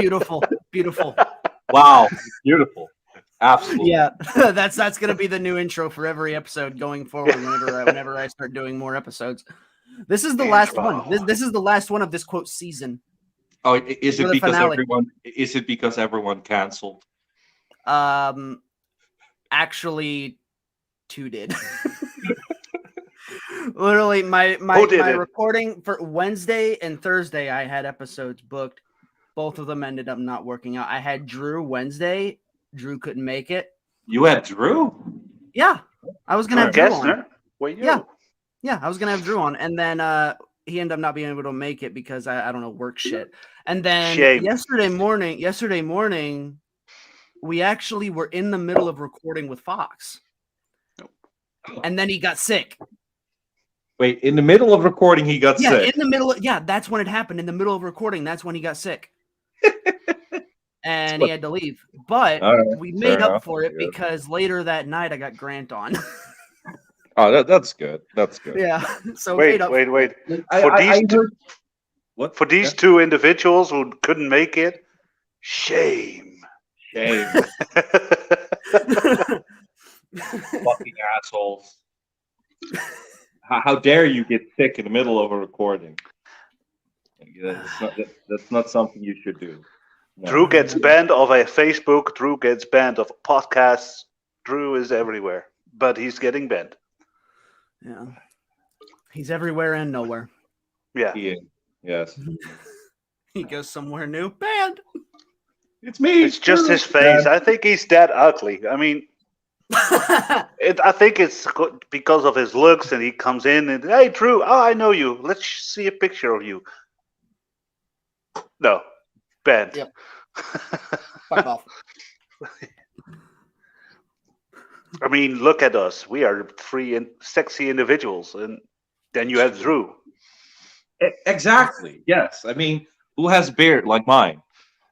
Beautiful, beautiful. Wow, beautiful. Absolutely. Yeah, that's gonna be the new intro for every episode going forward. Whenever I start doing more episodes, this is the last one. This is the last one of this quote season. Oh, is For it the because finale. everyone? Is it because everyone canceled? Actually, two did. Literally, my recording for Wednesday and Thursday, I had episodes booked. Both of them ended up not working out. I had Drew Wednesday. Drew couldn't make it. You had Drew? Yeah, I was gonna have Drew on. Yeah, I was gonna have Drew on, and then he ended up not being able to make it because I don't know, work shit. And then yesterday morning, we actually were in the middle of recording with Fox, and then he got sick. Wait, in the middle of recording, he got sick. In the middle. That's when it happened. In the middle of recording, that's when he got sick. And he had to leave. But we made up for it because later that night I got Grant on. Oh, that's good. That's good. Yeah. So wait. For these two individuals who couldn't make it, shame. Fucking assholes. How dare you get sick in the middle of a recording? That's not something you should do. No. Drew gets banned of a Facebook. Drew gets banned of podcasts. Drew is everywhere, but he's getting banned. Yeah, he's everywhere and nowhere. Yeah. Yes. He goes somewhere new. Banned. It's me. It's just his face. I think he's that ugly. I mean, I think it's because of his looks, and he comes in and, hey, Drew, I know you. Let's see a picture of you. No. Banned. Yep. Fuck off. I mean, look at us. We are three sexy individuals, and then you have Drew. Exactly. Yes. I mean, who has a beard like mine?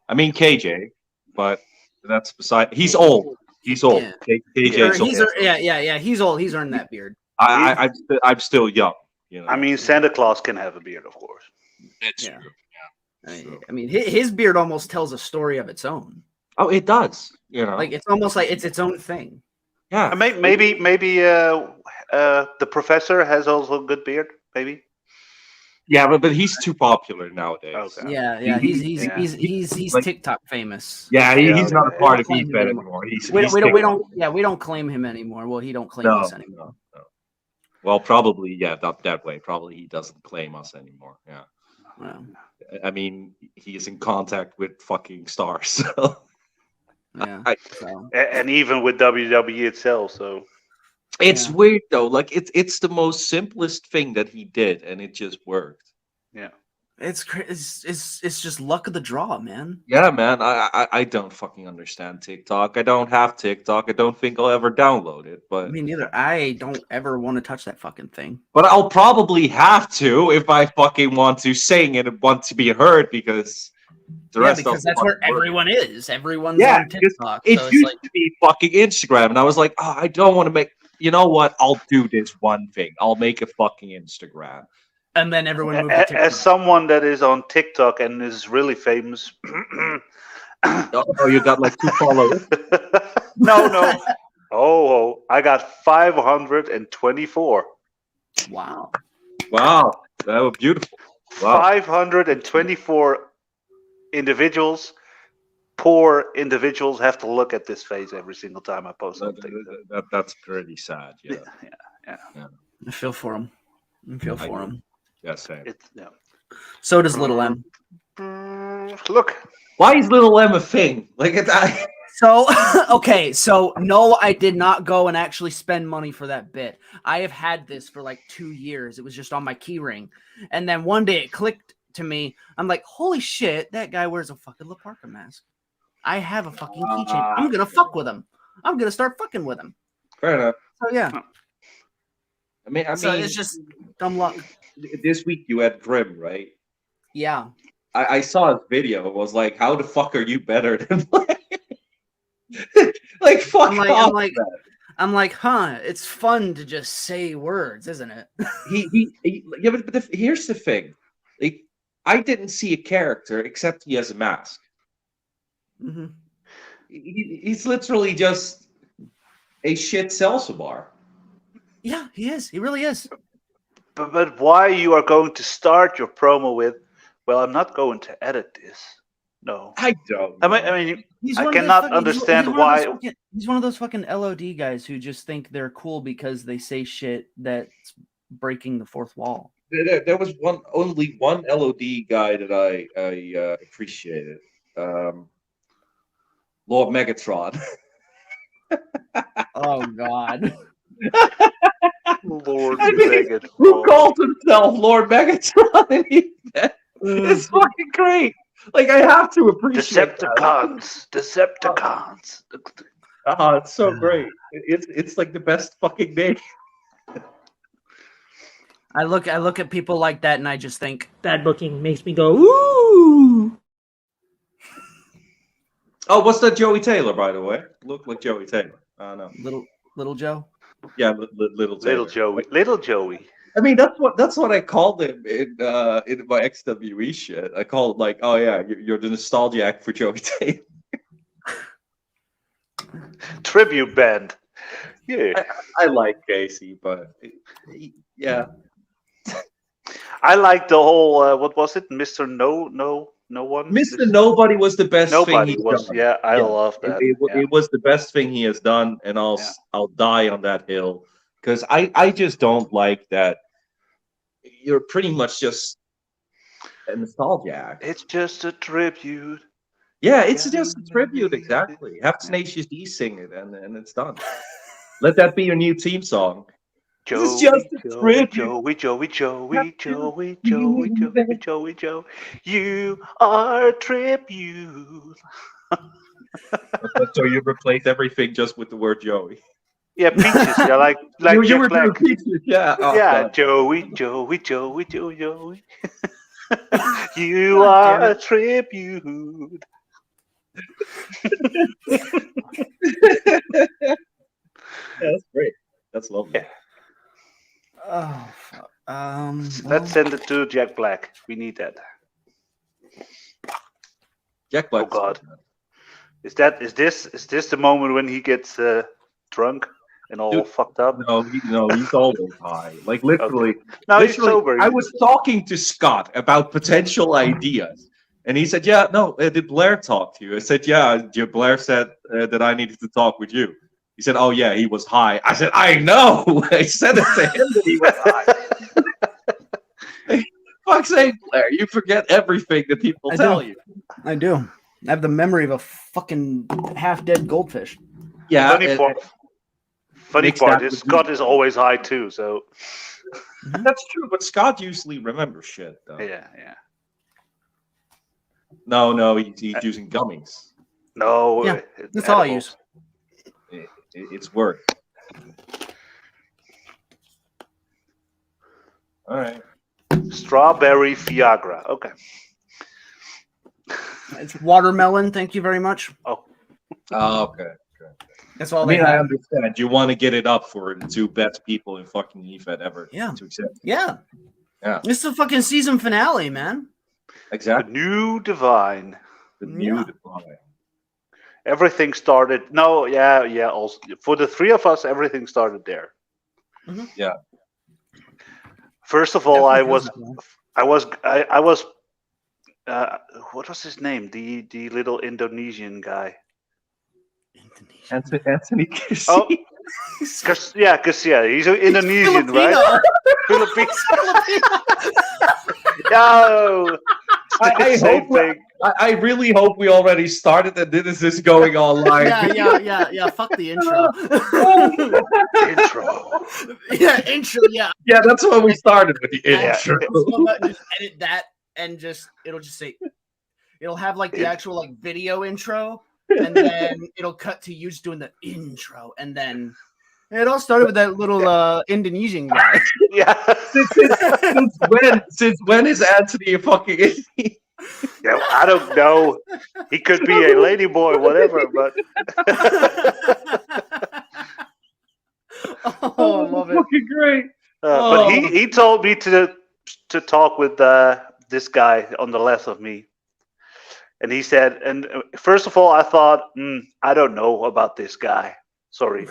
I mean, KJ, but that's beside. He's old. He's old. Yeah. KJ's old. Yeah. He's old. He's earned that beard. I'm still young. You know. I mean, Santa Claus can have a beard, of course. It's true. I mean, his beard almost tells a story of its own. Oh, it does. You know, like it's almost like it's its own thing. Yeah. Maybe the professor has also a good beard. Maybe. Yeah, but he's too popular nowadays. Okay. Yeah. He's TikTok famous. Yeah, he's not a part of EFED anymore. We don't claim him anymore. Well, he don't claim us anymore. No. Well, probably that way. Probably he doesn't claim us anymore. Yeah. Well, I mean, he is in contact with fucking stars. So. Yeah. And even with WWE itself, so it's weird though. Like it's the most simplest thing that he did, and it just worked. Yeah. It's just luck of the draw, man. Yeah, man. I don't fucking understand TikTok. I don't have TikTok. I don't think I'll ever download it. But me neither. I don't ever want to touch that fucking thing. But I'll probably have to if I fucking want to sing it and want to be heard because the rest because that's where everyone is. Everyone's on TikTok. It used to be fucking Instagram, and I was like, I don't want to make. You know what? I'll do this one thing. I'll make a fucking Instagram. And then everyone moved to TikTok. As someone that is on TikTok and is really famous. Oh, you got like 2 followers? No. Oh, I got 524. Wow. That was beautiful. Wow. 524 individuals. Poor individuals have to look at this face every single time I post something. That's pretty sad. Yeah. I feel for him. Yeah, same. So does Little M. Look. Why is Little M a thing? Like So, okay. So, no, I did not go and actually spend money for that bit. I have had this for like 2 years. It was just on my keyring. And then one day it clicked to me. I'm like, holy shit, that guy wears a fucking La Parka mask. I have a fucking keychain. I'm going to fuck with him. I'm going to start fucking with him. Fair enough. So, yeah. I mean, so it's just dumb luck. This week you had Grim, right? Yeah. I saw his video. It was like, how the fuck are you better than like fuck off. I'm like, it's fun to just say words, isn't it? But here's the thing. Like, I didn't see a character except he has a mask. Hmm. He's literally just a shit salsa bar. Yeah, he is. He really is. But why you are going to start your promo with, well, I'm not going to edit this. No. I don't. I mean, He's I one of the cannot fucking, understand he's why. he's one of those fucking LOD guys who just think they're cool because they say shit that's breaking the fourth wall. There was only one LOD guy that I appreciated. Lord Megatron. Oh God. Lord I mean, Megatron. who calls himself Lord Megatron? It's fucking great. Like I have to appreciate Decepticons. Decepticons. that. Oh, it's so great. It's like the best fucking name. I look at people like that and I just think That looking makes me go, ooh. Oh, what's that Joey Taylor, by the way? Look like Joey Taylor. I know. little Joe. Yeah, little Taylor. Little Joey. I mean, that's what I called him in my XWE shit. I called like, oh yeah, you're the nostalgia act for Joey Taylor. Tribute band. Yeah. I like Casey, but yeah. I like the whole, what was it? Mr. No one? Mr. Nobody was the best Nobody thing he's was, done. yeah, I love that. It was the best thing he has done, and I'll die on that hill because I just don't like that. You're pretty much just a nostalgia act. It's just a tribute. Yeah, it's just a tribute, exactly. Have Tenacious D sing it, and it's done. Let that be your new theme song. This is just a tribute. Joey. You are a tribute. So you replace everything just with the word Joey. Yeah, Peaches. Yeah, like you Jack were Black. doing Peaches, yeah. Oh, Yeah, God. Joey. You are a tribute. Yeah, that's great. That's lovely. Yeah. Oh, Let's send it to Jack Black. We need that. Jack Black. Oh God. Is this the moment when he gets drunk and all fucked up? No, he's always high. Like literally. Okay. No, he's literally, sober. I was talking to Scott about potential ideas, and he said, "Yeah, no, did Blair talk to you?" I said, "Yeah, Blair said that I needed to talk with you." He said, "Oh yeah, he was high." I said, "I know." I said it to him that he was high. Fuck's sake, Blair, you forget everything that people tell you. I do. I have the memory of a fucking half-dead goldfish. Yeah. Funny part is Scott is always high too, so That's true, but Scott usually remembers shit, though. yeah. No, he's using gummies. No, Yeah, that's all I use. It's work. All right. Strawberry Viagra. Okay. It's watermelon. Thank you very much. Oh, Okay. That's all I mean, they I have. understand. You want to get it up for the two best people in fucking EFED ever Yeah. to accept. Yeah. Yeah. It's the fucking season finale, man. the Exactly. new divine. The new Yeah. divine. Everything started. No, yeah. Also, for the three of us, everything started there. Mhm. Yeah. First of all, I Definitely was, feels that way. I was. What was his name? The little Indonesian guy. Anthony Kirsey. Oh, cause he's an Indonesian, right? Filipino. No, I same hope thing. I really hope we already started and this is going online. Yeah. Fuck the intro. Intro. Yeah, intro. Yeah. Yeah, that's when we started with the Yeah. intro. Just edit that and it'll just say, it'll have like the actual like video intro, and then it'll cut to you just doing the intro, and then it all started with that little Indonesian guy. Yeah. Since when is Anthony a fucking idiot? Yeah, I don't know. He could be a ladyboy, whatever, but Oh, I love it. Fucking great. but he told me to talk with this guy on the left of me. And he said, and first of all, I thought, I don't know about this guy. Sorry.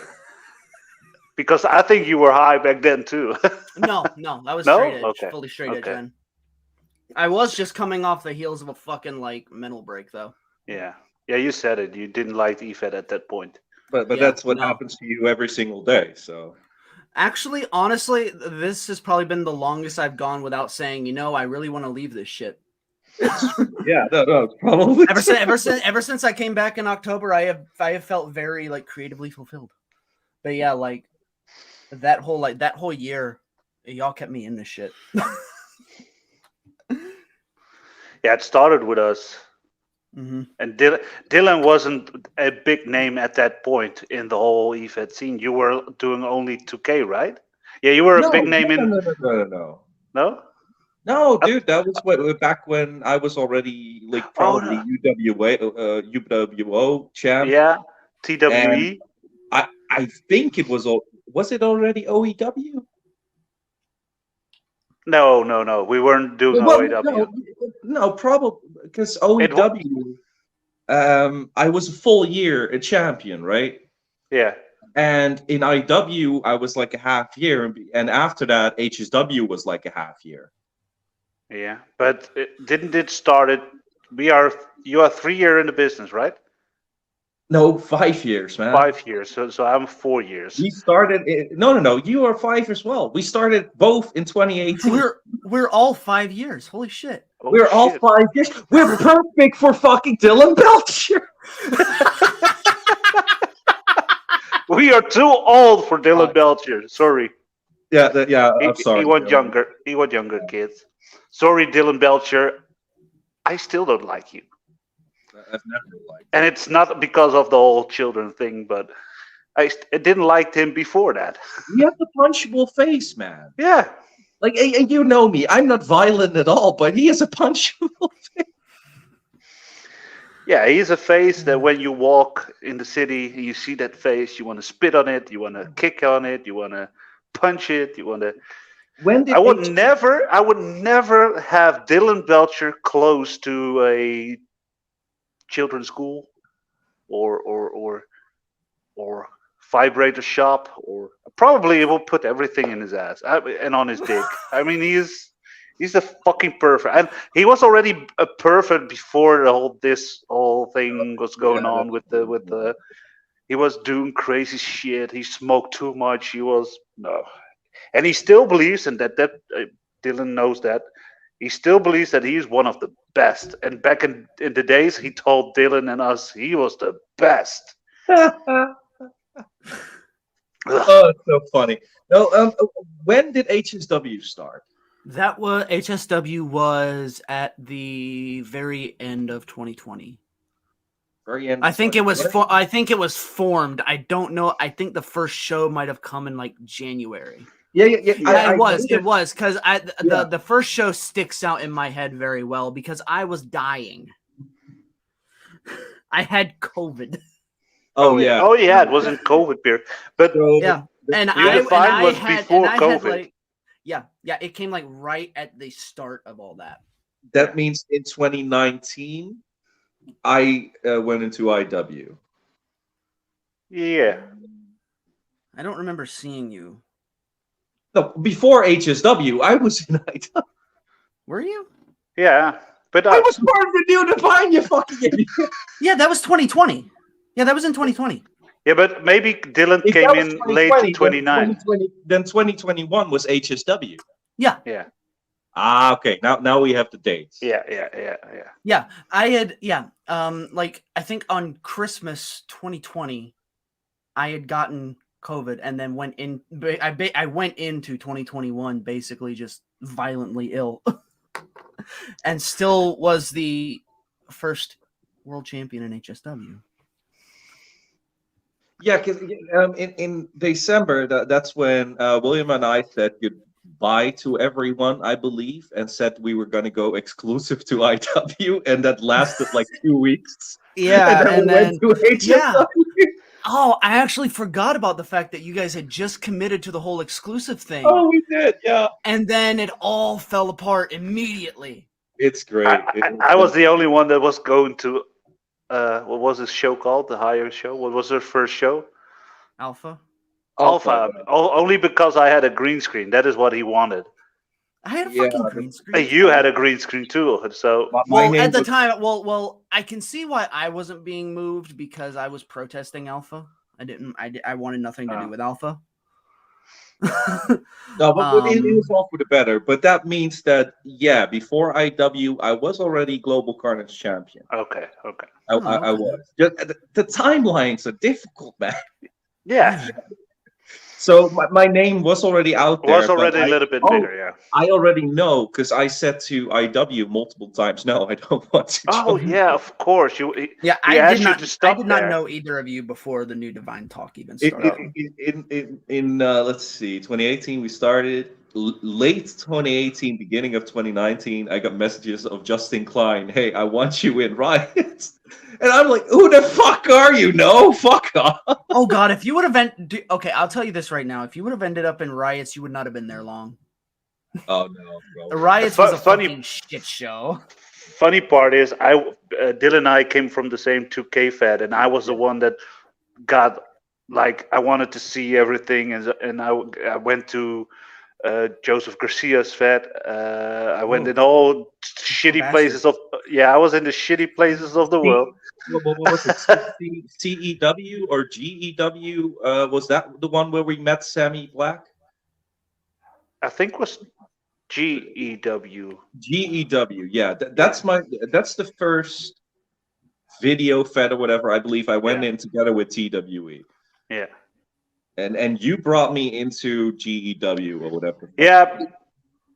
Because I think you were high back then too. No, I was No? straight edge, Okay. fully straight edge Okay. then. I was just coming off the heels of a fucking like mental break though. Yeah. Yeah, you said it. You didn't like EFED at that point. But Yeah, that's what no. happens to you every single day. So Actually, honestly, this has probably been the longest I've gone without saying, I really want to leave this shit. yeah, no, it's probably Ever since I came back in October, I have felt very like creatively fulfilled. But yeah, like that whole year, y'all kept me in this shit. Yeah, it started with us. Mm-hmm. And Dylan wasn't a big name at that point in the whole EFED scene. You were doing only 2K, right? Yeah, you were a big name in. No. No? No, dude, that was back when I was already like probably no. UWO champ. Yeah, TWE. And I think it was it already OEW? No. We weren't doing OAW. No, probably because OEW. I was a full year a champion, right? Yeah. And in IW, I was like a half year, and after that, HSW was like a half year. Yeah, but didn't it start it? You are 3 years in the business, right? No, 5 years, man. 5 years. So I'm 4 years. We started. No. You are 5 as well. We started both in 2018. We're all 5 years. Holy shit. Oh, We're all 5 years. We're perfect for fucking Dylan Belcher. We are too old for Dylan Belcher. Sorry. Yeah. I'm sorry. He was younger. He was younger, kids. Sorry, Dylan Belcher. I still don't like you. I've never liked. And it's not because of the whole children thing, but I didn't like him before that. You have the punchable face, man. Yeah. Like, and you know me. I'm not violent at all, but he has a punchable face. Yeah, he's a face that when you walk in the city, you see that face, you want to spit on it, you want to kick on it, you want to punch it, you want to. I would never have Dylan Belcher close to a children's school, or vibrator shop, or probably will put everything in his ass and on his dick. I mean, he's a fucking pervert, and he was already a pervert before this whole thing was going on with the. He was doing crazy shit. He smoked too much. He was and he still believes, and that Dylan knows that. He still believes that he's one of the best. And back in the days, he told Dylan and us he was the best. Oh, it's so funny. No, when did HSW start? That was HSW was at the very end of 2020. Very end. I think it was. I think it was formed. I don't know. I think the first show might have come in like January. Yeah. It was because the first show sticks out in my head very well because I was dying. I had COVID. Oh yeah. Oh yeah, it wasn't COVID period, but yeah, and I was before COVID. Yeah, it came like right at the start of all that. That means in 2019, I went into IW. Yeah. I don't remember seeing you. No, before HSW, I was in IW. Were you? Yeah, but I was part of the new Divine, you fucking idiot. Yeah, that was 2020. Yeah, that was in 2020. Yeah, but maybe Dylan came in late 2019. Then 2021 was HSW. Yeah. Yeah. Ah, okay. Now we have the dates. Yeah. Yeah, I had like I think on Christmas 2020, I had gotten COVID and then went in. I went into 2021 basically just violently ill, and still was the first world champion in HSW. Yeah, because in December, that's when William and I said goodbye to everyone, I believe, and said we were going to go exclusive to IW, and that lasted like 2 weeks. Yeah, and then we went to HSW. Yeah. Oh, I actually forgot about the fact that you guys had just committed to the whole exclusive thing. Oh, we did, yeah. And then it all fell apart immediately. It's great. I was the only one that was going to. What was this show called? The higher show. What was their first show? Alpha. Alpha. Only because I had a green screen. That is what he wanted. I had a Yeah, fucking green screen. You had a green screen too. So My Well, name at the was- time, I can see why I wasn't being moved because I was protesting Alpha. I wanted nothing to do with Alpha. No, but it was all for the better. But that means that, yeah, before IW, I was already Global Carnage champion. okay. I okay. was. The timelines are difficult, man. Yeah, So my name was already out there. was already a little bit bigger. Yeah. I already know because I said to IW multiple times, no, I don't want to Oh join. yeah, of course. Yeah, he I asked did not. you to stop I did not there. know either of you before the new Divine Talk even started. In let's see, 2018 we started. Late 2018, beginning of 2019, I got messages of Justin Klein. Hey, I want you in Riot. And I'm like, who the fuck are you? No, fuck off. Oh God, if you would have okay, I'll tell you this right now. If you would have ended up in Riots, you would not have been there long. Oh no, bro. The Riots was a fucking shit show. Funny part is, Dylan and I came from the same 2K Fed, and I was the one that got like I wanted to see everything, and I went to Joseph Garcia's Fed. I went in all shitty places of I was in the shitty places of the world. What was it? CEW or GEW? Was that the one where we met Sammy Black? I think it was GEW. GEW, yeah. That's the first video fed or whatever. I believe I went in together with TWE. Yeah. And you brought me into GEW or whatever. Yeah.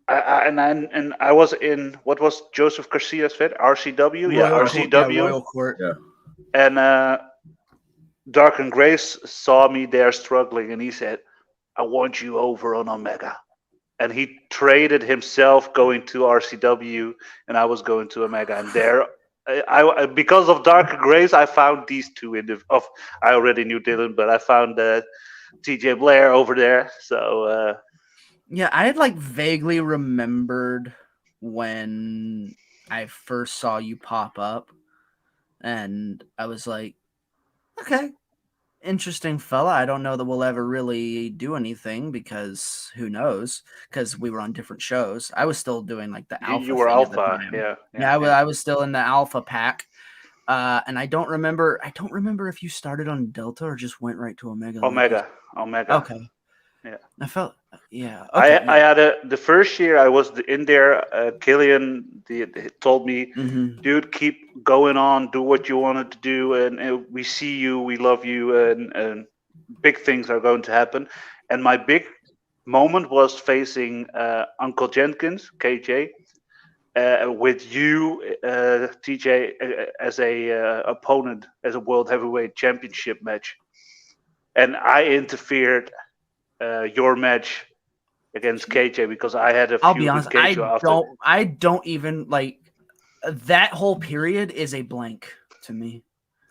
I was in what was Joseph Garcia's Fed? RCW? RCW. Royal Court. Yeah. And Dark and Grace saw me there struggling, and he said, I want you over on Omega. And he traded himself going to RCW, and I was going to Omega. And there, I because of Dark and Grace, I found these two I already knew Dylan, but I found TJ Blair over there. So yeah, I had like vaguely remembered when I first saw you pop up, and I was like, okay, interesting fella. I don't know that we'll ever really do anything because who knows? Because we were on different shows. I was still doing like the Alpha. You were thing at the Alpha, time. yeah. I was still in the Alpha pack. And I don't remember if you started on Delta or just went right to Omega. Omega. Okay. Yeah. I felt. Yeah. Okay. I had the first year I was in there. Killian told me, dude, keep going on, do what you wanted to do, and we see you, we love you, and big things are going to happen. And my big moment was facing Uncle Jenkins, KJ, with you, TJ, as a opponent, as a World Heavyweight Championship match, and I interfered your match against KJ because I had a feud. I'll be honest, with KJ I don't even like that whole period is a blank to me.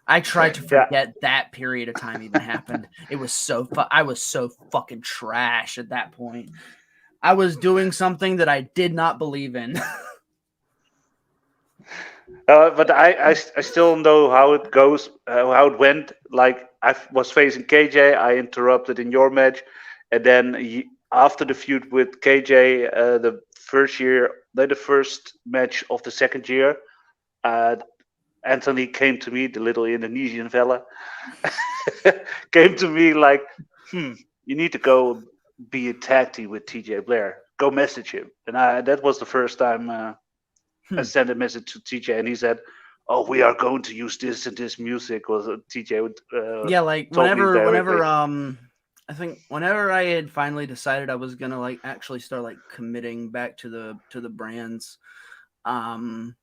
I tried to forget that period of time even happened. It was I was so fucking trash at that point. I was doing something that I did not believe in. But I still know how it goes, how it went. Like I was facing KJ, I interrupted in your match, and then after the feud with KJ, the first match of the second year, Anthony came to me, the little Indonesian fella, came to me like, you need to go be a tag team with TJ Blair. Go message him. And that was the first time I sent a message to TJ, and he said, "Oh, we are going to use this and this music." Was TJ would yeah, like whenever I think whenever I had finally decided I was gonna like actually start like committing back to the brands, I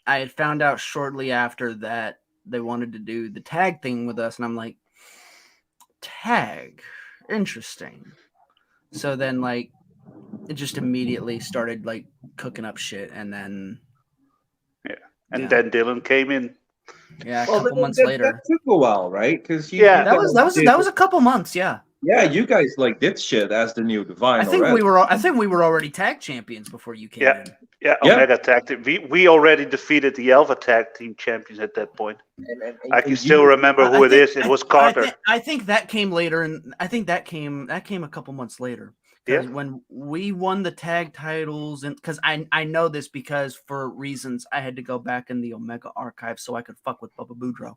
had found out shortly after that they wanted to do the tag thing with us, and I'm like, tag, interesting. So then like it just immediately started like cooking up shit, and then then Dylan came in. Yeah, a couple months later. That took a while, right? Because that was a couple months. Yeah. Yeah, you guys like did shit as the new Divine I think already. we were already tag champions before you came Yeah. in. Yeah, Yeah. Omega Tag Team. We already defeated the Alpha Tag Team champions at that point. I can still remember who it is. It was Carter. I think that came later, and I think that came a couple months later. Because Yeah. when we won the tag titles, and because I know this because for reasons I had to go back in the Omega archive so I could fuck with Bubba Boudreaux.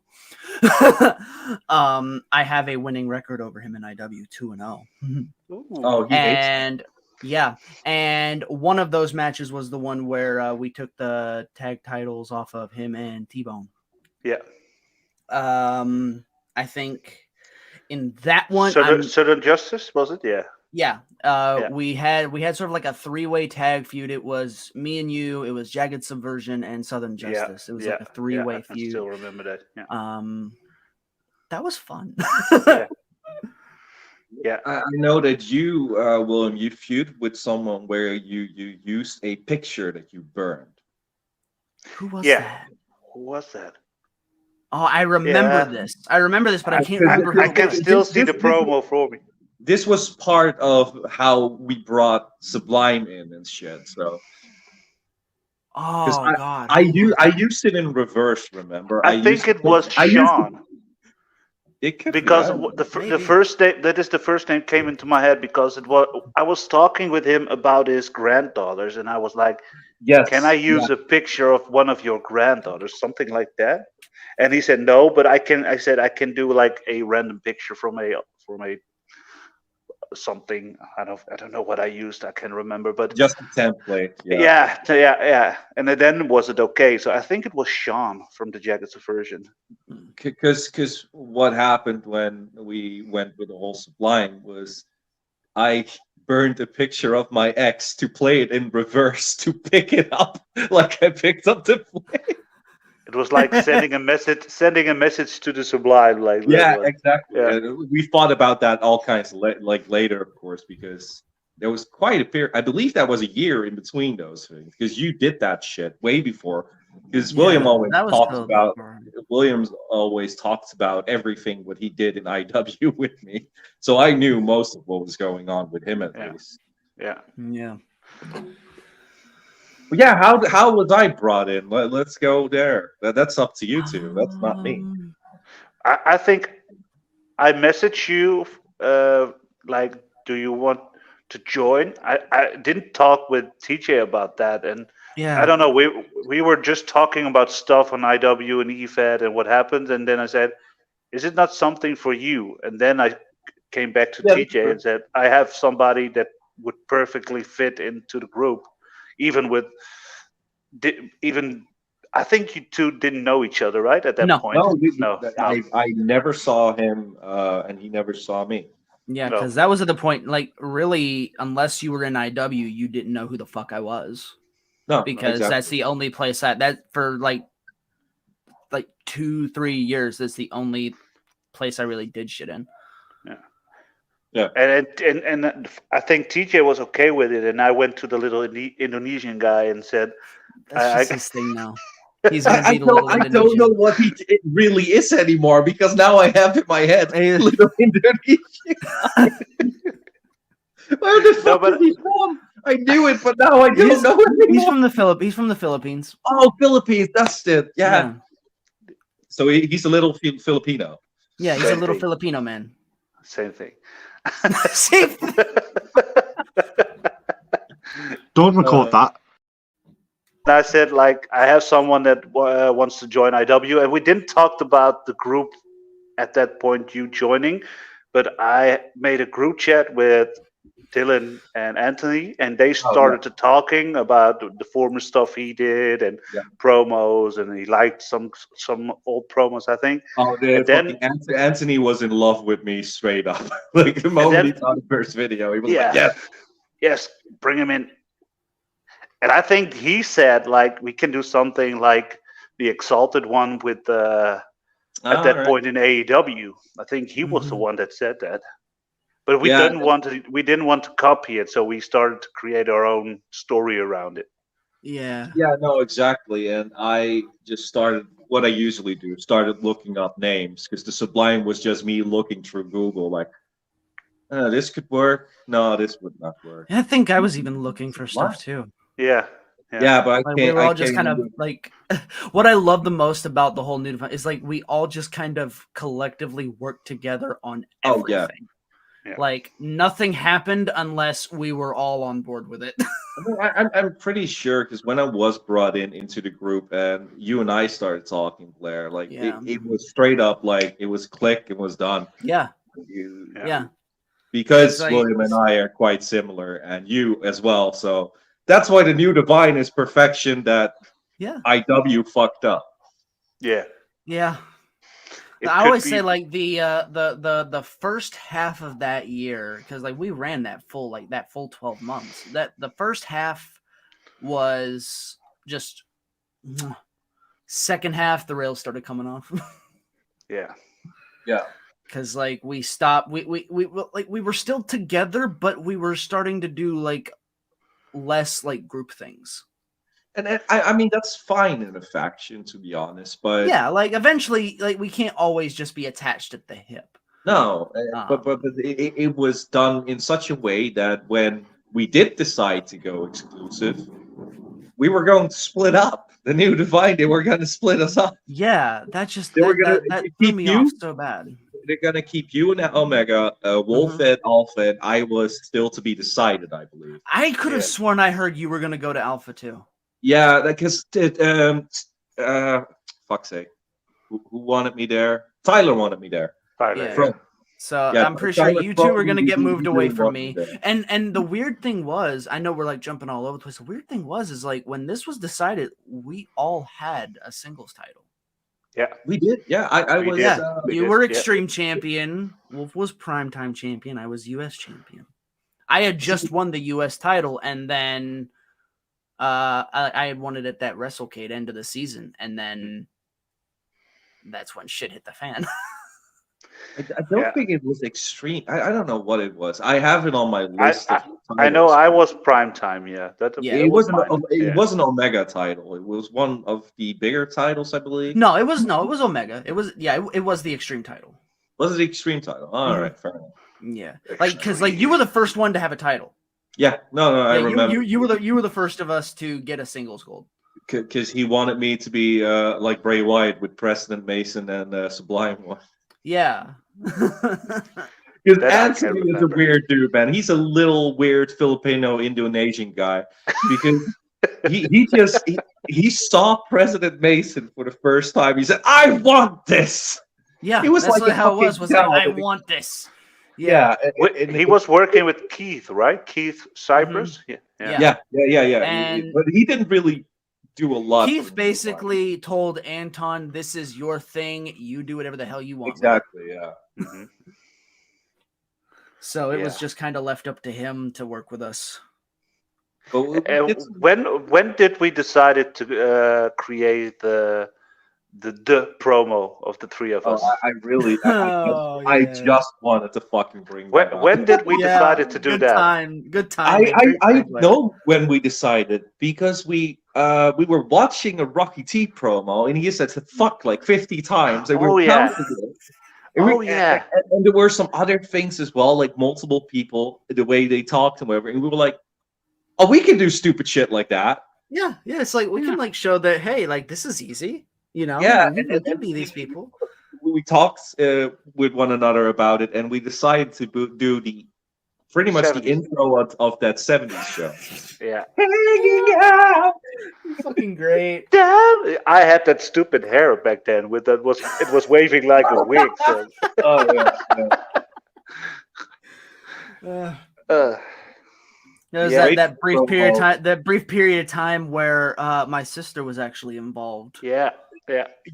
I have a winning record over him in IW 2-0. Oh, he hates me. And yeah, and one of those matches was the one where we took the tag titles off of him and T-Bone. Yeah. I think in that one, Southern Justice, was it? Yeah. yeah, Yeah. we had sort of like a 3-way tag feud. It was me and you, it was Jagged Subversion and Southern Justice. It was like a 3-way I feud. still remember that. Yeah. That was fun. Yeah. I know that you, William, you feud with someone where you used a picture that you burned. Who was Yeah. that? Who was that? Oh, I remember this. I remember this, but I can't remember who I it can was. still see the promo for me. This was part of how we brought Sublime in and shit. So Oh God! I used it in reverse. Remember? I think it was Sean. It could because be, the first name, that is the first name came into my head because I was talking with him about his granddaughters and I was like, yes, can I use a picture of one of your granddaughters, something like that? And he said no, but I said I can do like a random picture from a something. I don't know what I used. I can't remember, but just a template. Yeah. And then was it okay? So I think it was Sean from the Jagged Subversion. Because what happened when we went with the whole Sublime was I burned a picture of my ex to play it in reverse to pick it up like I picked up the play. It was like sending a message to the Sublime, like exactly. Yeah. And we thought about that all kinds of like later, of course, because there was quite a period. I believe that was a year in between those things because you did that shit way before. Because Williams always talks about everything what he did in IW with me, so I knew most of what was going on with him at least. Yeah. But yeah, how was I brought in? Let's go there. That's up to you two. That's not me. I think I messaged you like, do you want to join? I didn't talk with TJ about that, and I don't know. We were just talking about stuff on IW and EFED and what happened, and then I said, "Is it not something for you?" And then I came back to TJ and said, "I have somebody that would perfectly fit into the group, even I think you two didn't know each other, right? At that point, no. I never saw him, and he never saw me. Yeah, because that was at the point. Like, really, unless you were in IW, you didn't know who the fuck I was. No, because that's the only place that for like 2-3 years. That's the only place I really did shit in. Yeah. And I think TJ was okay with it, and I went to the little Indonesian guy and said, "That's just his thing now." He's gonna be I don't know what it really is anymore because now I have in my head little Indonesian guy. Where the fuck is he from? I knew it, but now I don't know it. He's from the Philippines. Oh, Philippines, that's it. Yeah. So he's a little Filipino. Yeah, he's a little Filipino man. Same thing. Same. Don't record that. And I said, like, I have someone that wants to join IW, and we didn't talk about the group at that point, you joining, but I made a group chat with Dylan and Anthony, and they started to talking about the former stuff he did and promos, and he liked some old promos, I think. Oh, then Anthony was in love with me straight up. Like the moment he saw the first video, he was like, yes, bring him in. And I think he said, like, we can do something like the Exalted one with at that point in AEW. I think he was the one that said that. But we didn't want to copy it, so we started to create our own story around it. Yeah, no, exactly. And I just started what I usually do, started looking up names because the Sublime was just me looking through Google, like, This could work. No, this would not work. I think I was even looking for stuff What? too. Yeah. Yeah, but I Like can't. we were I all just can't kind of even- like what I love the most about the whole new Divine is like we all just kind of collectively worked together on Oh, yeah. everything. Yeah. Like nothing happened unless we were all on board with it. I'm pretty sure because when I was brought into the group and you and I started talking, Blair, like Yeah. it was straight up like it was click, it was done. Yeah. You- Yeah. Because It's like- William and I are quite similar, and you as well. So that's why the new Divine is perfection that Yeah. IW fucked up. Yeah. Yeah. It I could always be- say like the first half of that year, because like we ran that full 12 months. That the first half was just second half the rails started coming off. Yeah. Yeah. Because like we stopped we were still together, but we were starting to do like less like group things. And I mean that's fine in a faction, to be honest. But Yeah, like eventually like we can't always just be attached at the hip. no, but it was done in such a way that when we did decide to go exclusive, we were going to split up. The new Divine, they were going to split us up. Yeah, that just They were that gonna threw keep me you? off so bad. They're going to keep you in Omega, Wolf Mhm. and Alpha, and I was still to be decided, I believe. I could have Yeah. sworn I heard you were gonna go to Alpha too. Yeah, because fuck's sake, who wanted me there? Tyler wanted me there. Tyler, Yeah. From- So Yeah, I'm pretty sure Tyler you two were gonna probably get moved away really from wanted me. there. And the weird thing was, I know we're like jumping all over the place. The weird thing was is like when this was decided, we all had a singles title. Yeah. We did, yeah. I We was. did. Yeah, we you did, were yeah. Extreme Champion. Wolf was Primetime Champion. I was US Champion. I had just won the US title, and then I had won it at that WrestleCade end of the season, and then that's when shit hit the fan. I don't Yeah. think it was extreme. I don't know what it was. I have it on my I- list. of I know titles. I was prime time. Yeah. Yeah. It was wasn't. mine. It Yeah. was an Omega title. It was one of the bigger titles, I believe. No, it was Omega. It was it was the Extreme title. Was it the Extreme title? All Mhm. right, fair enough. Yeah, like because like you were the first one to have a title. Yeah, no, I Yeah, remember you were the first of us to get a singles gold. because he wanted me to be like Bray Wyatt with President Mason and Sublime One. Yeah. Because That I can Anthony is a remember. weird dude, man. He's a little weird Filipino Indonesian guy because he saw President Mason for the first time. He said, "I want this." Yeah, It was that's like a how it was. fucking Was like, cow. I want this. Yeah, He was working with Keith, right? Keith Cypress. Yeah. yeah. And- But he didn't really do a lot. Keith for basically told Anton, "This is your thing. You do whatever the hell you want." with it." exactly, yeah. Mhm. So it was Yeah. just kind of left up to him to work with us. But And it's- when did we decided to create the promo of the three of us? I really, Oh, I yeah. just wanted to fucking bring that up. When did we decided to do good that? Time, good time. man. I Great segue. know when we decided because we were watching a Rocky T promo and he said fuck like 50 times and we Oh, were yeah. counting it. And we- Oh, yeah. and there were some other things as well, like multiple people, the way they talked and whatever, and we were like, oh, we can do stupid shit like that. Yeah, it's like we can like show that hey, like this is easy, you know. Yeah, we and- can be these people. We talked with one another about it, and we decided to do the pretty much the 70s. intro of that 70s show. Yeah. Hanging out. Fucking great. Damn! I had that stupid hair back then. With it was waving like a wig. So, Oh yeah. uh, There was Yeah. that brief Promo. period of time. That brief period of time where my sister was actually involved. yeah.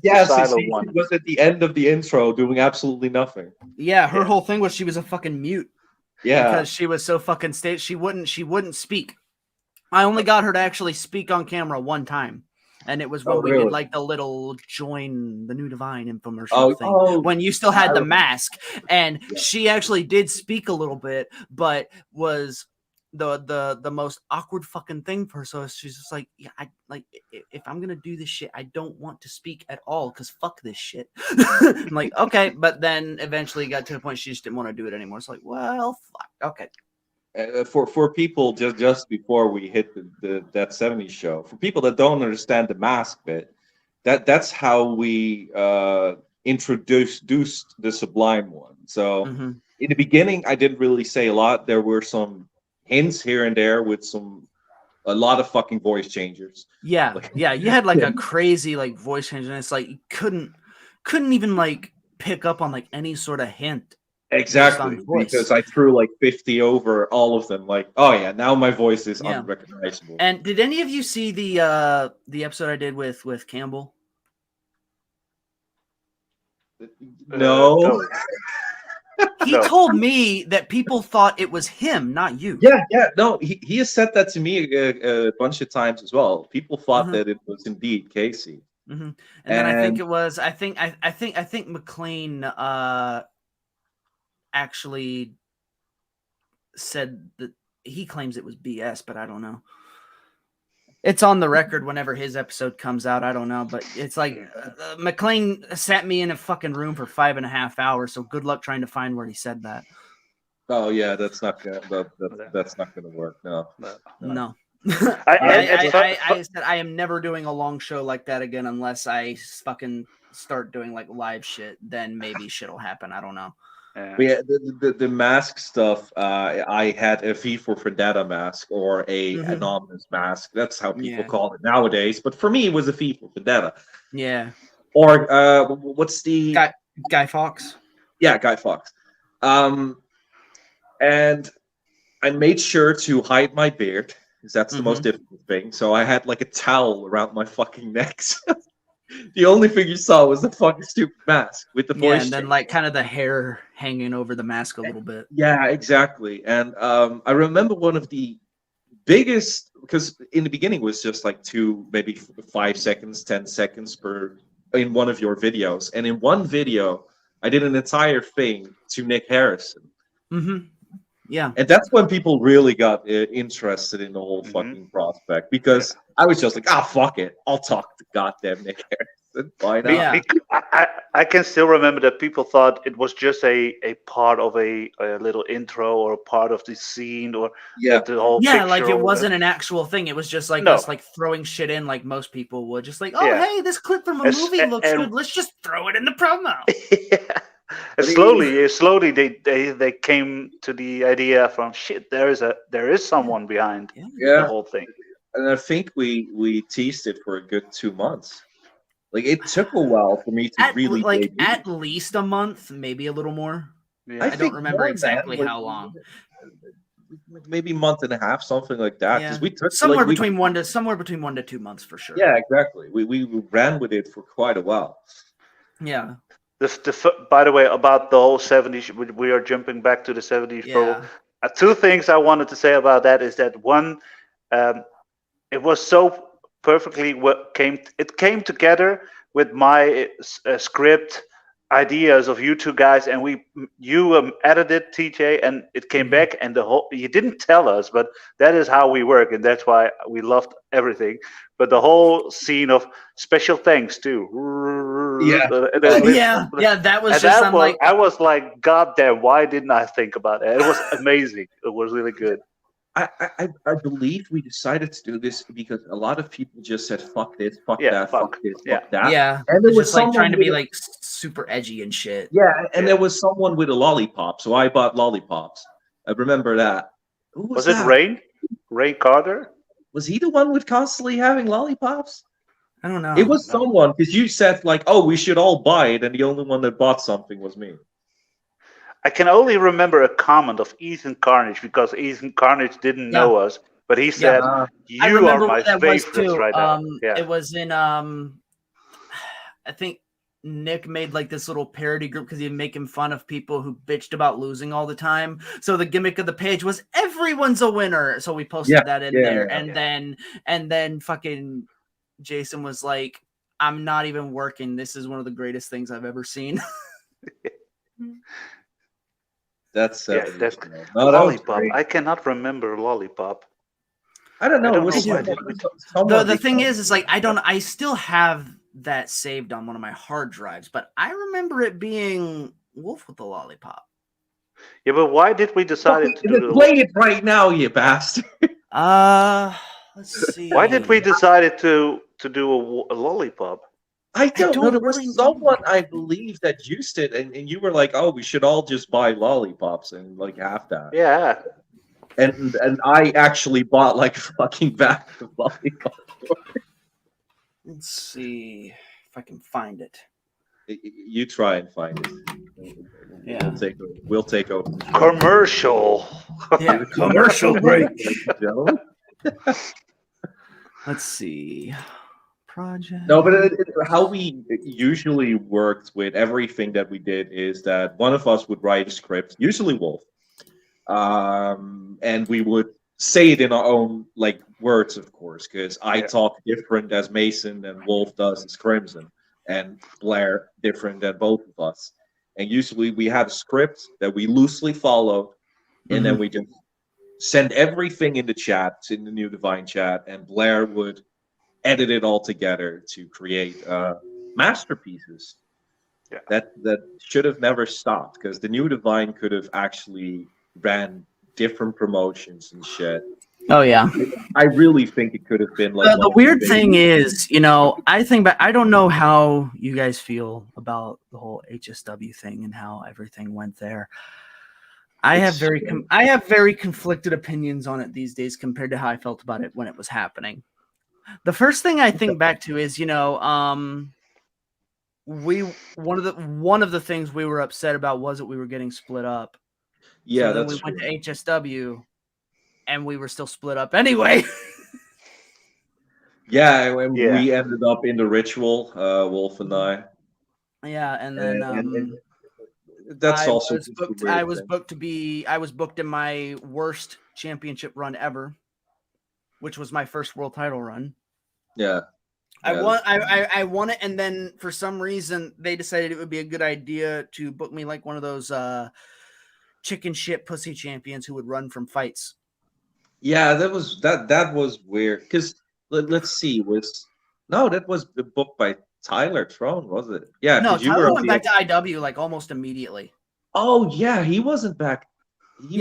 Yes, Silo she one. was at the end of the intro doing absolutely nothing. Yeah, her Yeah. whole thing was she was a fucking mute Yeah. because she was so fucking state. She wouldn't speak. I only got her to actually speak on camera one time, and it was when Oh, we really? did like the little join the new Divine infomercial Oh, thing. oh, When you still had I the remember. mask, and Yeah. she actually did speak a little bit, but was the most awkward fucking thing for her. So she's just like, yeah, I like if I'm gonna do this shit, I don't want to speak at all because fuck this shit. I'm like, okay, but then eventually got to the point she just didn't want to do it anymore. It's like, well, fuck, okay. For people just before we hit that 70s show, for people that don't understand the mask bit, that's how we introduced the Sublime one. So in the beginning, I didn't really say a lot. There were some hints here and there with a lot of fucking voice changers. Yeah, yeah, you had like a crazy like voice change, and it's like you couldn't even like pick up on like any sort of hint. Exactly, because I threw like 50 over all of them. Like, oh yeah, now my voice is unrecognizable. And did any of you see the episode I did with Campbell? No. He told me that people thought it was him, not you. Yeah. No, he has said that to me a bunch of times as well. People thought that it was indeed Casey. And then I think it was. I think McLean actually said that he claims it was BS, but I don't know. It's on the record whenever his episode comes out. I don't know, but it's like McLean sat me in a fucking room for 5.5 hours. So good luck trying to find where he said that. Oh yeah, that's not gonna work. No. I said I am never doing a long show like that again unless I fucking start doing like live shit. Then maybe shit'll happen. I don't know. Yeah, the mask stuff. I had a V for Vendetta mask or a anonymous mask. That's how people call it nowadays. But for me, it was a V for Vendetta. Yeah. Or what's the Guy Fawkes? Yeah, Guy Fawkes. And I made sure to hide my beard because that's the most difficult thing. So I had like a towel around my fucking neck. The only thing you saw was the fucking stupid mask with the voice. And then like kind of the hair hanging over the mask a little bit. Yeah, exactly. And I remember one of the biggest, because in the beginning it was just like maybe 5 seconds, 10 seconds in one of your videos. And in one video, I did an entire thing to Nick Harrison. Yeah. And that's when people really got interested in the whole fucking prospect, because I was just like, fuck it. I'll talk to goddamn Nick Harrison. Why not? Yeah. I can still remember that people thought it was just a part of a little intro or a part of the scene or the whole picture. Like it wasn't an actual thing. It was just like us like throwing shit in like most people would. Just like, hey, this clip from a movie looks good. Let's just throw it in the promo. And slowly they came to the idea from shit. There is someone behind the whole thing. And I think we teased it for a good 2 months. Like it took a while for me to really like at least a month, maybe a little more. Yeah. I don't remember exactly how long. Maybe a month and a half, something like that. Because we took somewhere between 1 to 2 months for sure. Yeah, exactly. We ran with it for quite a while. Yeah. By the way, about the whole 70s, we are jumping back to the 70s. Yeah. 2 things I wanted to say about that is that one, it was so perfectly it came together with my script ideas of you two guys, and you edited TJ, and it came back, and you didn't tell us, but that is how we work, and that's why we loved everything. But the whole scene of special thanks too. That was just I was like, God damn, why didn't I think about it? It was amazing. It was really good. I believe we decided to do this because a lot of people just said fuck this, fuck that, fuck this, fuck that. Yeah, and there was just like trying to be like super edgy and shit. Yeah, and there was someone with a lollipop, so I bought lollipops. I remember that. Who was it Rain? Ray Carter? Was he the one with constantly having lollipops? I don't know. It was someone, because you said like, oh, we should all buy it, and the only one that bought something was me. I can only remember a comment of Ethan Carnage, because Ethan Carnage didn't know us, but he said, "You are my favorites right now." It was in I think Nick made like this little parody group because he'd making fun of people who bitched about losing all the time. So the gimmick of the page was everyone's a winner. So we posted that in there, and then fucking Jason was like, "I'm not even working. This is one of the greatest things I've ever seen." That's 7 Yeah, years that ago. No, that was Lollipop. great. I cannot remember Lollipop. I don't know. I It don't was know why someone, did we. someone The thing is like I still have that saved on one of my hard drives, but I remember it being Wolf with the Lollipop. Yeah, but why did we decide to do the? play it right now, you bastard. Let's see. Why did we decide to do a Lollipop? I don't know. don't There really was know. someone I believe that used it, and you were like, "Oh, we should all just buy lollipops and like have that." Yeah. And I actually bought like fucking back of lollipops. Let's see if I can find it. You try and find it. Yeah. We'll take over. Commercial. Yeah, commercial break. Gentlemen. Let's see. Project. No, but how we usually worked with everything that we did is that one of us would write a script, usually Wolf, and we would say it in our own like words, of course, because I talk different as Mason than Wolf does as Crimson, and Blair different than both of us. And usually we had a script that we loosely followed, and then we just send everything in the chat, in the New Divine chat, and Blair would edit it all together to create masterpieces that should have never stopped, because the New Divine could have actually ran different promotions and shit. Oh yeah. I really think it could have been like The weird thing is, I think, but I don't know how you guys feel about the whole HSW thing and how everything went there. I have very conflicted opinions on it these days compared to how I felt about it when it was happening. The first thing I think back to is, one of the things we were upset about was that we were getting split up. Yeah, so then we went to HSW, and we were still split up anyway. We ended up in the ritual, Wolf and I. Yeah, and then that's I also was booked. I was booked in my worst championship run ever, which was my first world title run. Yeah. I won it, and then for some reason they decided it would be a good idea to book me like one of those chicken shit pussy champions who would run from fights. Yeah, that was weird. Because let's see, that was the book by Tyler Trone, was it? Yeah, no, you Tyler were went back to IW like almost immediately. Oh yeah, he wasn't back. He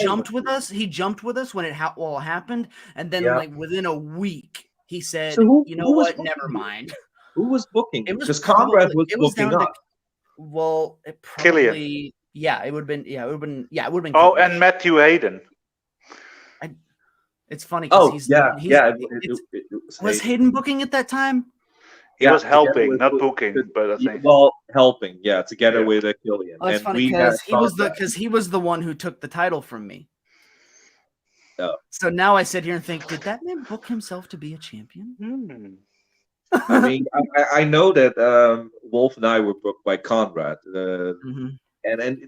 jumped with us. He jumped with us when it happened, and then like within a week he said, so "You know what? Never mind." Who was booking? It was because Conrad was booking up. Well, it probably it would have been it would have been. Oh, and Matthew Hayden. It's funny because was Hayden booking at that time? He was helping, not booking, but I think helping, together with Killian. Oh, that's funny because he was the one who took the title from me. Oh. So now I sit here and think, did that man book himself to be a champion? I mean, I know that Wolf and I were booked by Conrad, and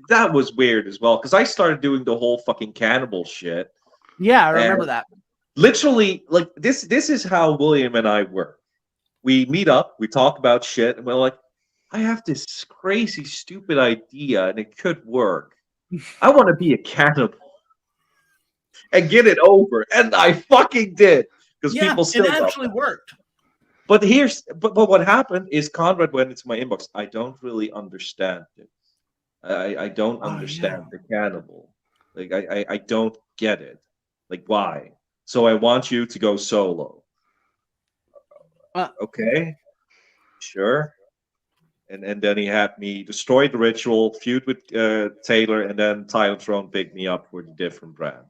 that was weird as well because I started doing the whole fucking cannibal shit. Yeah, I remember that. Literally, like this is how William and I work. We meet up, we talk about shit, and we're like, I have this crazy, stupid idea, and it could work. I want to be a cannibal and get it over, and I fucking did because people still. It actually worked. But what happened is Conrad went into my inbox. I don't really understand it. I don't understand the cannibal. Like I don't get it. Like why? So I want you to go solo. Okay, sure. And then he had me destroy the ritual, feud with Taylor, and then Tyler Throne picked me up for the different brand.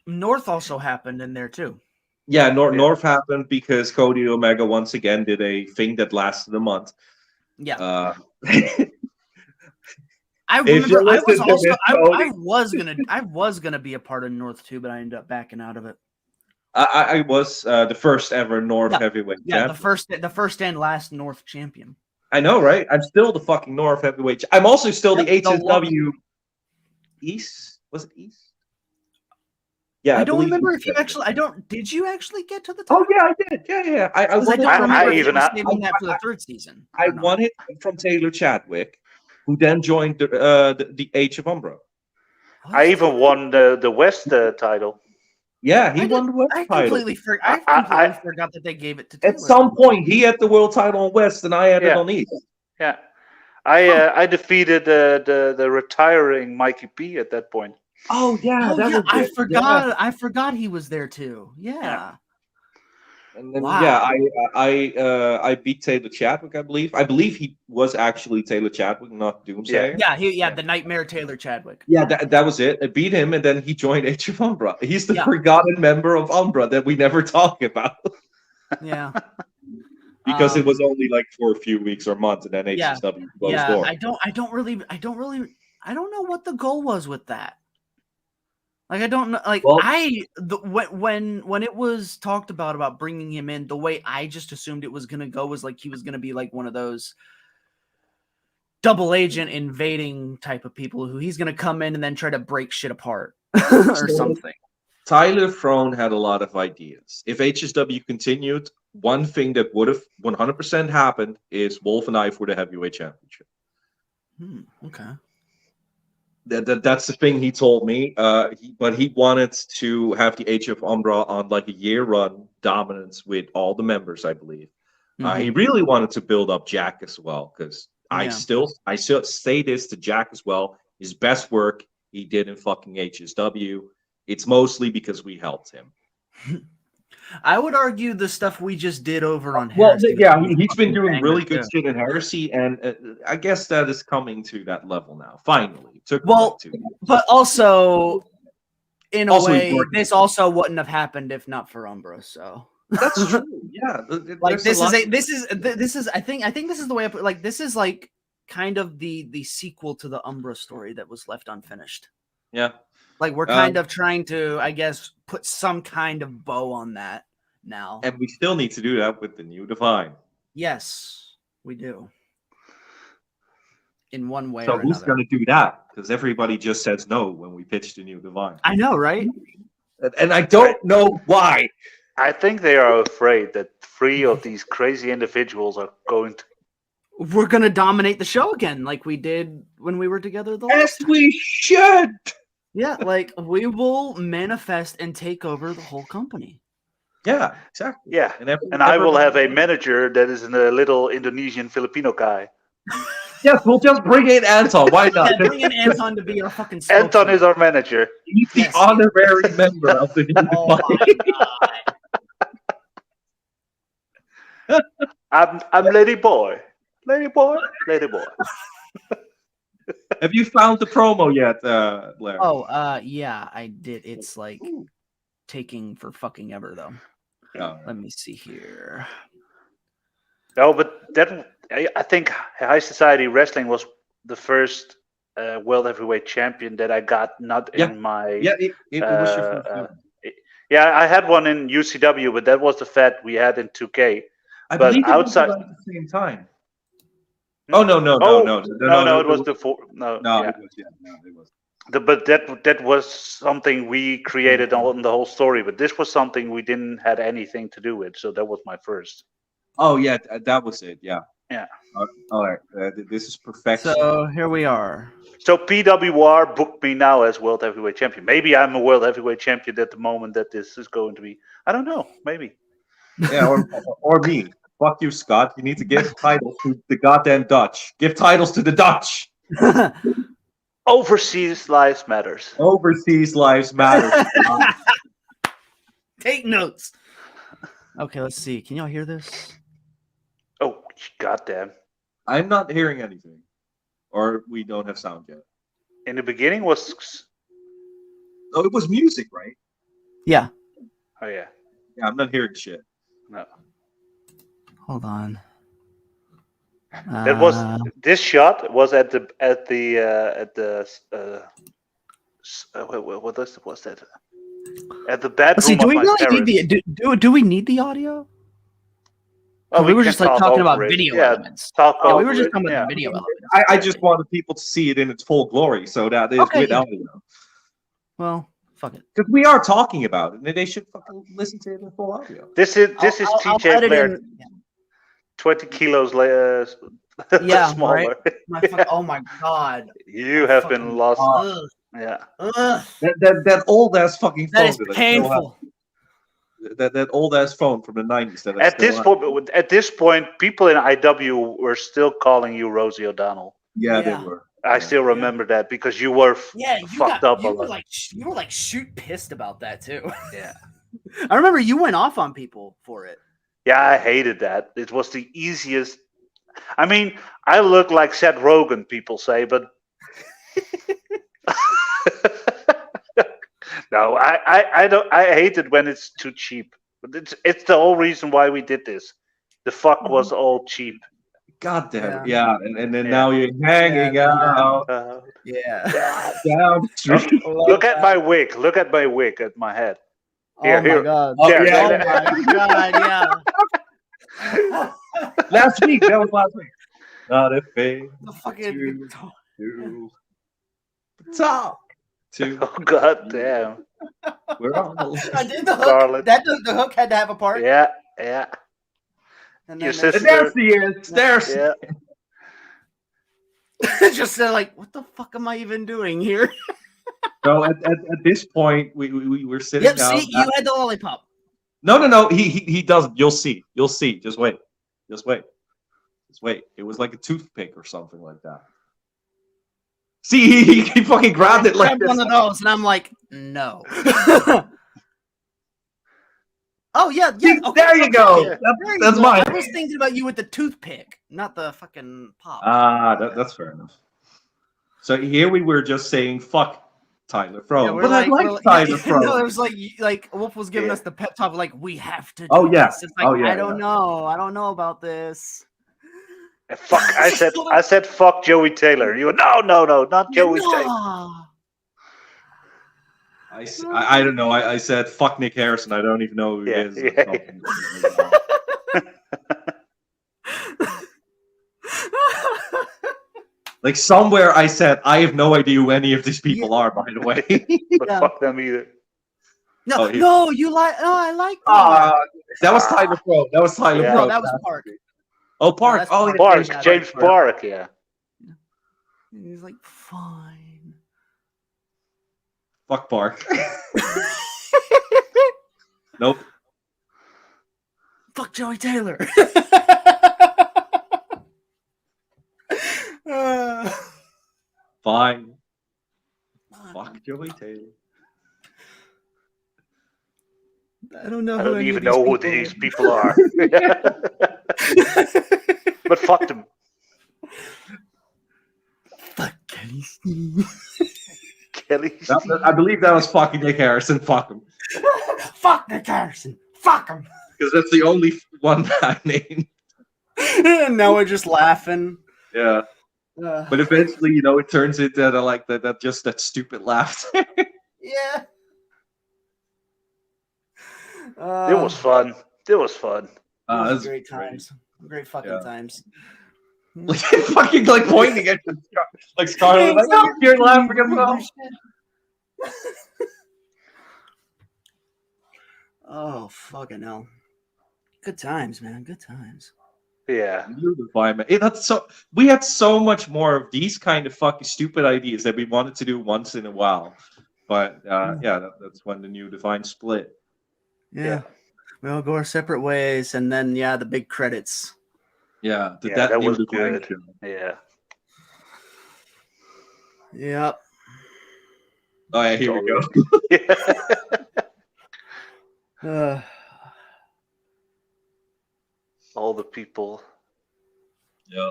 North also happened in there too. Yeah, North happened because Cody Omega once again did a thing that lasted a month. Yeah. I remember I was gonna be a part of North too, but I ended up backing out of it. I was the first ever North heavyweight champion. the first and last North champion. I know, right? I'm still the fucking North heavyweight. I'm also still the HSW East. Was it East? Yeah, I don't remember if you actually. Did you actually get to the top? Oh yeah, I did. Yeah. I don't remember saving that for the third season. I won it from Taylor Chadwick, who then joined the Age of Umbra. I even won the West title. Yeah, he won the West I title. completely forgot that they gave it to Taylor. At some point, he had the world title on West, and I had it on East. Yeah, I defeated the retiring Mikey P at that point. Oh yeah, that was I it. forgot. Yeah. I forgot he was there too. Yeah. And then Wow. I beat Taylor Chadwick. I believe he was actually Taylor Chadwick, not Doomsayer. Yeah, the Nightmare Taylor Chadwick. Yeah, that was it. I beat him, and then he joined Age of Umbra. He's the Yeah. forgotten member of Umbra that we never talk about. Yeah. Because it was only like for a few weeks or months, and then HSW closed door. I don't know what the goal was with that. Like, I don't know. Like, Well, when it was talked about bringing him in, the way I just assumed it was gonna go was like he was gonna be like one of those double agent invading type of people who he's gonna come in and then try to break shit apart or something. Tyler Throne had a lot of ideas. If HSW continued, one thing that would have 100% happened is Wolf and I for the heavyweight championship. Okay. That's the thing he told me. But he wanted to have the Age of Umbra on like a year run dominance with all the members, I believe. He really wanted to build up Jack as well, because I still say this to Jack as well. His best work he did in fucking HSW. It's mostly because we helped him. I would argue the stuff we just did over on Heresy. Well, yeah, he's been doing really good shit in Heresy, and I guess that is coming to that level now. Finally, it took like 2 years. But also, in a Also, way, this also wouldn't have happened if not for Umbra. So that's true. Yeah, like this is I think this is the way I put. Like, this is like kind of the sequel to the Umbra story that was left unfinished. Yeah. Like, we're kind of trying to, I guess, put some kind of bow on that now. And we still need to do that with the new Divine. Yes, we do. In one way so or who's another. going to do that? Because everybody just says no when we pitch the new Divine. I know, right? And I don't know why. I think they are afraid that 3 of these crazy individuals are going to. We're going to dominate the show again like we did when we were together the last time. We should! Yeah, like, we will manifest and take over the whole company. Yeah, exactly. Yeah, and I will have a manager that is a little Indonesian Filipino guy. Yes, we'll just bring in Anton. Why not? Yeah, bring in Anton to be our fucking Anton is our manager. He's the honorary member of the new I'm Lady Boy. Lady Boy. Have you found the promo yet, Larry? Oh, yeah, I did. It's like taking for fucking ever, though. Oh. Let me see here. No, but I think High Society Wrestling was the first World Heavyweight Champion that I got not in my. Yeah, it was your first. Yeah, I had one in UCW, but that was the Fed we had in 2K. I but believe outside it was at the same time. Oh no! It was the four. No, no, yeah. It was. But that was something we created on the whole story. But this was something we didn't had anything to do with. So that was my first. Oh yeah, that was it. Yeah. Yeah. All right. This is perfection. So here we are. So PWR booked me now as World Heavyweight Champion. Maybe I'm a World Heavyweight Champion at the moment that this is going to be. I don't know. Maybe. Yeah, or me. Fuck you, Scott. You need to give titles to the goddamn Dutch. Give titles to the Dutch. Overseas lives matters. Overseas lives matter. Take notes. Okay, let's see. Can y'all hear this? Oh, goddamn. I'm not hearing anything. Or we don't have sound yet. In the beginning was... Oh, it was music, right? Yeah. Oh, yeah. Yeah, I'm not hearing shit. No. Hold on. That was this shot was at the what was that? At the bedroom. See, do we of my really need the do we need the audio? Oh, we were just like talking about it. video yeah, elements. Talk Yeah, we over were just it. talking about Yeah. the video elements. I just wanted people to see it in its full glory, so that is Okay, with yeah. audio. Well, fuck it. Because we are talking about it, and they should fucking listen to it in full audio. This is I'll TJ edit Blair. in- 20 kilos Yeah, smaller. Oh my god. You have Fucking- been lost. Ugh, Yeah. ugh, That old ass fucking phone that is that I still have. painful. That old ass phone from the 90s that I At still this have. point, people in IW were still calling you Rosie O'Donnell. Yeah, they Yeah. were. I still remember that because you were Yeah, you fucked up a you were lot. like shoot pissed about that too. Yeah. I remember you went off on people for it. Yeah, I hated that. It was the easiest. I mean, I look like Seth Rogen, people say, but no, I don't. I hate it when it's too cheap. But it's the whole reason why we did this. The fuck was all cheap. God damn it. Yeah. Yeah, and then Yeah. now you're hanging Yeah, out Yeah. down the street. Look at my wig. Look at my wig at my head. Here, Oh my here. god. Oh, There, yeah. there. Oh my god, yeah. Last week. That was last week. Not a thing The fucking to do. Talk to. Oh god damn. We're all I did the hook. Scarlet. The hook had to have a part. Yeah, yeah. And Your then sister- And there's the end. There's Yeah. just like, what the fuck am I even doing here? No, at this point, we were sitting Yep, down. see, you had the lollipop. No. He doesn't. You'll see. You'll see. Just wait. Just wait. Just wait. It was like a toothpick or something like that. See, he fucking grabbed it like Grabbed this. one of those, and I'm like, no. Oh yeah, See, okay, there you go. Yeah. there you That's go. mine. I was thinking about you with the toothpick, not the fucking pop. That's fair enough. So here we were just saying fuck Tyler Froh, we're but I we're like Tyler Froh. No, it was like Wolf was giving us the pep talk, like we have to. Do Oh, yeah. this. It's like, Oh, yeah, I don't know. I don't know about this. And fuck, I said fuck Joey Taylor. You went, no, not Joey Taylor. No. I don't know. I said fuck Nick Harrison. I don't even know who he is. Like somewhere I said I have no idea who any of these people are. By the way. But Yeah. fuck them either. No, Oh, he- no, you like. Oh, I like that. That was Tyler Froh. That was Tyler Yeah. Froh. No, that was Park. Oh, Park. that's Oh, Park. yeah. Park, Yeah, James Park. Park, yeah. And he's like, fine. Fuck Park. Nope. Fuck Joey Taylor. Fine. Fuck Joey Taylor. I don't know. I who don't any of even know who people these people are. But fuck them. Fuck Kelly Steve. Kelly. I believe that was fucking Nick Harrison. Fuck him. Fuck Nick Harrison. Fuck him. Because that's the only one I named. And now we're just laughing. Yeah. But eventually, it turns into like that just that stupid laugh. Yeah. It was fun. It was fun. That's great times. Great fucking times. Like fucking like pointing at you, like Scarlett. Like, oh, you're laughing as well. Oh fucking hell! Good times, man. Good times. Yeah. New environment. We had so much more of these kind of fucking stupid ideas that we wanted to do once in a while. But that's when the new Divine split. Yeah. We all go our separate ways, and then the big credits. Yeah, That new was Divine good. show. Yeah. Yep. Oh yeah, here we go. All the people. Yeah,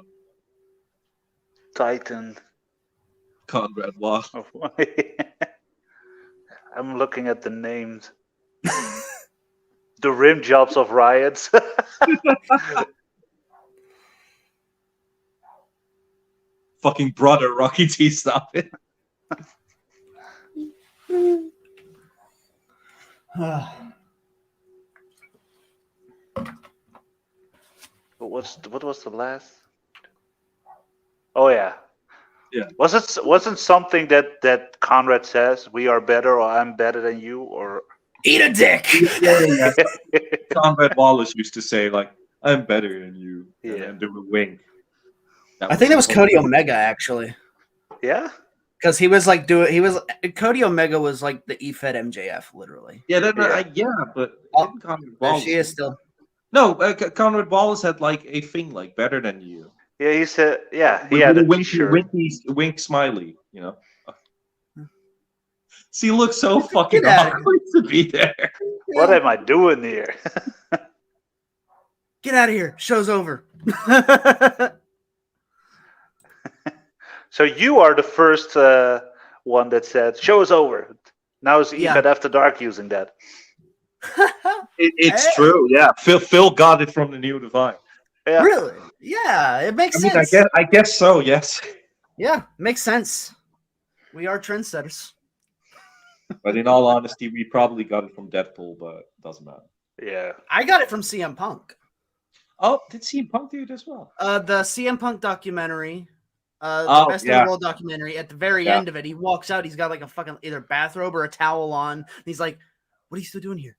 Titan. Conrad Waugh. I'm looking at the names. The rim jobs of riots. Fucking brother, Rocky T. Stop it. What was the last? Oh yeah. Yeah. Wasn't something that Conrad says, we are better, or I'm better than you, or Eat a dick. Yeah. Conrad Wallace used to say like, "I'm better than you," Yeah. and do a wink. I think that was Cody Omega actually, Yeah. because he was Cody Omega was like the EFED MJF literally. Yeah, then, Yeah. but Oh, didn't Conrad There Wallace she is still. No, Conrad Wallace had like a thing like better than you. Yeah, he said. Yeah, he With had a a winky, T-shirt. wink smiley, you know. So you look so fucking Get out of awkward to be there. What am I doing here? Get out of here! Show's over. So you are the first one that said show's over. Now it's Yeah. EFED After Dark using that. It's Hey. true, yeah. Phil got it from the New Divine. Yeah. Really? Yeah, it makes I mean, sense. I guess so. Yes, Yeah, makes sense. We are trendsetters. but in all honesty, we probably got it from Deadpool, but doesn't matter. Yeah. I got it from CM Punk. Oh, did CM Punk do it as well? The CM Punk documentary, the Oh, Best in yeah. the World documentary. At the very Yeah. end of it, he walks out. He's got like a fucking either bathrobe or a towel on. And he's like, "What are you still doing here?"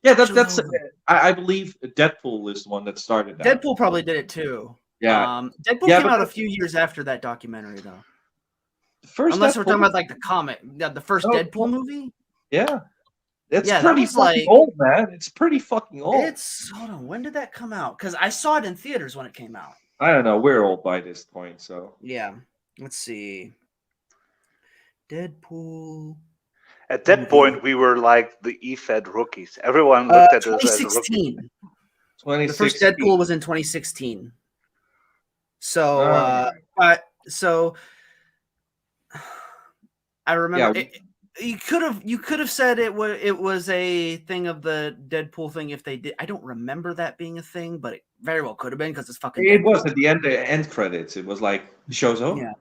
Yeah, Show's that's. over. I believe Deadpool is the one that started that. Deadpool probably did it too. Yeah, Deadpool Yeah, came but out a few years after that documentary, though. the first. Unless we're talking Deadpool- about like the comic, the first Oh, Deadpool movie. Yeah, it's Yeah, that pretty was fucking like- old, man. It's pretty fucking old. It's hold on. When did that come out? Because I saw it in theaters when it came out. I don't know. We're old by this point, so Yeah. Let's see. Deadpool. At that Movie. point, we were like the EFED rookies. Everyone looked at us as rookies. 2016. The 2016. first Deadpool was in 2016. So, Alright. so I remember Yeah. you could have said it was a thing of the Deadpool thing if they did. I don't remember that being a thing, but it very well could have been because it's fucking. It Deadpool. was at the end credits. It was like the show's over. Yeah.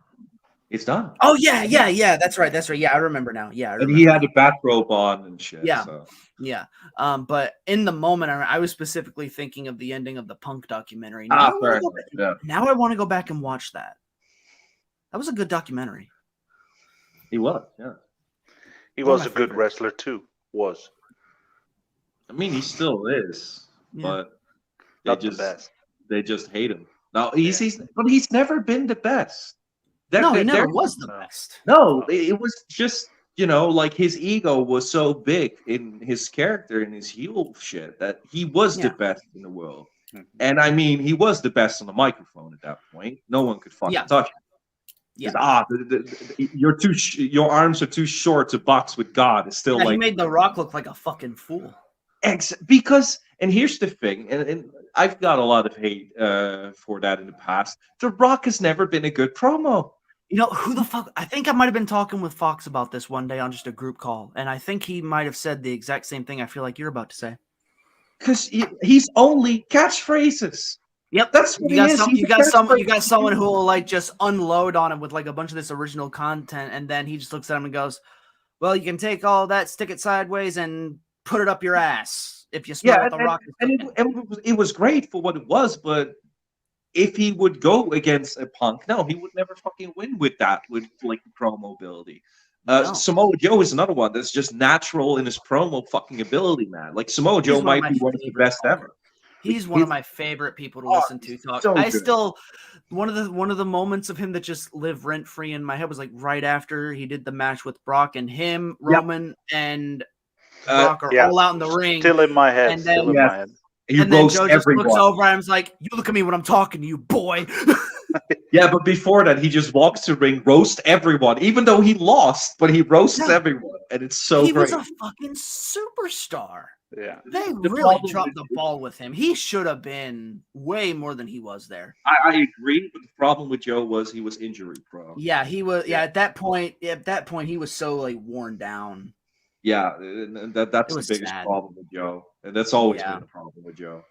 It's done. Oh yeah. That's right. Yeah, I remember now. Yeah, I And remember he had now. a bathrobe on and shit. Yeah. So. Yeah. But in the moment, I was specifically thinking of the ending of the Punk documentary. Fair enough. Yeah. Now I want to go back and watch that. That was a good documentary. He was. Yeah. He One of was my a good favorites. wrestler too. Was I mean, he still is, Yeah. but not the best. they just hate him. Now he's never been the best. No, he There- never there- was the no. best. No, it was just like his ego was so big in his character and his heel shit that he was the Yeah. best in the world. Mhm. And I mean, he was the best on the microphone at that point. No one could fucking Yeah. touch him. Yeah. 'Cause, your arms are too short to box with God. It's still Yeah, he like made The Rock look like a fucking fool. because, and here's the thing, and I've got a lot of hate for that in the past. The Rock has never been a good promo. You know, who the fuck? I think I might have been talking with Fox about this one day on just a group call, and I think he might have said the exact same thing I feel like you're about to say. Because he's only catchphrases. Yep. That's what You he got is. some, He's you a got some, you catchphrase. got someone who will like just unload on him with like a bunch of this original content, and then he just looks at him and goes, "Well, you can take all that, stick it sideways, and put it up your ass if you smell Yeah, what the Rock is and cooking." it was great for what it was, but if he would go against a Punk, no, he would never fucking win with like promo ability. No. Samoa Joe is another one that's just natural in his promo fucking ability, man. Like Samoa Joe one of might my be one of the favorite best talkers. ever. He's one of my favorite people to listen to talk. so I good. still one of the moments of him that just live rent free in my head was like right after he did the match with Brock, and him, Roman, and Brock are yeah. all out in the ring. Still in my head. And then- Still in Yes. my head. He And then roasts Joe just everyone. looks over and is like, "You look at me when I'm talking to you, boy." Yeah, but before that, he just walks to the ring, roast everyone, even though he lost, but he roasts Yeah. everyone, and it's so He great. was a fucking superstar. Yeah. They The really problem dropped with- the ball with him. He should have been way more than he was there. I agree, but the problem with Joe was he was injury prone. Yeah, he was. Yeah, at that point, he was so like worn down. Yeah, and that's It the was biggest sad. problem with Joe, and that's always Yeah. been a problem with Joe.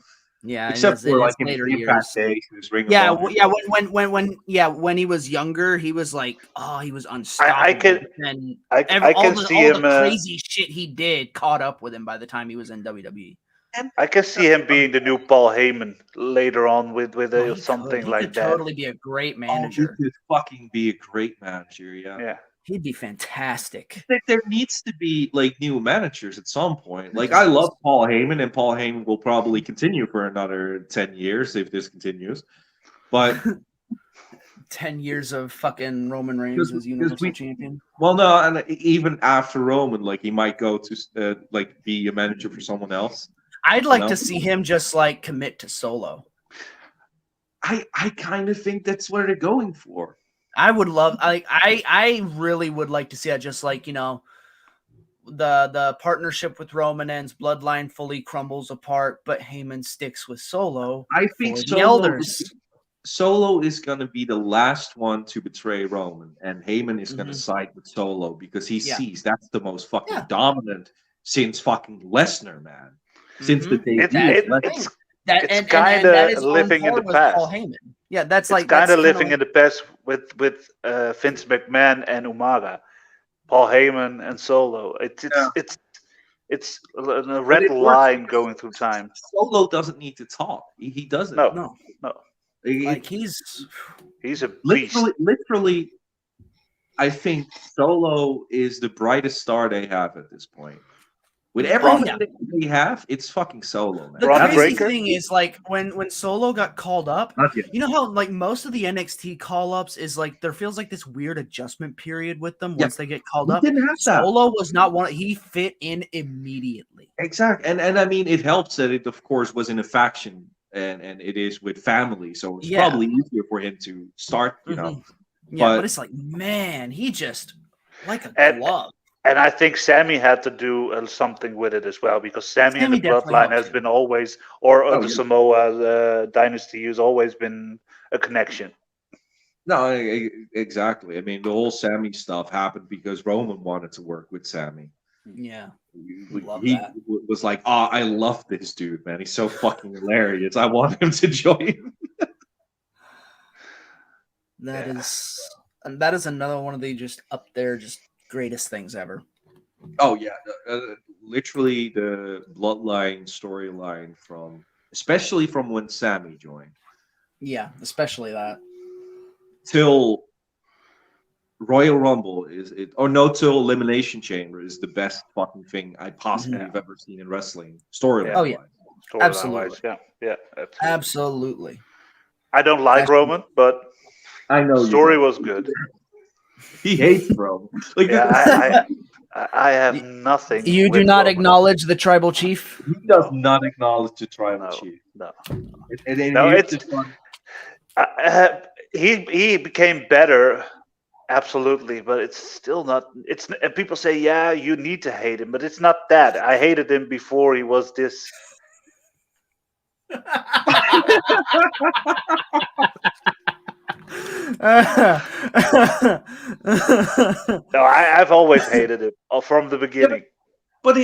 Yeah, Except in for like his in his later Impact years. days, his Ring of Yeah, Honor. when he was younger, he was like, oh, he was unstoppable. can- and I can see him. the crazy shit he did caught up with him by the time he was in WWE. I can see him being the new Paul Heyman later on with He something could like that. Totally be a great Oh, he manager. could fucking be a great manager. Yeah. Yeah. He'd be fantastic. There needs to be like new managers at some point. Like I love Paul Heyman, and Paul Heyman will probably continue for another 10 years if this continues. But 10 years of fucking Roman Reigns as Universal Champion. Well, no, and even after Roman, like he might go to like be a manager for someone else. I'd like to see him just like commit to Solo. I kind of think that's what they're going for. I would love. I really would like to see that. Just like the partnership with Roman ends, Bloodline fully crumbles apart, but Heyman sticks with Solo. I think the elders. Solo is going to be the last one to betray Roman, and Heyman is going to side with Solo because he sees that's the most fucking dominant since fucking Lesnar, man. Since the day it's kind of living in the past. Paul Heyman. Yeah, that's kind of living in the past with Vince McMahon and Umaga, Paul Heyman and Solo. It's a red line going through time. Solo doesn't need to talk. He doesn't. No. Like he's a beast. Literally, I think Solo is the brightest star they have at this point. With everything that they have, it's fucking Solo, man. The crazy thing is, like, when Solo got called up, you know how, like, most of the NXT call-ups is, like, there feels like this weird adjustment period with them once they get called up. Didn't have that. Solo was not one. He fit in immediately. Exactly. And I mean, it helps that it, of course, was in a faction, and it is with family, so it's probably easier for him to start, you know. Yeah, but it's like, man, he just, like a glove. And I think Sammy had to do something with it as well, because Sammy and the Bloodline has been always, or the Samoa dynasty has always been a connection. No, exactly. I mean, the whole Sammy stuff happened because Roman wanted to work with Sammy. Yeah. He was like, oh, I love this dude, man. He's so fucking hilarious. I want him to join. That is another one of the just up there, just greatest things ever. Oh yeah, literally the Bloodline storyline especially from when Sammy joined. Yeah, especially that. Till Royal Rumble till Elimination Chamber is the best fucking thing I possibly have ever seen in wrestling storyline. Oh yeah, absolutely. Yeah, absolutely. I don't like Roman, but I know the story was good. He hates Roman. Like, I have nothing. You do not acknowledge the tribal chief? He does not acknowledge the tribal chief. No. He became better, absolutely, but it's still not. And people say, yeah, you need to hate him, but it's not that. I hated him before he was this. No, I've always hated him from the beginning. But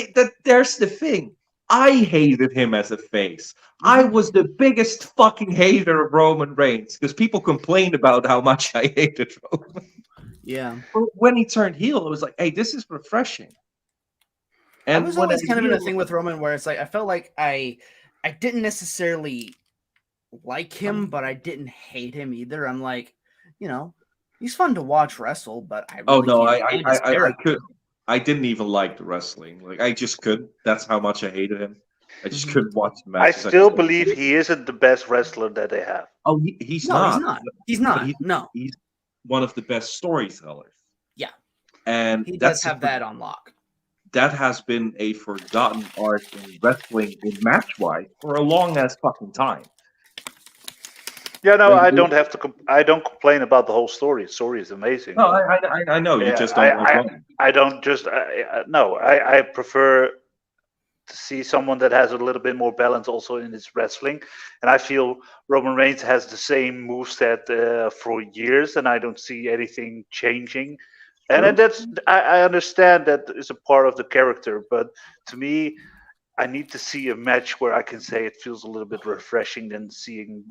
there's the thing. I hated him as a face. I was the biggest fucking hater of Roman Reigns because people complained about how much I hated Roman. Yeah. But when he turned heel, it was like, hey, this is refreshing. And I was always kind of in a thing with Roman where it's like I felt like I didn't necessarily like him, but I didn't hate him either. I'm like, he's fun to watch wrestle, but I really I didn't even like the wrestling. Like I just couldn't. That's how much I hated him. I just couldn't watch the matches. I still believe he isn't the best wrestler that they have. Oh, he's not. He's not. No. He's one of the best storytellers. Yeah. And he does have that on lock. That has been a forgotten art in wrestling in match-wise for a long ass fucking time. Yeah, no, I don't have to. I don't complain about the whole story. The story is amazing. No, I know. You just don't. I don't just. No, I prefer to see someone that has a little bit more balance also in his wrestling. And I feel Roman Reigns has the same moveset for years, and I don't see anything changing. And that's. I understand that is a part of the character, but to me, I need to see a match where I can say it feels a little bit refreshing than seeing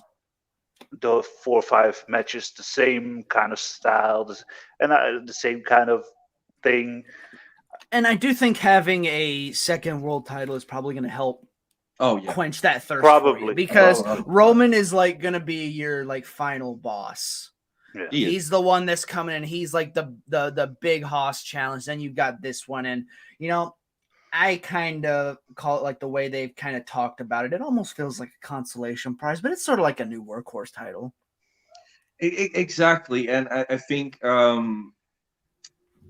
the 4 or 5 matches, the same kind of style, and the same kind of thing. And I do think having a second world title is probably going to help quench that thirst. Probably. Because Roman is like going to be your like final boss. Yeah. He's the one that's coming in. He's like the big hoss challenge. Then you got this one. And, I kind of call it like the way they've kind of talked about it. It almost feels like a consolation prize, but it's sort of like a new workhorse title. Exactly, and I think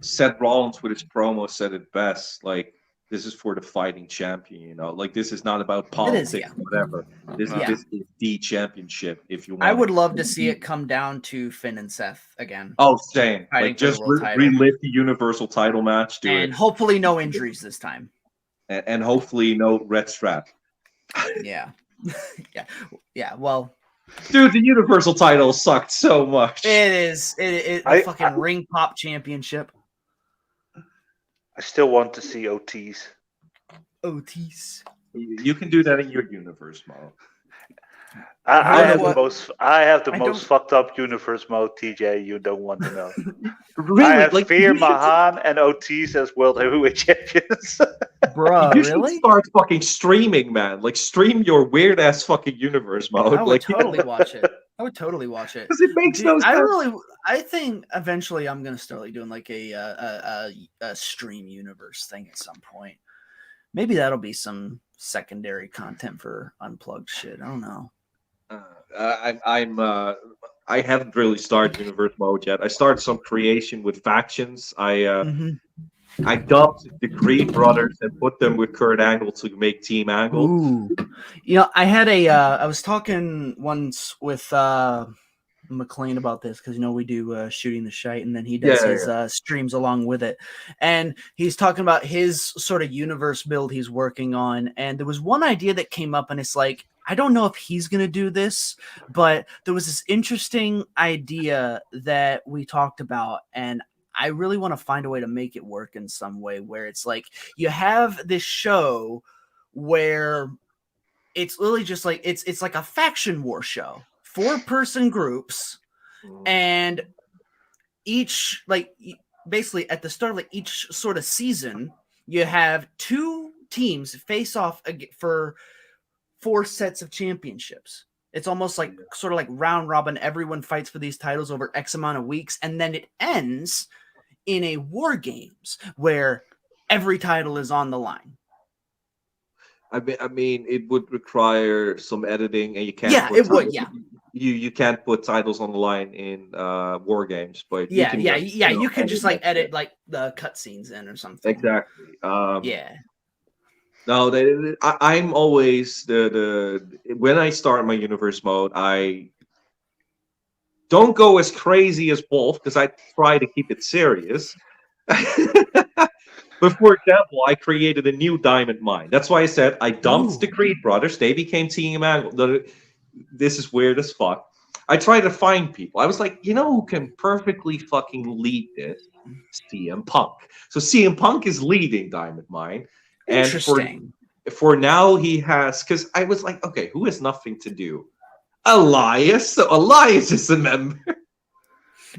Seth Rollins with his promo said it best. Like, this is for the fighting champion, you know. Like, this is not about It is, politics, yeah. whatever. This Yeah. this is the championship. If you want, I would it. love to see it come down to Finn and Seth again, Oh, same. fighting Like, for the just world title, relive the Universal title match. Do and it, hopefully no injuries this time. and hopefully no red strap. Yeah, yeah. Well, Dude, the Universal title sucked so much. it is. It the fucking ring pop championship. I still want to see Otis. Otis. You can do that in your universe mode. I have what? the most. I have the I most fucked up universe mode, TJ. You don't want to know. Really? I have Like, Veer you should- Mahan and Otis as world heavyweight champions. Bruh, you should really? start fucking streaming, man. Like, stream your weird ass fucking universe mode. I would Like, totally watch it. I would totally watch it. because it makes Dude, no sense. I think eventually I'm gonna start like doing like a stream universe thing at some point. Maybe that'll be some secondary content for Unplugged shit. I don't know. I haven't really started universe mode yet. I started some creation with factions. I dubbed the Creed brothers and put them with Kurt Angle to make Team Angle. Ooh, I had I was talking once with McLean about this because we do shooting the shite, and then he does his streams along with it, and he's talking about his sort of universe build he's working on, and there was one idea that came up, and it's like, I don't know if he's gonna do this, but there was this interesting idea that we talked about, and I really want to find a way to make it work in some way where it's like you have this show where it's literally just like it's like a faction war show, 4-person groups, and each basically at the start of like each sort of season you have 2 teams face off for 4 sets of championships. It's almost like sort of like round robin. Everyone fights for these titles over X amount of weeks, and then it ends in a war games where every title is on the line. I mean, it would require some editing, and you can't. Yeah, it would. Yeah, you can't put titles on the line in war games, but yeah, you can you could just like edit like the cutscenes in or something. Exactly. Yeah. No, I'm always when I start my universe mode, I don't go as crazy as Wolf because I try to keep it serious. But for example, I created a new diamond mine. That's why I said I dumped the Creed brothers. They became Team Angle. This is weird as fuck. I tried to find people. I was like, who can perfectly fucking lead this? CM Punk. So CM Punk is leading Diamond Mine. Interesting. And for now, he has, because I was like, okay, who has nothing to do? Elias. So Elias is a member.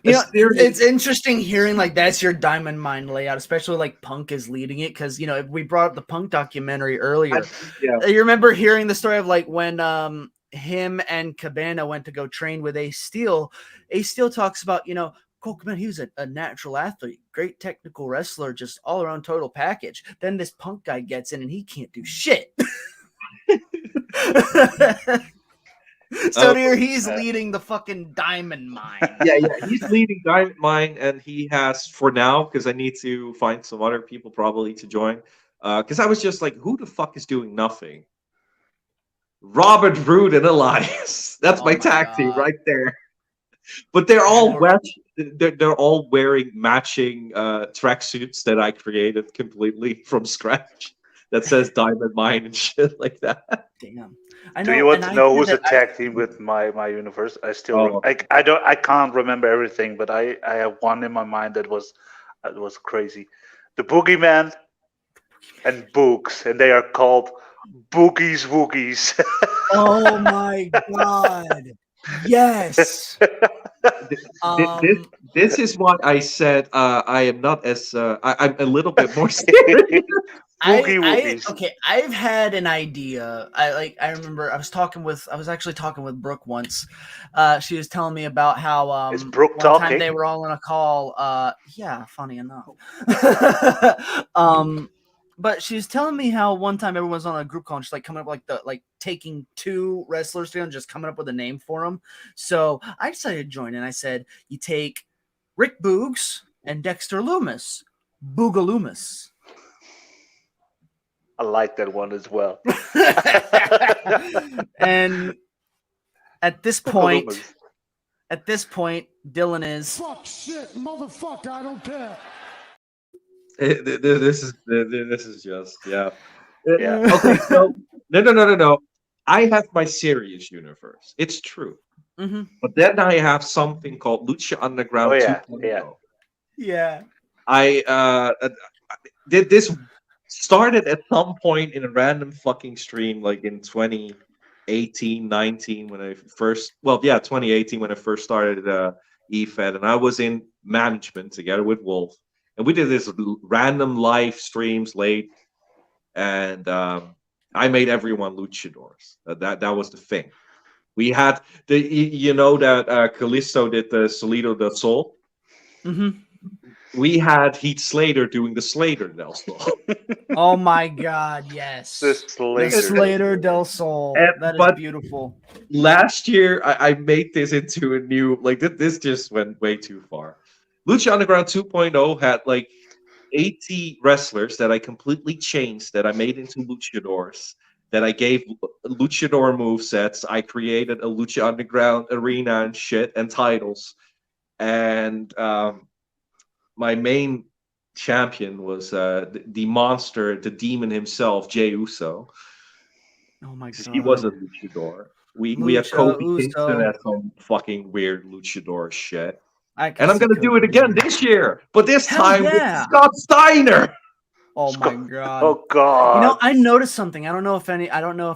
It's interesting hearing like that's your Diamond Mine layout, especially like Punk is leading it, because we brought up the Punk documentary earlier. You remember hearing the story of like when him and Cabana went to go train with Ace Steel. Ace Steel talks about Cole Cabana, he was a natural athlete, great technical wrestler, just all around total package. Then this Punk guy gets in and he can't do shit. So here he's leading the fucking Diamond Mine. Yeah, he's leading Diamond Mine, and he has for now, because I need to find some other people probably to join. Because I was just like, who the fuck is doing nothing? Robert Roode and Elias. That's my tag team right there. But they're all they're all wearing matching tracksuits that I created completely from scratch. That says Diamond Mine and shit like that. Damn. Do you want to know who's a tag team with my universe? I still I can't remember everything, but I have one in my mind that was crazy. The Boogeyman and Boogs, and they are called Boogies Woogies. Oh my god. Yes. This is what I said. I am not as I'm a little bit more serious. I've had an idea. I remember I was actually talking with Brooke once. She was telling me about how is Brooke one talking? time they were all on a call. Yeah, funny enough. But she was telling me how one time everyone was on a group call and she's like coming up like taking 2 wrestlers together and just coming up with a name for them. So I decided to join and I said, you take Rick Boogs and Dexter Loomis. Boogaloomis. I like that one as well. And at this point, Boogaloomis. Dylan is Fuck shit, motherfucker, I don't care. This is just Yeah. Okay, so no. I have my serious universe. It's true. mm-hmm. But then I have something called Lucha Underground Oh, yeah, 2.0. Yeah. I did this started at some point in a random fucking stream, like in 2018, 19, when I first 2018 when I first started EFED, and I was in management together with Wolf, and we did this random live streams late, and I made everyone luchadors. That was the thing. We had that Callisto did the Solido del Sol. Mm-hmm. We had Heath Slater doing the Slater del Sol. Oh my God! Yes, The the Slater. Slater del Sol. That is but beautiful. last year, I made this into a new this just went way too far. Lucha Underground 2.0 had like 80 wrestlers that I completely changed, that I made into luchadors, that I gave luchador movesets. I created a Lucha Underground arena and shit and titles, and my main champion was the monster, the demon himself, Jey Uso. Oh my God! He was a luchador. We had Lucha Kobe Uso. Kingston as some fucking weird luchador shit. And And I'm gonna do it again this year, but this Hell time yeah. with Scott Steiner. Oh my God! Oh God! I noticed something. I don't know if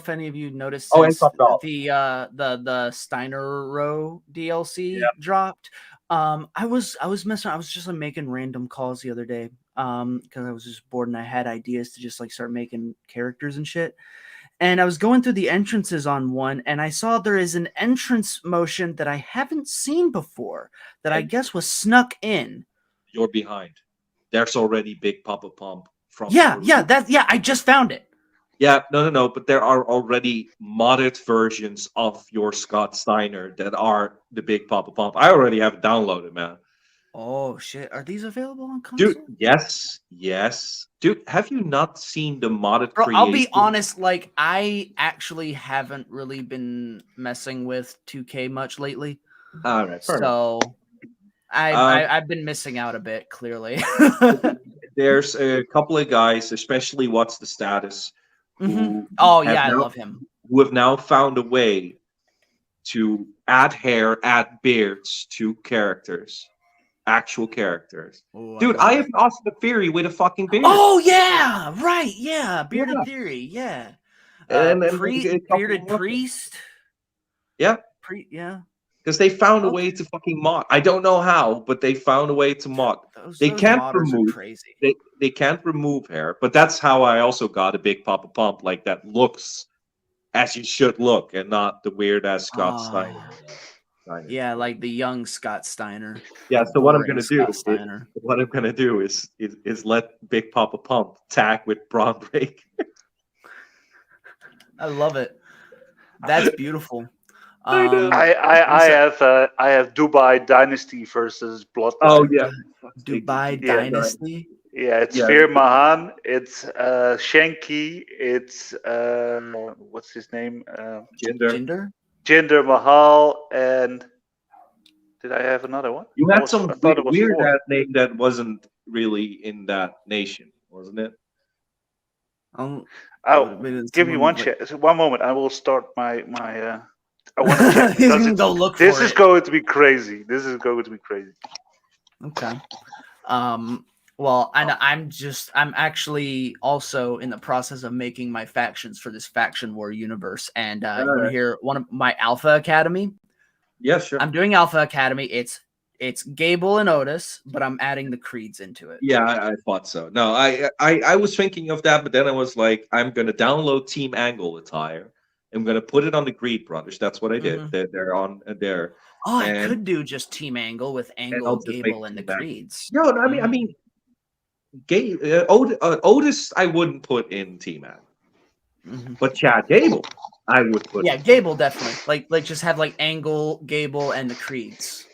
any of you noticed Oh, and since Top Dog. the Steiner Row DLC dropped. I was messing. I was just like making random calls the other day. Because I was just bored and I had ideas to just like start making characters and shit. And I was going through the entrances on one, and I saw there is an entrance motion that I haven't seen before that I guess was snuck in. You're behind. There's already Big Papa Pump from. Yeah. I just found it. Yeah, no. But there are already modded versions of your Scott Steiner that are the Big Papa Pump. I already have it downloaded, man. Oh shit! Are these available on console? Dude, yes. Dude, have you not seen the modded Bro, I'll be creation? honest, like I actually haven't really been messing with 2K much lately. All right, fair enough. So I've been missing out a bit, clearly. There's a couple of guys, especially What's the Status, who Oh have yeah, I now- love him. who have now found a way to add hair, add beards to characters, actual characters. Ooh, Dude, love I it. have Austin Theory with a fucking beard. Oh yeah, right, yeah, Bearded Theory, yeah. And a couple Bearded more. Priest. Yeah. Yeah. Because they found a Okay. way to fucking mod. I don't know how, but they found a way to mod. Those can't modders remove- are crazy. They can't remove hair, but that's how I also got a Big Papa Pump, like that looks as you should look, and not the weird ass Scott Steiner. Yeah, like the young Scott Steiner. Yeah. So what I'm Boring gonna do? Scott Steiner. What I'm gonna do is let Big Papa Pump tag with Braun Break. I love it. That's beautiful. I know. I have Dubai Dynasty versus Bloodline. Oh yeah, Dubai Yeah, Dynasty. Yeah, it's Yeah. Veer Mahan, it's Shanky, it's what's his name? Jinder. Jinder Mahal, and did I have another one? You I had was- some I thought it was weird four. ass name that wasn't really in that nation, wasn't it? Oh, Give me one one moment. I will start my. I want to check He's because gonna go look this for is it. going to be crazy. This is going to be crazy. Okay. Well, I'm actually also in the process of making my factions for this faction war universe, and you want to Alright. hear one of my Alpha Academy? Yeah, sure. I'm doing Alpha Academy. It's Gable and Otis, but I'm adding the Creeds into it. Yeah, I thought so. No, I was thinking of that, but then I was like, I'm gonna download Team Angle attire. I'm gonna put it on the Greed Brothers. That's what I did. Mhm. They're on there. Oh, I And- could do just Team Angle with Angle, I'll just make Gable, and the Team Angle. Creeds. No, I mean, Otis, I wouldn't put in T-Man, Mhm. but Chad Gable, I would put. Yeah, Gable definitely. Like just have like Angle, Gable, and the Creeds.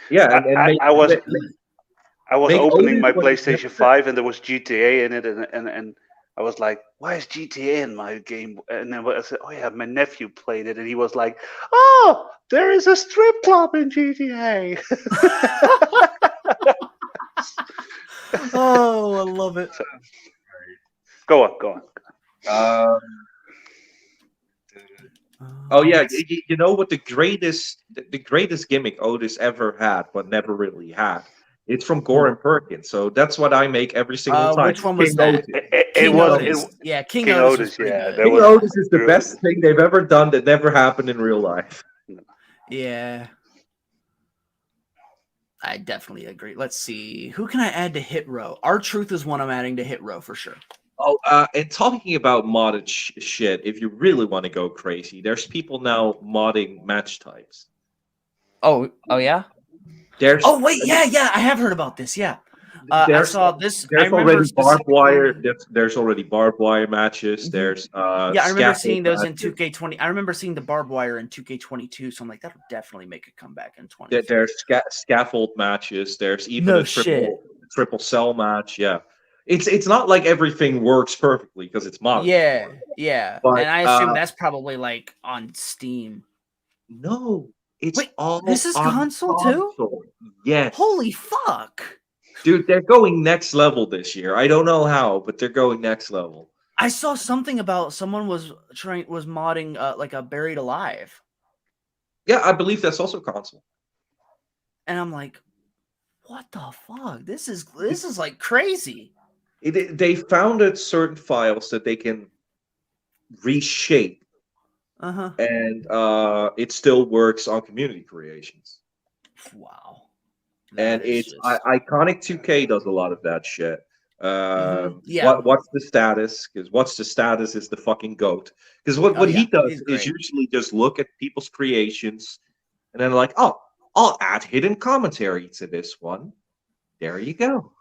Yeah, and I was make opening Otis my what he PlayStation never 5 and there was GTA in it, and I was like, why is GTA in my game? And then I said, oh yeah, my nephew played it, and he was like, oh, there is a strip club in GTA. Oh, I love it. Go on. um, oh yeah, you know what the greatest gimmick Otis ever had, but never really had. It's from Goran Perkins, so that's what I make every single time. Which one was King that? Otis. It King was Otis. Yeah, King King Otis was Otis, pretty yeah, good. that King was Otis is the really best thing they've ever done that never happened in real life. Yeah. I definitely agree. Let's see. Who can I add to Hit Row? R-Truth is one I'm adding to Hit Row for sure. Oh, and talking about modded shit, if you really want to go crazy, there's people now modding match types. Oh yeah? There's Oh wait, yeah, I have heard about this. Yeah. I there's saw this. I there's remember already barbed wire. specifically. There's already barbed wire matches. Mhm. There's Yeah, I remember scaffold seeing those in matches. 2K20. I remember seeing the barbed wire in 2K22, so I'm like, that'll definitely make a comeback in 20. There's scaffold matches. There's even No a shit. triple cell match. Yeah, it's not like everything works perfectly because it's modded. Yeah. But And I assume that's probably like on Steam. no, it's Wait, all this is on console too? console. Yes, Holy fuck. dude, they're going next level this year. I don't know how, but they're going next level. I saw something about someone was modding like a Buried Alive. Yeah, I believe that's also console. And I'm like, what the fuck? This is like crazy. They founded certain files that they can reshape, Uh-huh. and it still works on community creations. Wow. And That is it's just- Iconic 2K does a lot of that shit. Yeah. What's the status? Because what's the status is the fucking goat. Because what he does he's is great. usually just look at people's creations, and then like, oh, I'll add hidden commentary to this one. There you go.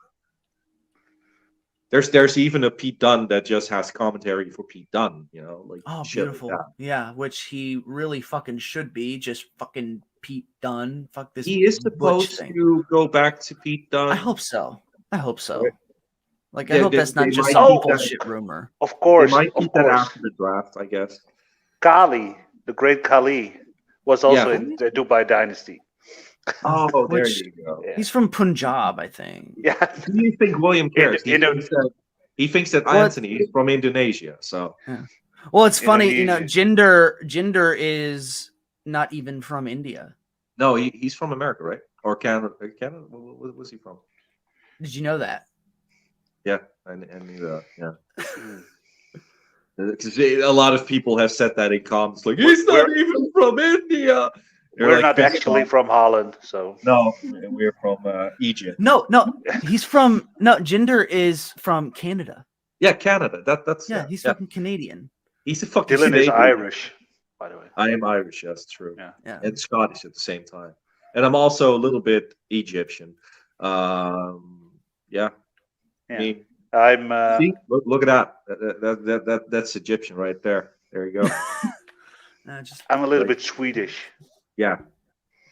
There's even a Pete Dunne that just has commentary for Pete Dunne, like Oh, shit beautiful. like that. Yeah, which he really fucking should be. Just fucking Pete Dunne. Fuck this. He is Butch supposed thing. to go back to Pete Dunne. I hope so. Right. Like, Yeah, I hope they- that's not they just might some keep that- bullshit rumor. Of They course, might of keep that course. after the draft, I guess. Kali, the great Kali, was also Yeah. in the Dubai Dynasty. Oh, there Which- you go. Yeah. He's from Punjab, I think. Yeah. Who do you think William cares? He thinks that Well, Anthony is from Indonesia. So Well, it's funny, Indonesia. Jinder is not even from India. no, he's from America, right? Or Canada? Canada? Where was he from? Did you know that? Yeah, I knew that. Yeah. 'Cause a lot of people have said that in comments, like he's not even from India. They're We're like, not "Piss actually off." from Holland, so No, we're from Egypt. No, Jinder is from Canada. Yeah, Canada. That's Yeah, he's fucking Canadian. He's a fucking Dylan is Canadian. Irish, by the way. I am Irish. That's true. Yeah. And Scottish at the same time. And I'm also a little bit Egyptian. Yeah. Yeah. I mean, I'm see, look at that. That's Egyptian right there. There you go. I'm a little bit Swedish. Yeah.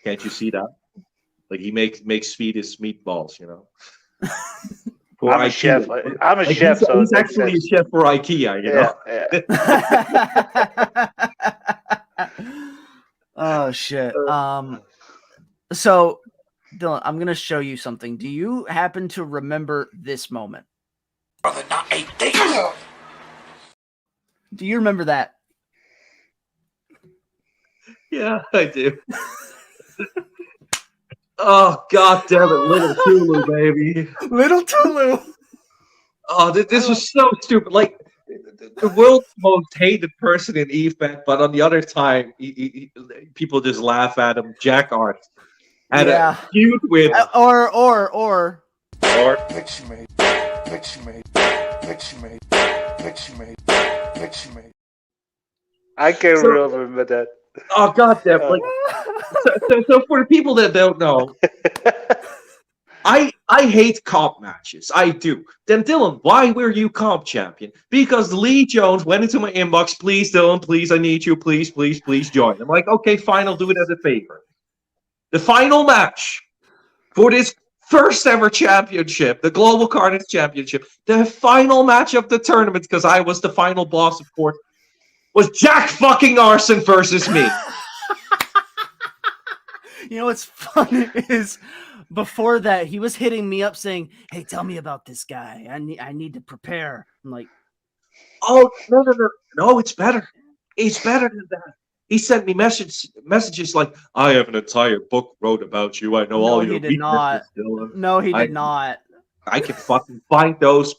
Can't you see that? Like he makes Swedish meatballs, For I'm a IKEA. chef. I'm a Like, chef, he's, so he's it makes actually sense. a chef for IKEA, Yeah. Oh shit. So Dylan, I'm gonna show you something. Do you happen to remember this moment? Do you remember that? Yeah, I do. Oh, god damn it, Little Tulu, baby. Little Tulu. Oh, this was so stupid. Like, the world's most hated person in EVE, but on the other time, people just laugh at him. Jack Art had a feud with... Or I can't remember that. Oh, god damn. Like, so for the people that don't know, I hate comp matches. I do. Then Dylan, why were you comp champion? Because Lee Jones went into my inbox. Please, Dylan, please, I need you. Please, please, please join. I'm like, okay, fine, I'll do it as a favor. The final match for this first ever championship, the Global Carnage Championship, the final match of the tournament, because I was the final boss, of course, was Jack fucking Arson versus me. You know what's funny is before that he was hitting me up saying, "Hey, tell me about this guy. I need to prepare." I'm like, Oh no! It's better. It's better than that. He sent me messages like, "I have an entire book wrote about you. I know no, all he your did not. weaknesses, Dylan. No, he did not. I can fucking find those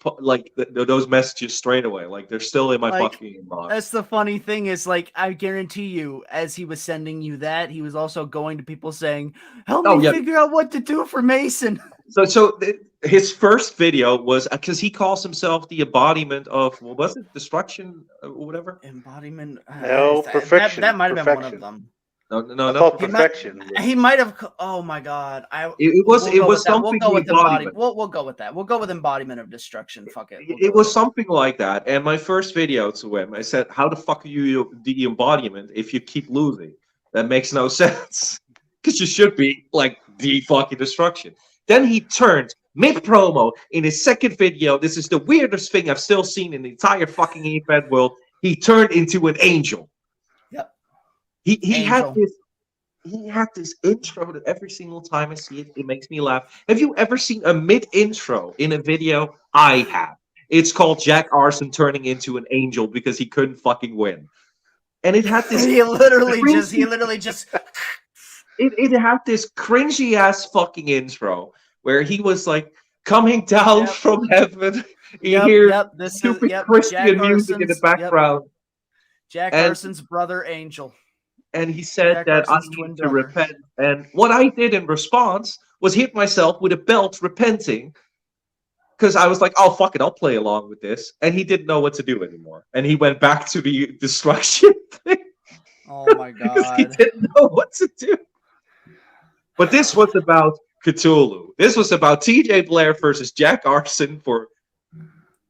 those messages straight away. Like they're still in my Like, fucking inbox." That's the funny thing is, like, I guarantee you, as he was sending you that, he was also going to people saying, "Help me figure out what to do for Mason." His first video was because he calls himself the embodiment of what was it, destruction or whatever. Embodiment. No, perfection. That might have been one Perfection. of them. No, I no. thought perfection. He might have. Oh my god! It was something. We'll go with embodiment. We'll go with that. We'll go with embodiment of destruction. Fuck it. It was something like that. And my first video to him, I said, "How the fuck are you the embodiment if you keep losing? That makes no sense. Because you should be like the fucking destruction." Then he turned mid-promo in his second video. This is the weirdest thing I've still seen in the entire fucking event world. He turned into an angel. Yep. He had this intro that every single time I see it, it makes me laugh. Have you ever seen a mid-intro in a video? I have. It's called Jack Arson turning into an angel because he couldn't fucking win. And it had this He literally just it had this cringy ass fucking intro where he was like coming down from heaven. You hear this stupid is, Christian music in the background. Jack Arson's brother Angel. And he said Jack that Arson's I twin need to brother. repent. And what I did in response was hit myself with a belt repenting. Because I was like, oh, fuck it, I'll play along with this. And he didn't know what to do anymore. And he went back to the destruction thing. Oh my god. He didn't know what to do. But this was about Cthulhu. This was about TJ Blair versus Jack Arson for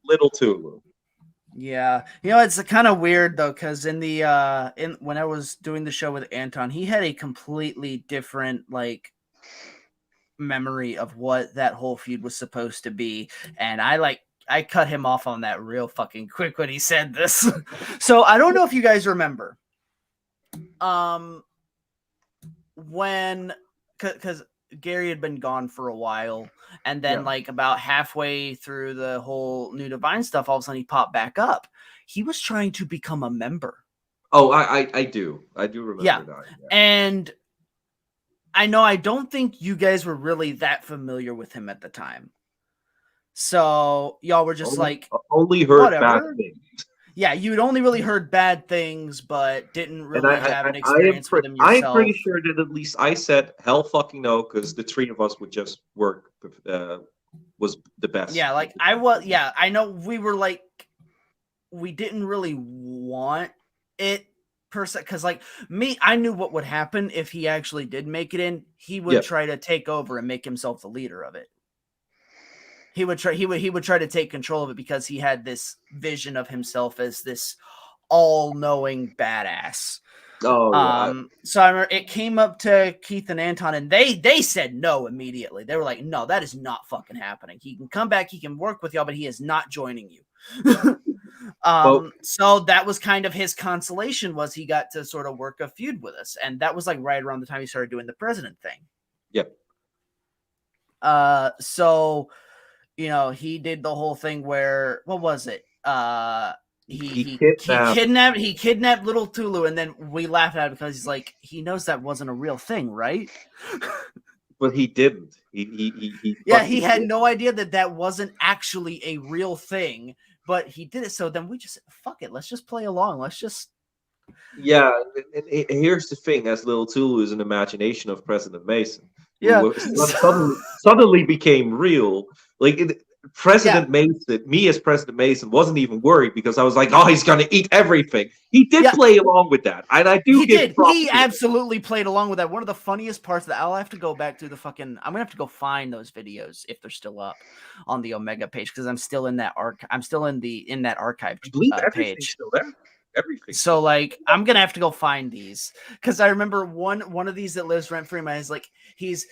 Little Tulu. Yeah, you know, it's kind of weird though, because when I was doing the show with Anton, he had a completely different like memory of what that whole feud was supposed to be, and I cut him off on that real fucking quick when he said this. So I don't know if you guys remember, when because Gary had been gone for a while, and then like about halfway through the whole New Divine stuff, all of a sudden he popped back up. He was trying to become a member. Oh, I do remember that. Yeah. And I know I don't think you guys were really that familiar with him at the time, so y'all were just only heard whatever. bad things. Yeah, you'd only really heard bad things, but didn't really have an experience with him yourself. I'm pretty sure that at least I said hell fucking no, because the three of us would just work. Was the best. Yeah, like I was. Yeah, I know we were like, we didn't really want it per se, because like me, I knew what would happen if he actually did make it in. He would try to take over and make himself the leader of it. He would try to take control of it because he had this vision of himself as this all-knowing badass. Oh, so I remember it came up to Keith and Anton, and they said no immediately. They were like, "No, that is not fucking happening. He can come back, he can work with y'all, but he is not joining you." So that was kind of his consolation, was he got to sort of work a feud with us, and that was like right around the time he started doing the president thing. Yep. So you know, he did the whole thing where, what was it? He kidnapped Little Tulu, and then we laughed at it because he's like, he knows that wasn't a real thing, right? But he didn't. He had no idea that wasn't actually a real thing, but he did it. So then we just fuck it. Let's just play along. Let's just. Yeah, and here's the thing: as Little Tulu is an imagination of President Mason. Yeah, suddenly became real. Like President Mason, me as President Mason, wasn't even worried because I was like, oh, he's gonna eat everything. He did play along with that, and I do. He give did. props He to him. absolutely played along with that. One of the funniest parts that I'll have to go back to the fucking. I'm gonna have to go find those videos if they're still up on the Omega page because I'm still in that I'm still in that archive I believe everything's page. still there. Everything. So like, I'm gonna have to go find these because I remember one of these that lives rent free in my head is like he's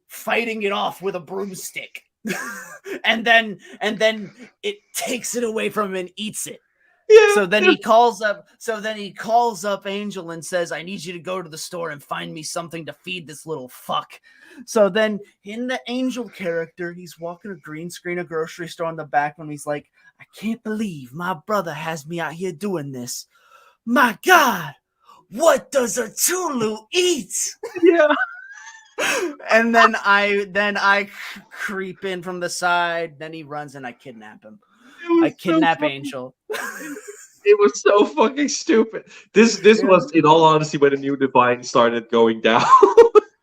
fighting it off with a broomstick, and then it takes it away from him and eats it. Yeah. So then he calls up Angel and says, I need you to go to the store and find me something to feed this little fuck. So then in the Angel character, he's walking a green screen, a grocery store in the back when he's like, I can't believe my brother has me out here doing this. My God, what does a Tulu eat? Yeah. And then I creep in from the side. Then he runs and I kidnap him. I kidnap Angel. It was so fucking stupid. This was, in all honesty, when the New Divine started going down.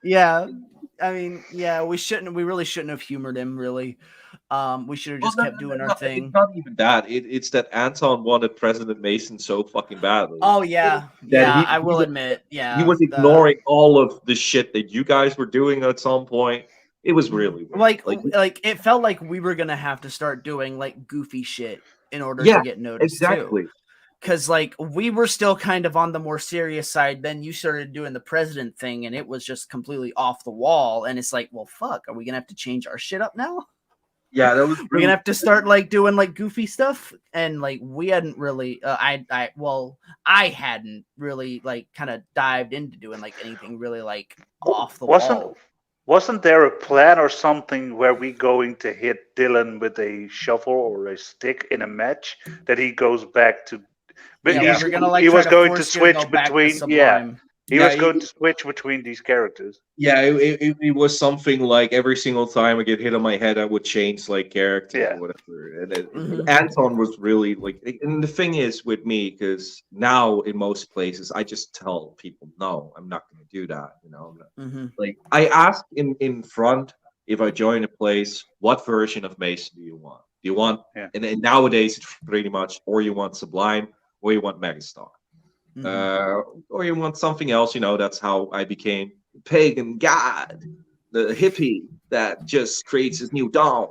Yeah, I mean, yeah, we really shouldn't have humored him. Really, we should have just kept doing our thing. It's not even that. It's that Anton wanted President Mason so fucking badly. Oh yeah, yeah. I will admit, yeah, he was ignoring all of the shit that you guys were doing at some point. It was really weird. like it felt like we were gonna have to start doing like goofy shit in order to get noticed exactly. too. Because like we were still kind of on the more serious side. Then you started doing the president thing, and it was just completely off the wall. And it's like, well, fuck, are we gonna have to change our shit up now? Yeah, that was. We're gonna have to start like doing like goofy stuff, and like we hadn't really. I hadn't really like kind of dived into doing like anything really like off the wall. Wasn't there a plan or something where we going to hit Dylan with a shovel or a stick in a match that he goes back to? But Yeah, he was going to switch between. He was going to switch between these characters. Yeah, it was something like every single time I get hit on my head, I would change like character or whatever. And Anton was really like, and the thing is with me, because now in most places, I just tell people, no, I'm not going to do that. You know, like I ask in front if I join a place, what version of Mason do you want? Do you want, and nowadays it's pretty much, or you want Sublime, or you want Megastar. Or you want something else, you know, that's how I became pagan god, the hippie that just creates his new dawn.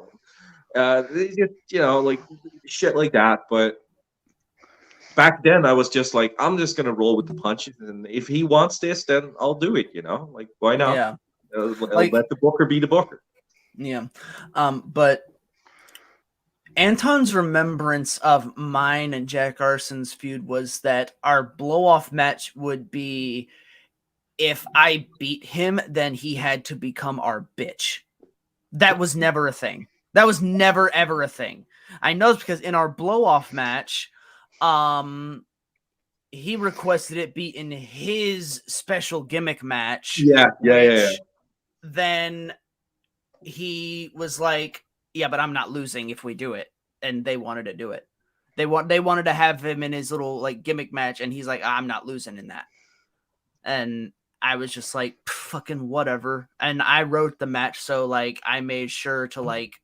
You know, like shit like that. But back then I was just like, I'm just gonna roll with the punches, and if he wants this, then I'll do it, you know? Like, why not? Yeah. Let the booker be the booker. Yeah. But Anton's remembrance of mine and Jack Arson's feud was that our blow-off match would be if I beat him, then he had to become our bitch. That was never a thing. That was never, ever a thing. I know it's because in our blow-off match, he requested it be in his special gimmick match. Yeah. Then he was like, yeah, but I'm not losing if we do it. And they wanted to do it. They wanted to have him in his little like gimmick match, and he's like, I'm not losing in that. And I was just like, fucking whatever. And I wrote the match, so like I made sure to like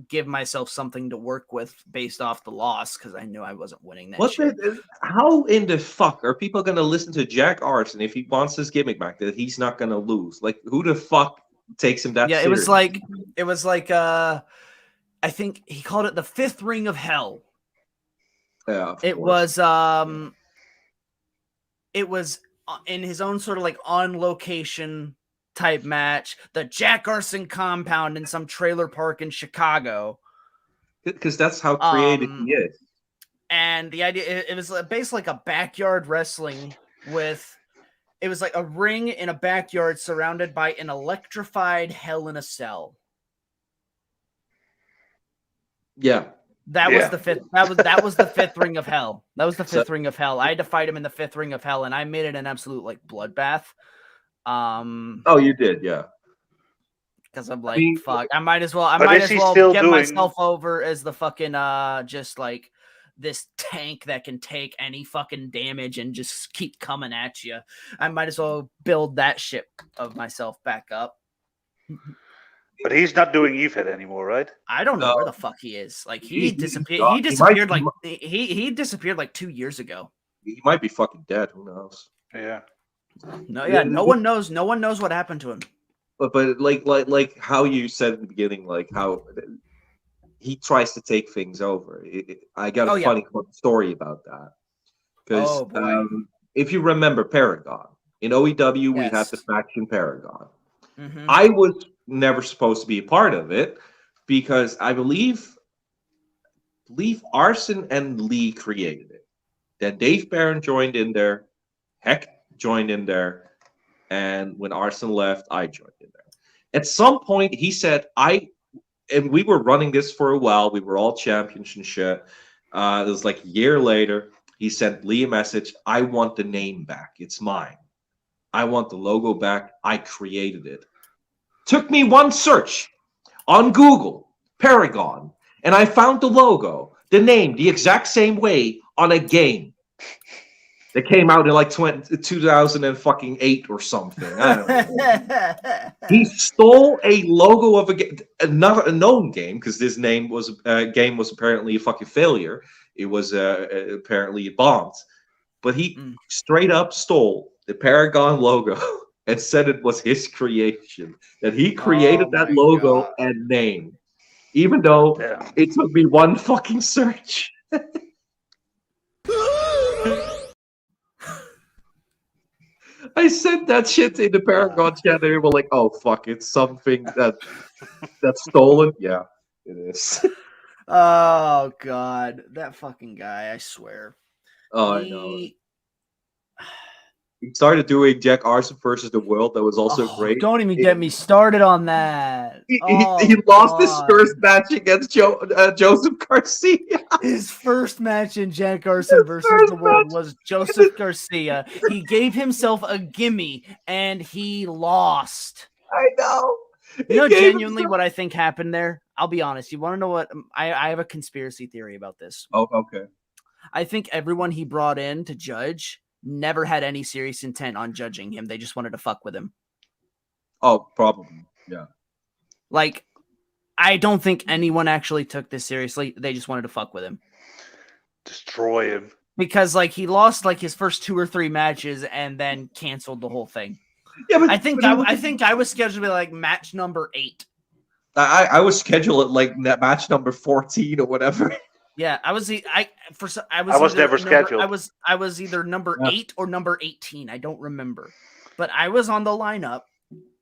give myself something to work with based off the loss because I knew I wasn't winning that shit. How in the fuck are people gonna listen to Jack Arson if he wants his gimmick back that he's not gonna lose? Like, who the fuck takes him that serious? It was like I think he called it the fifth ring of hell. Yeah, it was in his own sort of like on location type match, the Jack Arson compound in some trailer park in Chicago. Because that's how creative he is. And the idea, it was basically like a backyard wrestling it was like a ring in a backyard surrounded by an electrified Hell in a Cell. Yeah. That was the fifth. That was the fifth ring of hell. That was the fifth ring of hell. I had to fight him in the fifth ring of hell, and I made it an absolute like bloodbath. Oh, you did, yeah. Because I'm like, fuck. I might as well get myself over as the fucking just like this tank that can take any fucking damage and just keep coming at you. I might as well build that shit of myself back up. But he's not doing EFED anymore, right? I don't know No. where the fuck he is. Like He- he disappeared. he He disappeared might- like he disappeared like 2 years ago. He might be fucking dead. Who knows? Yeah. No, yeah, no one knows. No one knows what happened to him. But like how you said in the beginning, like how he tries to take things over. I got a Oh, yeah. funny story about that. Because Oh, boy. if you remember Paragon, in OEW, we had Yes. the faction Paragon. Mhm. I was never supposed to be a part of it because I believe Arson and Lee created it. Then Dave Barron joined in there, Heck joined in there, and when Arson left, I joined in there. At some point, he said, and we were running this for a while. We were all champions and shit. It was like a year later. He sent Lee a message. I want the name back. It's mine. I want the logo back. I created it. Took me one search on Google, Paragon, and I found the logo, the name, the exact same way on a game that came out in like 2008 or something. I don't know. He stole a logo of a game, not a known game, because this game was apparently a fucking failure. It was apparently bombed, but he straight up stole the Paragon logo and said it was his creation. That he created that my logo God. and name, even though Yeah. it took me one fucking search. I sent that shit in the Paragon chat, and they were like, "Oh fuck, it's something that's stolen." Yeah, it is. Oh God, that fucking guy! I swear. Oh, I know. He started doing Jack Arson versus the World. That was also great. Don't even get me started on that. He Oh, lost his God. first match against Joseph Garcia. His first match in Jack Carson versus first the world match. was Joseph Garcia. He gave himself a gimme and he lost. I know. You know, He gave genuinely, himself- what I think happened there? I'll be honest. You want to know what? I have a conspiracy theory about this. Oh, okay. I think everyone he brought in to judge never had any serious intent on judging him. They just wanted to fuck with him. Oh, probably. Yeah. Like, I don't think anyone actually took this seriously. They just wanted to fuck with him. Destroy him. Because, like, he lost, like, his first 2 or 3 matches and then canceled the whole thing. Yeah, but I think I was scheduled to be, like, match number 8. I was scheduled at like match number 14 or whatever. Yeah, I was was never scheduled. I was either number 8 or number 18. I don't remember. But I was on the lineup.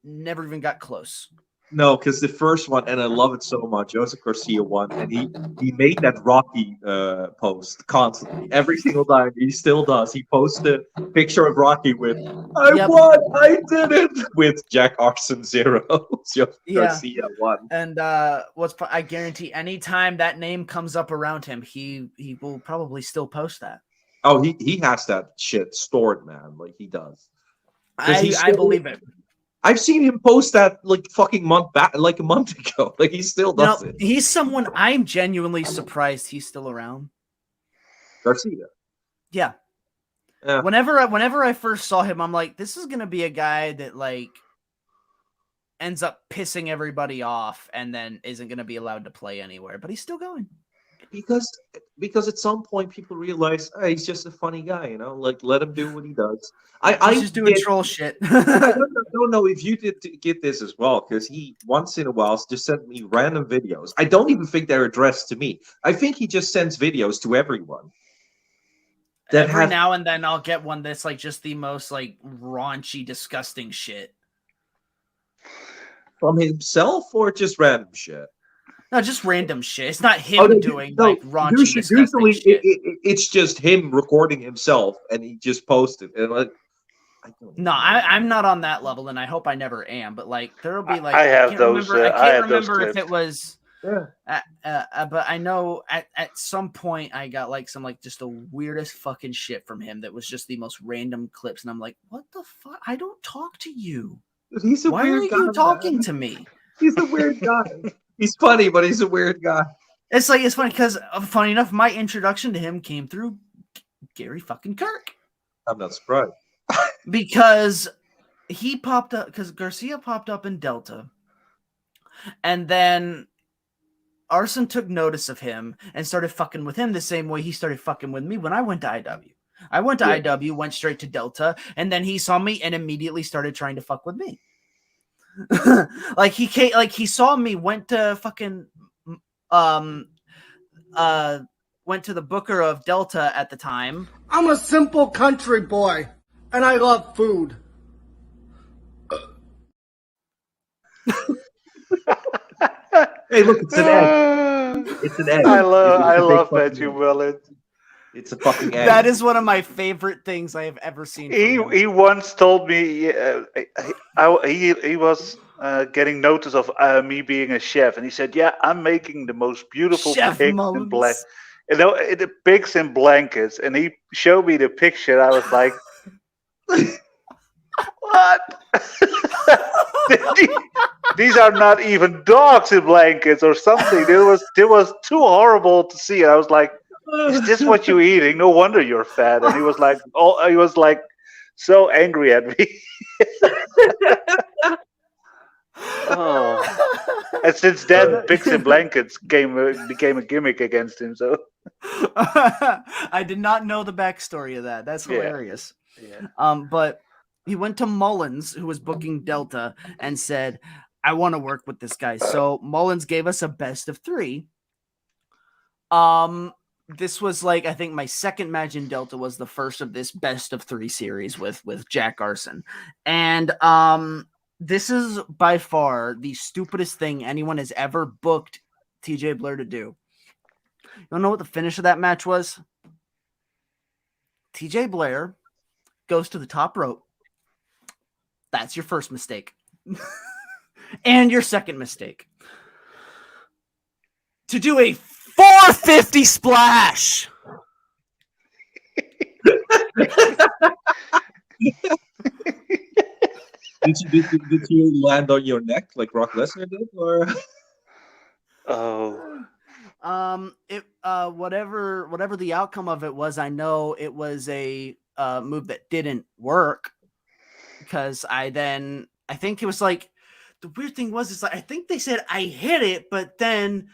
Never even got close. No, because the first one, and I love it so much, Joseph Garcia won, and he made that Rocky post constantly. Every single time, he still does. He posts a picture of Rocky with, I won, I did it, with Jack Arson 0. Joseph Garcia won. And I guarantee anytime that name comes up around him, he will probably still post that. Oh, he has that shit stored, man. Like, he does. I believe it. I've seen him post that like fucking month back, like a month ago. Like he still does it. He's someone I'm genuinely surprised he's still around. Garcia. Yeah. Whenever I first saw him, I'm like, this is gonna be a guy that like ends up pissing everybody off and then isn't gonna be allowed to play anywhere. But he's still going. Because at some point people realize he's just a funny guy, you know. Like let him do what he does. He's just doing troll shit. I don't know if you did get this as well, because he once in a while just sent me random videos. I don't even think they're addressed to me. I think he just sends videos to everyone. Every now and then I'll get one that's like just the most like raunchy, disgusting shit. From himself or just random shit? No, just random shit. It's not him doing like raunchy, disgusting usually shit. It's just him recording himself and he just posted. And like, I'm not on that level, and I hope I never am. But like, there'll be like I can't remember if it was. Yeah. But I know at some point I got like some like just the weirdest fucking shit from him that was just the most random clips, and I'm like, what the fuck? I don't talk to you. Why are you talking to me? He's a weird guy. He's funny, but he's a weird guy. It's funny because funny enough, my introduction to him came through Gary fucking Kirk. I'm not surprised. Because he popped up, because Garcia popped up in Delta. And then Arson took notice of him and started fucking with him the same way he started fucking with me when I went to IW. I went to IW, went straight to Delta, and then he saw me and immediately started trying to fuck with me. Like he saw me, went to fucking went to the booker of Delta at the time. I'm a simple country boy, and I love food. Hey, look, it's an egg. It's an egg. I love It's a big that fucking you egg. will it. It's a fucking egg. That is one of my favorite things I have ever seen. He once told me he was getting notice of me being a chef, and he said, "Yeah, I'm making the most beautiful Chef pigs Mullins. in blank, the pigs in blankets." And he showed me the picture. I was like, "What? These are not even dogs in blankets or something." It was too horrible to see. I was like, "Is this what you're eating? No wonder you're fat." And he was like so angry at me. Oh. And since then, pigs in blankets became a gimmick against him. So I did not know the backstory of that. That's Yeah. hilarious. yeah. But he went to Mullins, who was booking Delta, and said, "I want to work with this guy." So Mullins gave us a best of 3. This was like, I think my second match in Delta was the first of this best of 3 series with Jack Arson. And this is by far the stupidest thing anyone has ever booked TJ Blair to do. You don't know what the finish of that match was? TJ Blair goes to the top rope. That's your first mistake. And your second mistake. To do a 450 splash. Did you land on your neck like Brock Lesnar did, or? Oh. Whatever the outcome of it was, I know it was a move that didn't work, because I think it was like, the weird thing was, I think they said I hit it, but then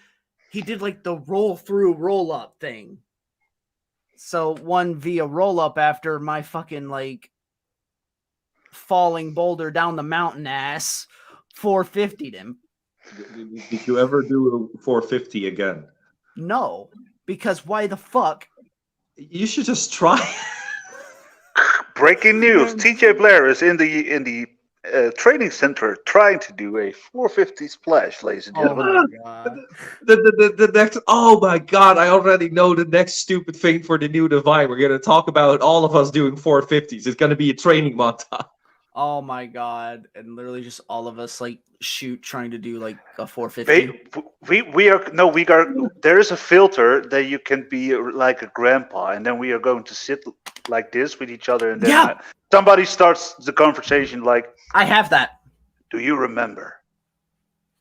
he did like the roll up thing. So one via roll up after my fucking like falling boulder down the mountain ass 450'd him. Did you ever do a 450 again? No, because why the fuck? You should just try. Breaking news: TJ Blair is in the training center trying to do a 450 splash, ladies and Oh gentlemen. my god. The next, oh my god, I already know the next stupid thing for the new Divine. We're going to talk about all of us doing 450s. It's going to be a training montage. Oh my god. And literally just all of us like trying to do like a 450. We are there is a filter that you can be like a grandpa, and then we are going to sit like this with each other, and then somebody starts the conversation like, I have that. "Do you remember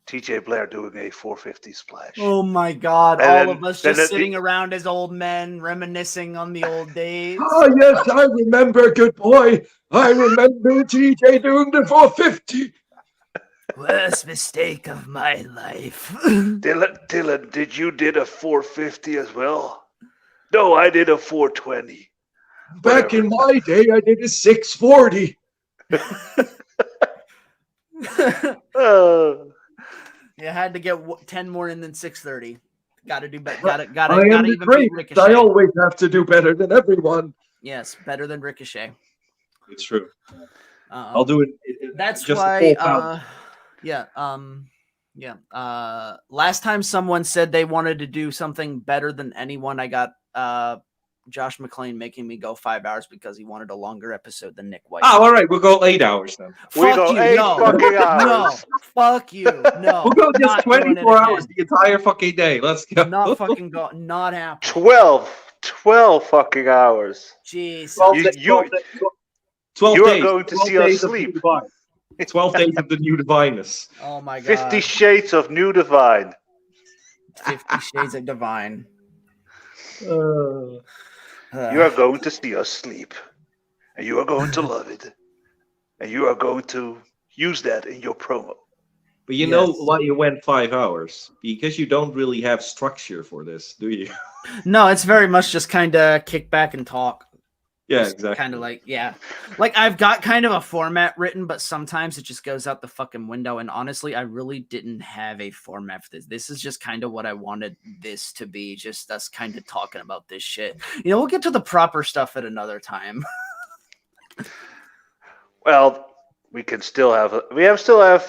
TJ Blair doing a 450 splash?" Oh my god. And All then- of us then just the- sitting around as old men reminiscing on the old days. Oh, yes, I remember, good boy. I remember TJ doing the 450. Worst mistake of my life. Dylan, did you did a 450 as well? No, I did a 420. Back in my day, I did a 640. You had to get 10 more in than 630. Got to do better. Got I to am the even beat greatest. Ricochet. I always have to do better than everyone. Yes, better than Ricochet. It's true. I'll do it. That's just why. a Last time someone said they wanted to do something better than anyone, I got Josh McClain making me go 5 hours because he wanted a longer episode than Nick White. Oh, all right. We'll go 8 hours then. We Fuck go you, 8 no. fucking No, hours. fuck you. No. We'll go just not doing it 24 hours again. the entire fucking day. Let's go. Not fucking go. Not happening. 12 fucking hours. Jeez. 12 You are days. going to 12 see us days of sleep. New Divine. 12 days of the new divineness. Oh my god. 50 Shades of New Divine. 50 Shades of Divine. You are going to see us sleep. And you are going to love it. And you are going to use that in your promo. But you know Yes. why you went 5 hours? Because you don't really have structure for this, do you? No, it's very much just kind of kick back and talk. Yeah, Just exactly. kind of like, yeah. Like, I've got kind of a format written, but sometimes it just goes out the fucking window. And honestly, I really didn't have a format for this. This is just kind of what I wanted this to be. Just us kind of talking about this shit. You know, we'll get to the proper stuff at another time. Well, we can still have. Still have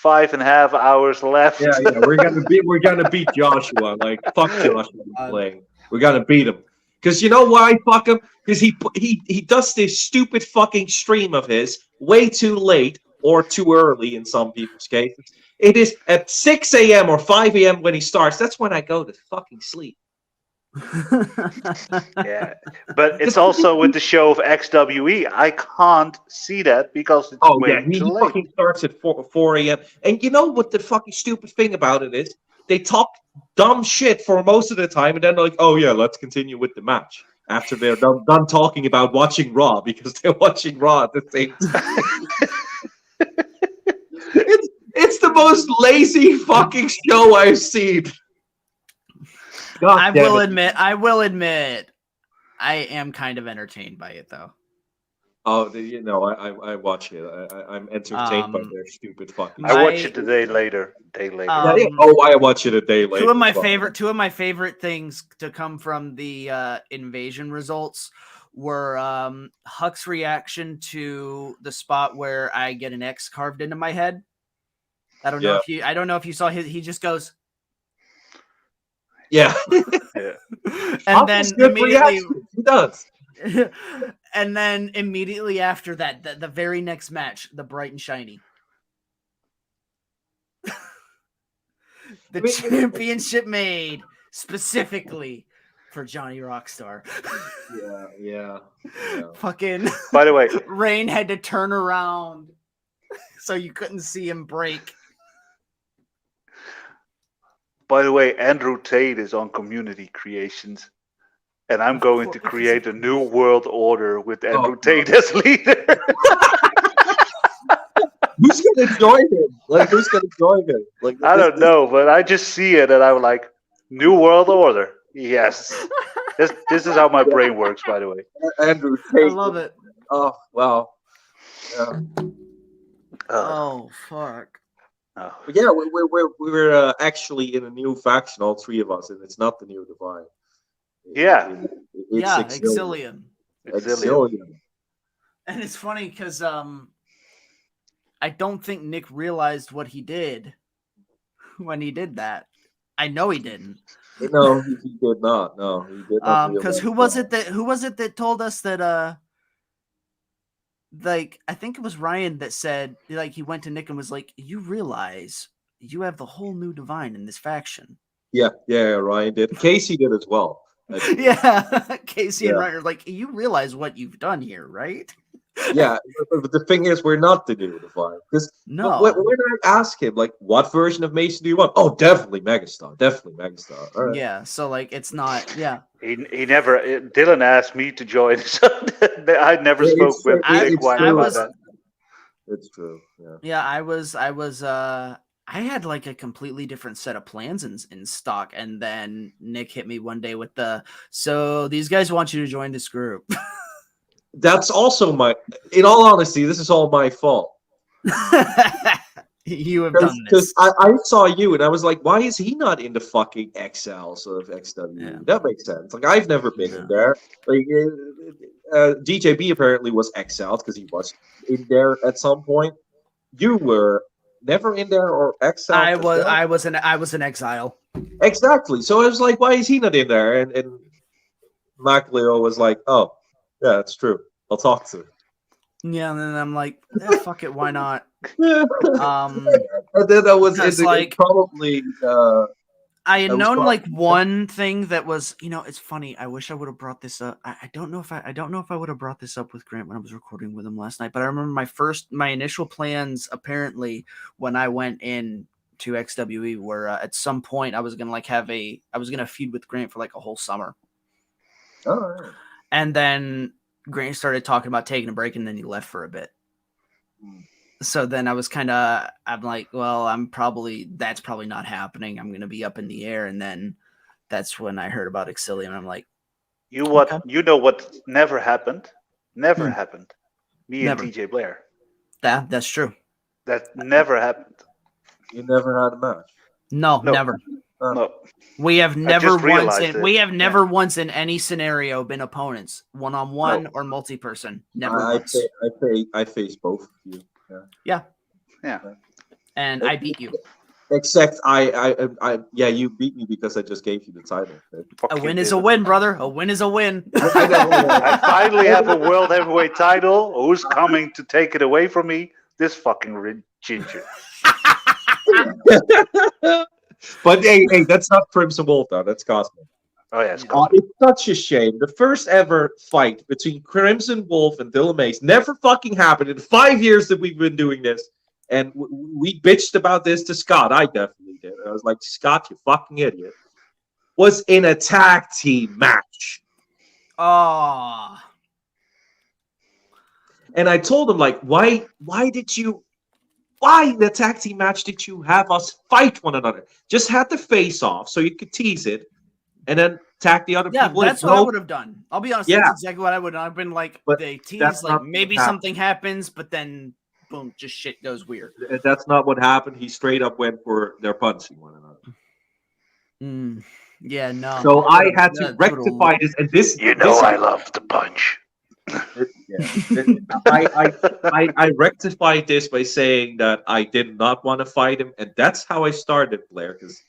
5.5 hours left. Yeah, we're gonna beat Joshua. Like fuck Joshua playing. We're gonna beat him. Because you know why? Fuck him. Because he does this stupid fucking stream of his way too late or too early in some people's cases. It is at 6 a.m. or 5 a.m. when he starts. That's when I go to fucking sleep. Yeah, but it's also with the show of XWE. I can't see that because it's way he too late. fucking starts at 4 a.m. And you know what the fucking stupid thing about it is? They talk dumb shit for most of the time, and then they're like, "Oh yeah, let's continue with the match." After they're done talking about watching Raw because they're watching Raw at the same time. it's the most lazy fucking show I've seen. God I damn will it. admit, I am kind of entertained by it, though. Oh, I watch it. I'm entertained by their stupid fucking. I watch it a day later. I watch it a day later. Two of my favorite things to come from the invasion results were Huck's reaction to the spot where I get an X carved into my head. I don't know if you saw his. He just goes, yeah. Yeah. And then immediately he does. And then immediately after that, the very next match, the bright and shiny. The championship made specifically for Johnny Rockstar. Yeah. Fucking By the way, Rain had to turn around so you couldn't see him break. By the way, Andrew Tate is on Community Creations, and I'm going to create a new world order with Andrew Tate as leader. Who's gonna join him? Who's gonna join him? I don't know, but I just see it, and I'm like, new world order. Yes. This is how my brain works, by the way. Andrew Tate. I love it. Oh, wow. Yeah. Oh, fuck. Oh. But yeah, we're actually in a new faction, all three of us, and it's not the New Divine. It's Exilium. Exilium. And it's funny because I don't think Nick realized what he did when he did that. I know he didn't. No, he did not. No, he did not. Because who was it that told us that like, I think it was Ryan that said, like, he went to Nick and was like, you realize you have the whole New Divine in this faction. Yeah, Ryan did. Casey did as well. Yeah, Casey and Ryan are like, you realize what you've done here, right? Yeah, but the thing is, we're not the New Divine. Because when I ask him, like, what version of Mason do you want? Oh, definitely Megastar. All right. Yeah, so, like, it's not, yeah. He never, Dylan asked me to join, so I never spoke with Nick about that. It's true, yeah. Yeah, I had, like, a completely different set of plans in stock, and then Nick hit me one day with so these guys want you to join this group. That's also in all honesty, this is all my fault. You have done this. Because I saw you and I was like, why is he not in the fucking XL sort of XW? Yeah. That makes sense. Like, I've never been in there. Like, DJB apparently was XL because he was in there at some point. You were never in there or XL? I was an exile. Exactly. So I was like, why is he not in there? And MacLeo was like, oh, yeah, that's true. I'll talk to him. Yeah, and then I'm like, fuck it, why not? And then I was probably. I had known like one thing that was, it's funny. I wish I would have brought this up. I don't know if I would have brought this up with Grant when I was recording with him last night. But I remember my initial plans apparently when I went in to XWE were at some point I was gonna feud with Grant for like a whole summer. All right. And then Grant started talking about taking a break, and then he left for a bit. So then I'm like, well, that's probably not happening. I'm gonna be up in the air, and then that's when I heard about Exilium. And I'm like, okay. You know what never happened? Never Hmm. happened. Me and Never. TJ Blair. That's true. That never happened. You never had a match. No, No. never. No. We have I never just realized once in any scenario been opponents, one-on-one or multi-person. Never once. I faced both of you. Yeah. Yeah. And I beat you. Except you beat me because I just gave you the title. A win is a win, brother. A win is a win. I finally have a world heavyweight title. Who's coming to take it away from me? This fucking ginger. But hey, that's not Crimson Wolf though. That's Cosmo. Oh yes. It's such a shame. The first ever fight between Crimson Wolf and Dylan Mace never fucking happened in 5 years that we've been doing this. And we bitched about this to Scott. I definitely did. I was like, Scott, you fucking idiot. Was in a tag team match. Oh. And I told him, like, why in the tag team match did you have us fight one another? Just had the face off so you could tease it and then tag the other people. Yeah, that's what I would have done. I'll be honest. Yeah. That's exactly what I would have done. I've been like, But they tease, that's like not maybe what something happens, but then boom, just shit goes weird. That's not what happened. He straight up went for their punching one another. Yeah, no. So I had to rectify this, and this. I love the punch. I rectified this by saying that I did not want to fight him, and that's how I started, Blair, because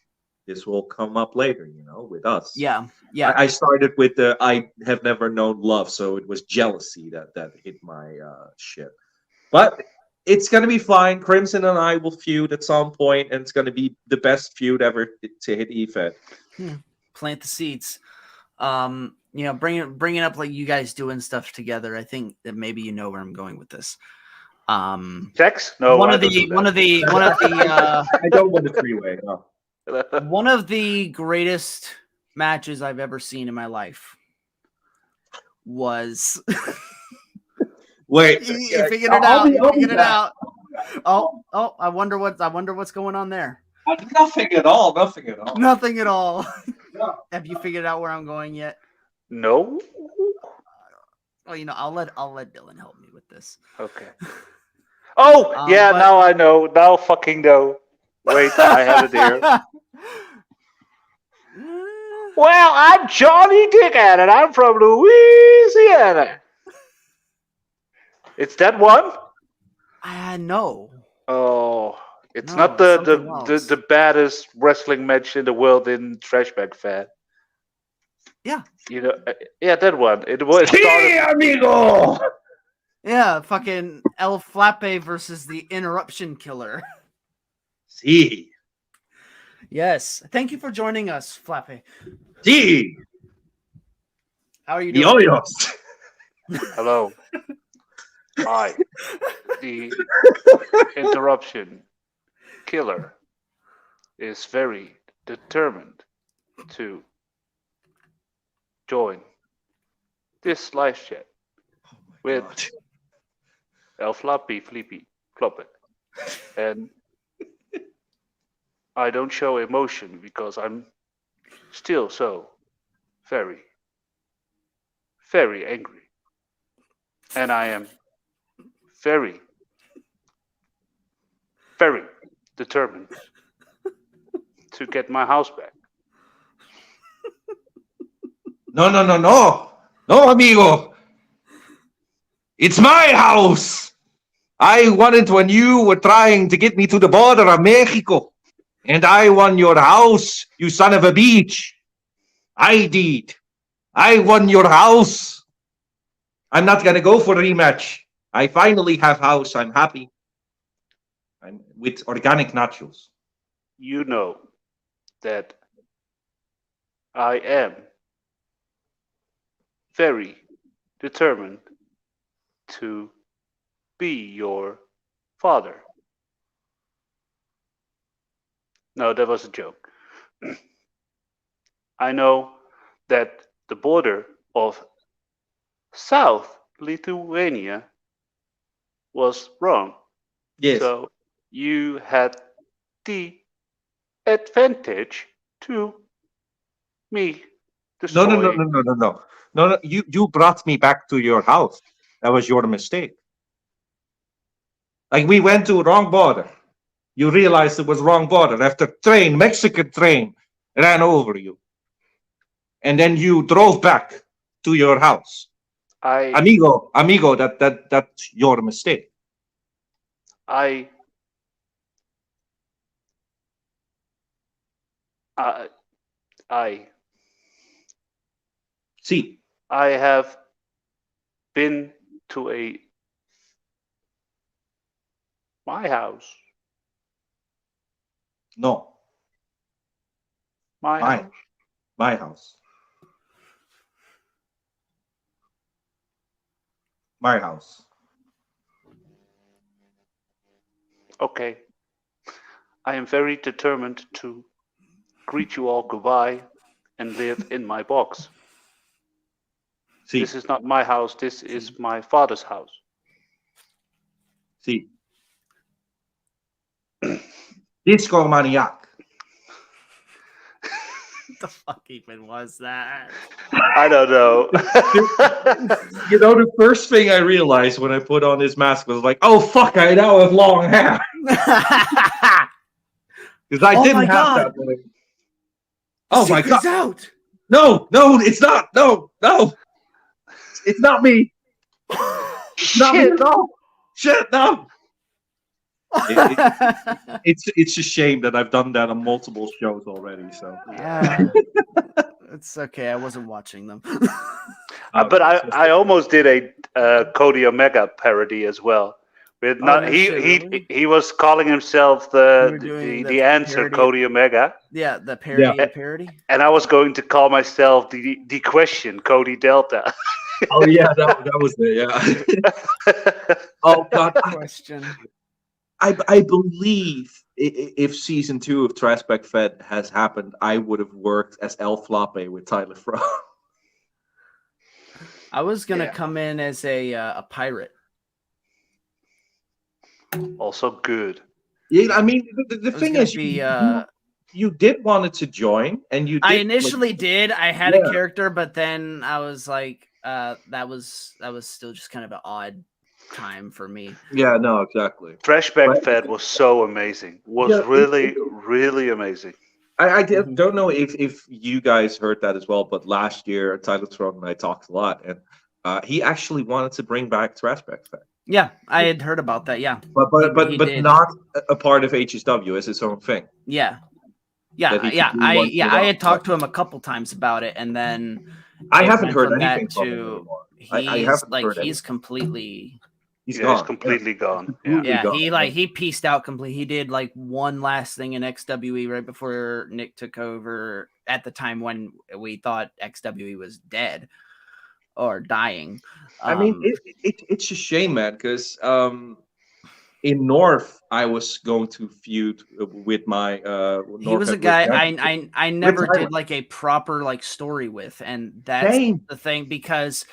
this will come up later, with us. Yeah. I started with the I have never known love, so it was jealousy that hit my shit. But it's gonna be fine. Crimson and I will feud at some point, and it's gonna be the best feud ever to hit EFED. Plant the seeds. Bringing up like you guys doing stuff together. I think that maybe you know where I'm going with this. Sex? No. One of the I don't want a three-way. No. One of the greatest matches I've ever seen in my life was. Wait, you figured it out. You figured it out. Oh! I wonder what's going on there. Nothing at all. Nothing at all. No. Have you figured out where I'm going yet? No. Well, I'll let Dylan help me with this. Okay. Oh yeah, but- now I know. Now fucking know. Wait, I have it here. Well, I'm Johnny Dickhead, and I'm from Louisiana. It's that one? No. Oh, it's No, not something else. the baddest wrestling match in the world in Trashback Fan. Yeah. That one. It started. Amigo. Yeah, fucking El Flappe versus the Interruption Killer. Sí. Yes. Thank you for joining us, Flappe. Sí. How are you doing? Yoyos. Hello. Hi. The Interruption Killer is very determined to join this live chat with El Flappy Flippy Floppet. And I don't show emotion because I'm still so very, very angry. And I am very, very determined to get my house back. No, amigo. It's my house. I won it when you were trying to get me to the border of Mexico. And I won your house, you son of a bitch. I did. I won your house. I'm not going to go for a rematch. I finally have house. I'm happy. I'm with organic nachos. You know that I am very determined to be your father. No, that was a joke. I know that the border of South Lithuania was wrong Yes. So you had the advantage to me No, no, no, destroying. no, no, no, no, no, no. You brought me back to your house. That was your mistake. Like we went to wrong border. You realized it was wrong border after train, Mexican train, ran over you, and then you drove back to your house. I Amigo, that's your mistake. I I I See, I have been to my house. no, My my house. my house, my house. Okay. I am very determined to greet you all goodbye and live in my box. See, This is not my house, this is my father's house. see, disco maniac. What the fuck even was that? I don't know. You know, the first thing I realized when I put on this mask was like, oh fuck, I now have long hair because I Oh didn't my have God. that. When I... The Oh my god! secret's out. No, no, it's not. No, no, it's not me. It's not me Shit. at all. Shit, no. It's a shame that I've done that on multiple shows already. So, It's okay. I wasn't watching them. But okay, I almost did a Cody Omega parody as well. With Oh, not no shit, really? he was calling himself You were doing the answer parody. Cody Omega, Yeah, the parody Yeah. of the parody. and I was going to call myself the question Cody Delta. oh yeah, that was it. Yeah. Oh god, Question. I believe if season 2 of Trash Back Fed has happened, I would have worked as El Flape with Tyler Fro. I was gonna Yeah. come in as a pirate. Also good. Yeah, I mean, the It was thing gonna is, be. you did wanted to join, and you did. I like, initially did. I had Yeah. a character, but then I was like, that was still just kind of an odd time for me. yeah, no, exactly. Flashback But Fed was so amazing. Was yeah, really really amazing. I Mhm. don't know if you guys heard that as well, but last year Tyler Throne and I talked a lot, and he actually wanted to bring back Trash Back Fed, Yeah, I had heard about that. Yeah, but he did. not a part of HSW as its own thing. Yeah, That he could yeah. do once in a I while. had talked to him a couple times about it, and then I it haven't went heard from anything that from him to anymore. I he's haven't like heard anything. he's completely. He's Yeah, he's gone. completely gone. Yeah. Completely Yeah, gone. he pieced out completely. He did like one last thing in XWE right before Nick took over at the time when we thought XWE was dead or dying. I mean, Um, it's a shame, man, because in North I was going to feud with my he North was a Heavyweight guy Championship I with never Tyler. did like a proper like story with, and that's Same. the thing because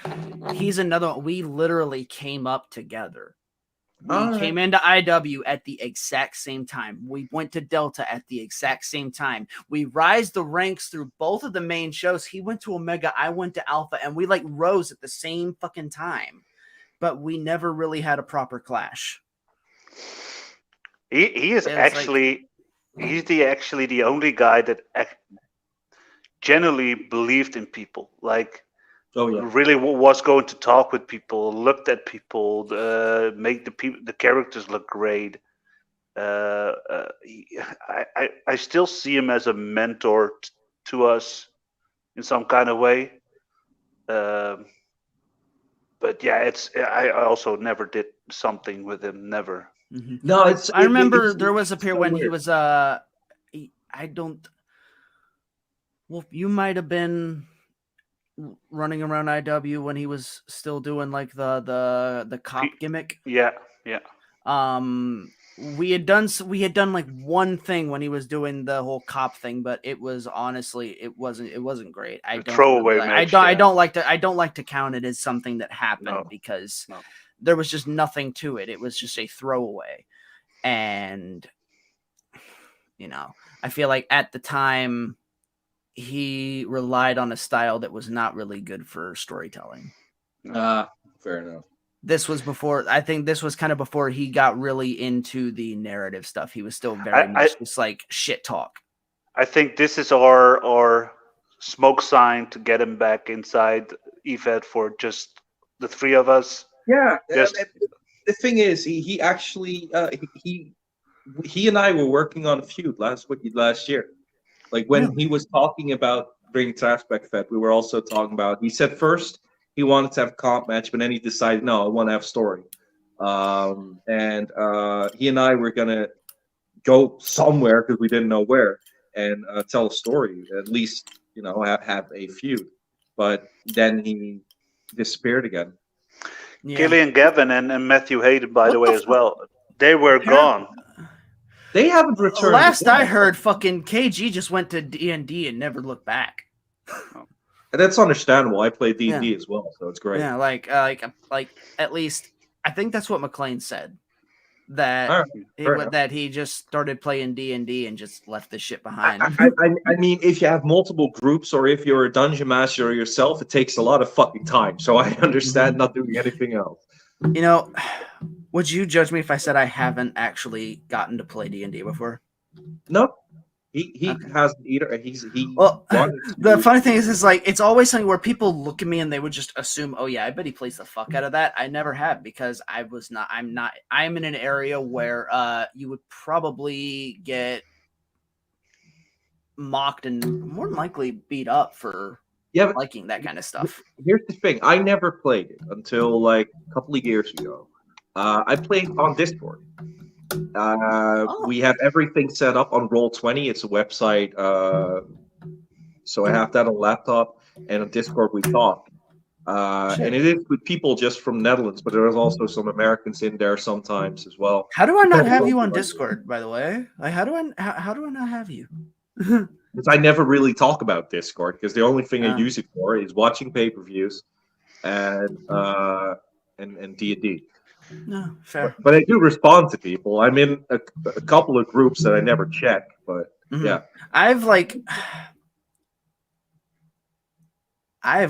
he's another one. We literally came up together. We All came right. into IW at the exact same time. We went to Delta at the exact same time. We rise the ranks through both of the main shows. He went to Omega, I went to Alpha, and we like rose at the same fucking time. But we never really had a proper clash. He is It was actually actually the only guy that genuinely believed in people. Like Oh yeah. really was going to talk with people, looked at people, make the characters look great. I still see him as a mentor to us in some kind of way. But yeah, I also never did something with him. Never. Mhm. No, it's. I remember there it's was a period so when he weird. was I don't. Well, you might have been running around IW when he was still doing like the cop gimmick. Yeah, yeah. We had done like one thing when he was doing the whole cop thing, but it was honestly it wasn't great. I The don't throwaway really, match, I yeah. don't like to count it as something that happened No, because no. there was just nothing to it. It was just a throwaway. And, you know, I feel like at the time he relied on a style that was not really good for storytelling. Fair enough. This was before, I think this was kind of before he got really into the narrative stuff. He was still very much just like shit talk. I think this is our smoke sign to get him back inside EFED for just the three of us. Yeah. Just The thing is, he actually he and I were working on a feud last year. Like when he was talking about bringing Trash Fed, we were also talking about. He said first he wanted to have a comp match, but then he decided no, I want to have story. And he and I were gonna go somewhere because we didn't know where and tell a story. At least have a feud. But then he disappeared again. Yeah. Gillian Gavin and Matthew Hayden, by the way, as well. They were gone. They haven't returned. Last I heard, fucking KG just went to D&D and never looked back. And that's understandable. I play D&D as well, so it's great. Yeah, like at least I think that's what McLean said. That that he just started playing D&D and just left this shit behind. I mean, if you have multiple groups or if you're a dungeon master or yourself, it takes a lot of fucking time. So I understand not doing anything else. You know, would you judge me if I said I haven't actually gotten to play D&D before? No, he hasn't either. The funny thing is like it's always something where people look at me and they would just assume, oh yeah, I bet he plays the fuck out of that. I never have because I'm in an area where you would probably get mocked and more than likely beat up for liking that kind of stuff. Here's the thing. I never played it until like a couple of years ago. I played on Discord. We have everything set up on Roll20. It's a website. So I have that on laptop and on Discord we talk. And it is with people just from Netherlands, but there's also some Americans in there sometimes as well. How do I not have you on Discord, by the way? Like, how do I not have you? Because I never really talk about Discord because the only thing I use it for is watching pay-per-views and D&D. No, fair. But I do respond to people. I'm in a couple of groups that I never check, but yeah. I've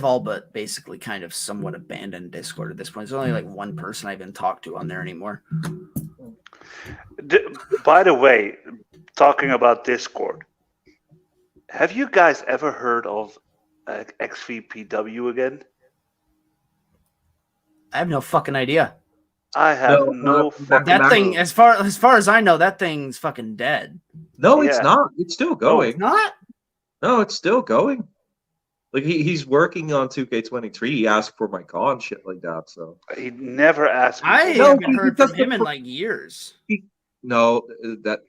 all but basically kind of somewhat abandoned Discord at this point. There's only like one person I even talk to on there anymore. By the way, talking about Discord, have you guys ever heard of XVPW again? I have no fucking idea. I have no fucking that thing. As far as I know, that thing's fucking dead. No, it's not. It's still going. It's not. No, it's still going. Like he's working on 2K23. He asked for my call and shit like that. So he never asked me. I haven't heard from him in like years. That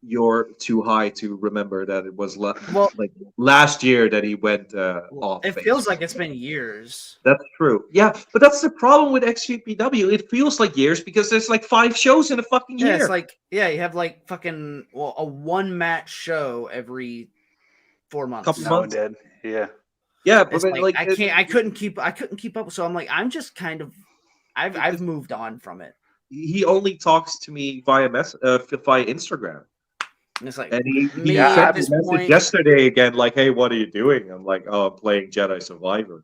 you're too high to remember that it was like last year that he went off. It feels like it's been years. That's true. Yeah, but that's the problem with XVPW. It feels like years because there's like 5 shows in a fucking year. It's like you have like fucking a 1-match show every 4 months. Couple months. Yeah. Yeah, but I couldn't keep up. So I'm like, I'm just kind of, I've moved on from it. He only talks to me via Instagram. And it's like, and he sent me a message yesterday again, like, "Hey, what are you doing?" I'm like, "Oh, I'm playing Jedi Survivor,"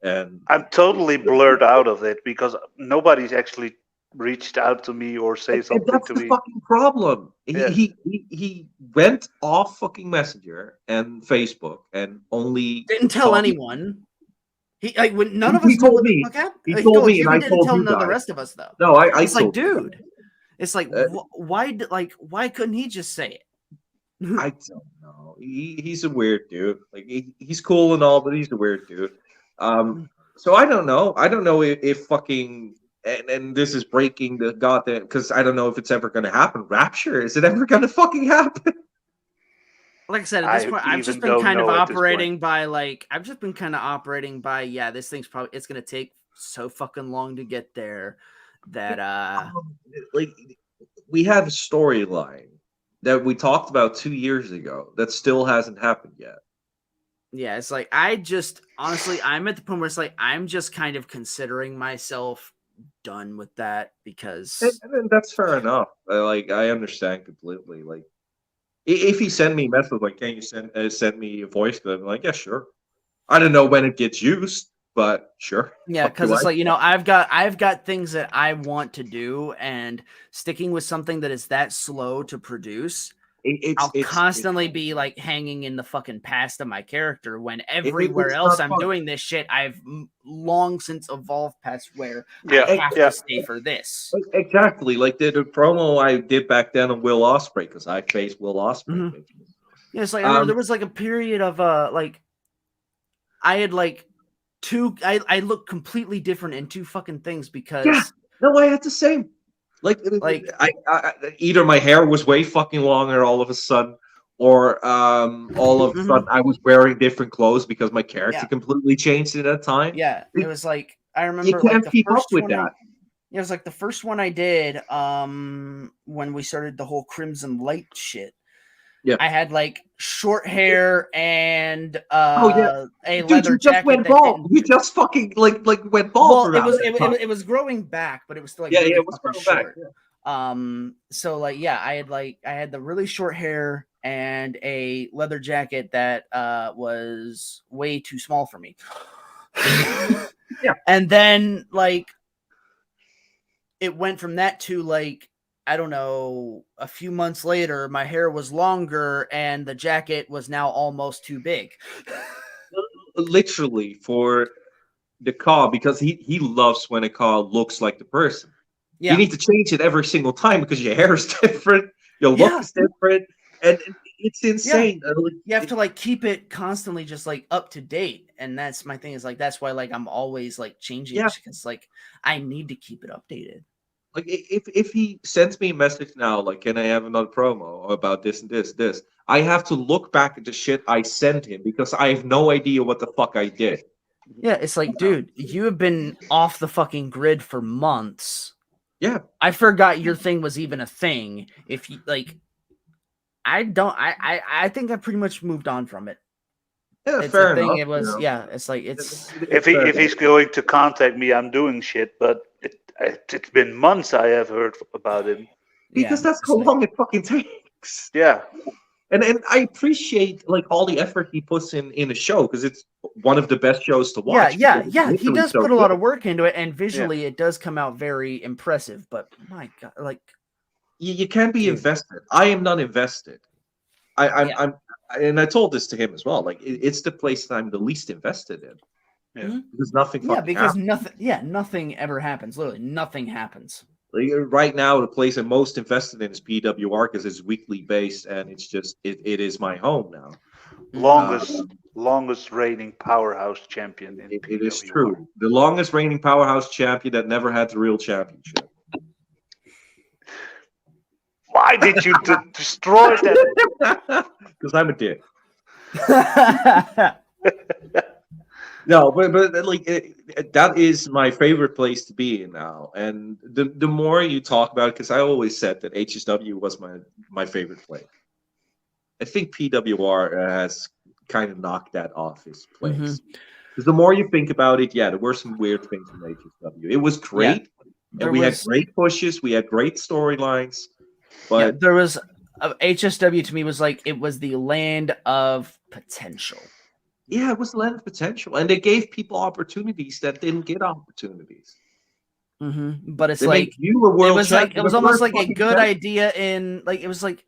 and I'm totally blurred out of it because nobody's actually reached out to me or say something to me. That's the fucking problem. Yeah. He went off fucking Messenger and Facebook and only didn't tell anyone. He like when none of us told me. He told me, and I told tell you none of guys. the rest of us though. No, I it's like, told you. dude. It's like why couldn't he just say it? I don't know. He's a weird dude. Like he's cool and all, but he's a weird dude. So I don't know. I don't know if fucking and this is breaking the goddamn because I don't know if it's ever going to happen. Rapture, is it ever going to fucking happen? Like I said, at this point, I've just been kind of operating by this thing's probably it's going to take so fucking long to get there. That like we have a storyline that we talked about 2 years ago that still hasn't happened yet. Yeah, it's like I'm at the point where it's like I'm just kind of considering myself done with that because And that's fair enough. Like I understand completely. Like if he sent me a message like, "Can you send me a voice clip?" I'm like, yeah, sure. I don't know when it gets used, but sure. yeah, Fuck because you, it's like, I've got things that I want to do, and sticking with something that is that slow to produce, I'll it's constantly be like hanging in the fucking past of my character when everywhere it's else not I'm fun. doing this shit, I've long since evolved past where Yeah, I have yeah. to stay for this. Exactly. Like the promo I did back then on Will Ospreay because I faced Will Ospreay. Mhm. Yeah, it's like I remember there was like a period of like I had like I looked completely different in two fucking things Yeah, because no, I had the same. Like, Like- I either my hair was way fucking longer all of a sudden, or all of a sudden I was wearing different clothes because my character Yeah. completely changed at that time. yeah, it was like I You remember like can't the keep up first with one that. it was like the first one I did when we started the whole Crimson Light shit. Yeah. I had like short hair and Oh yeah, a dude, leather you just jacket went that bald. didn't You just fucking like went bald well, it around was that it, time. it, it was growing back, but it was still like Yeah, really it was fucking going back. short. Yeah. So like yeah, I had the really short hair and a leather jacket that was way too small for me. Yeah. And then like it went from that to like I don't know, a few months later my hair was longer and the jacket was now almost too big. Literally for the car because he loves when a car looks like the person. You Yeah. need to change it every single time because your hair is different, your look Yeah. is different, and it's insane. You have to like keep it constantly just like up to date, and that's my thing is like that's why like I'm always like changing Yeah. because like I need to keep it updated. Like if he sends me a message now, like, can I have another promo about this and this, I have to look back at the shit I sent him because I have no idea what the fuck I did. Yeah, it's like, dude, you have been off the fucking grid for months. Yeah. I forgot your thing was even a thing. If you like, I think I pretty much moved on from it. Yeah, It's fair a thing. enough. It was, you know. yeah. It's like it's If he's going to contact me, I'm doing shit. But it's been months I have heard about him. Because yeah, that's it's how like- long it fucking takes. Yeah, And I appreciate like all the effort he puts in a show because it's one of the best shows to watch. Yeah. because it's He literally does so put a lot of good. work into it, and visually, it does come out very impressive. But my God, like, You can't be Dude. invested. I am not invested. I'm Yeah. and I told this to him as well. Like it's the place that I'm the least invested in. Yeah. Because nothing yeah, fucking because happens. nothing ever happens. Literally, nothing happens. Like, right now, the place I'm most invested in is PWR because it's weekly based and it's just it is my home now. longest reigning powerhouse champion in It is PWR. true. The longest reigning powerhouse champion that never had the real championship. Why did you destroy that? Because I'm a dick. No, but like that is my favorite place to be in now. And the more you talk about it, because I always said that HSW was my favorite place. I think PWR has kind of knocked that off his place. Because the more you think about it, yeah, there were some weird things in HSW. It was great, and we had great pushes, we had great storylines, but there was HSW to me was like it was the land of potential. yeah, it was land of potential, and they gave people opportunities that didn't get opportunities. But it's They like made you a world it was champion. like it was the almost first like a fucking good champion. idea in like it was like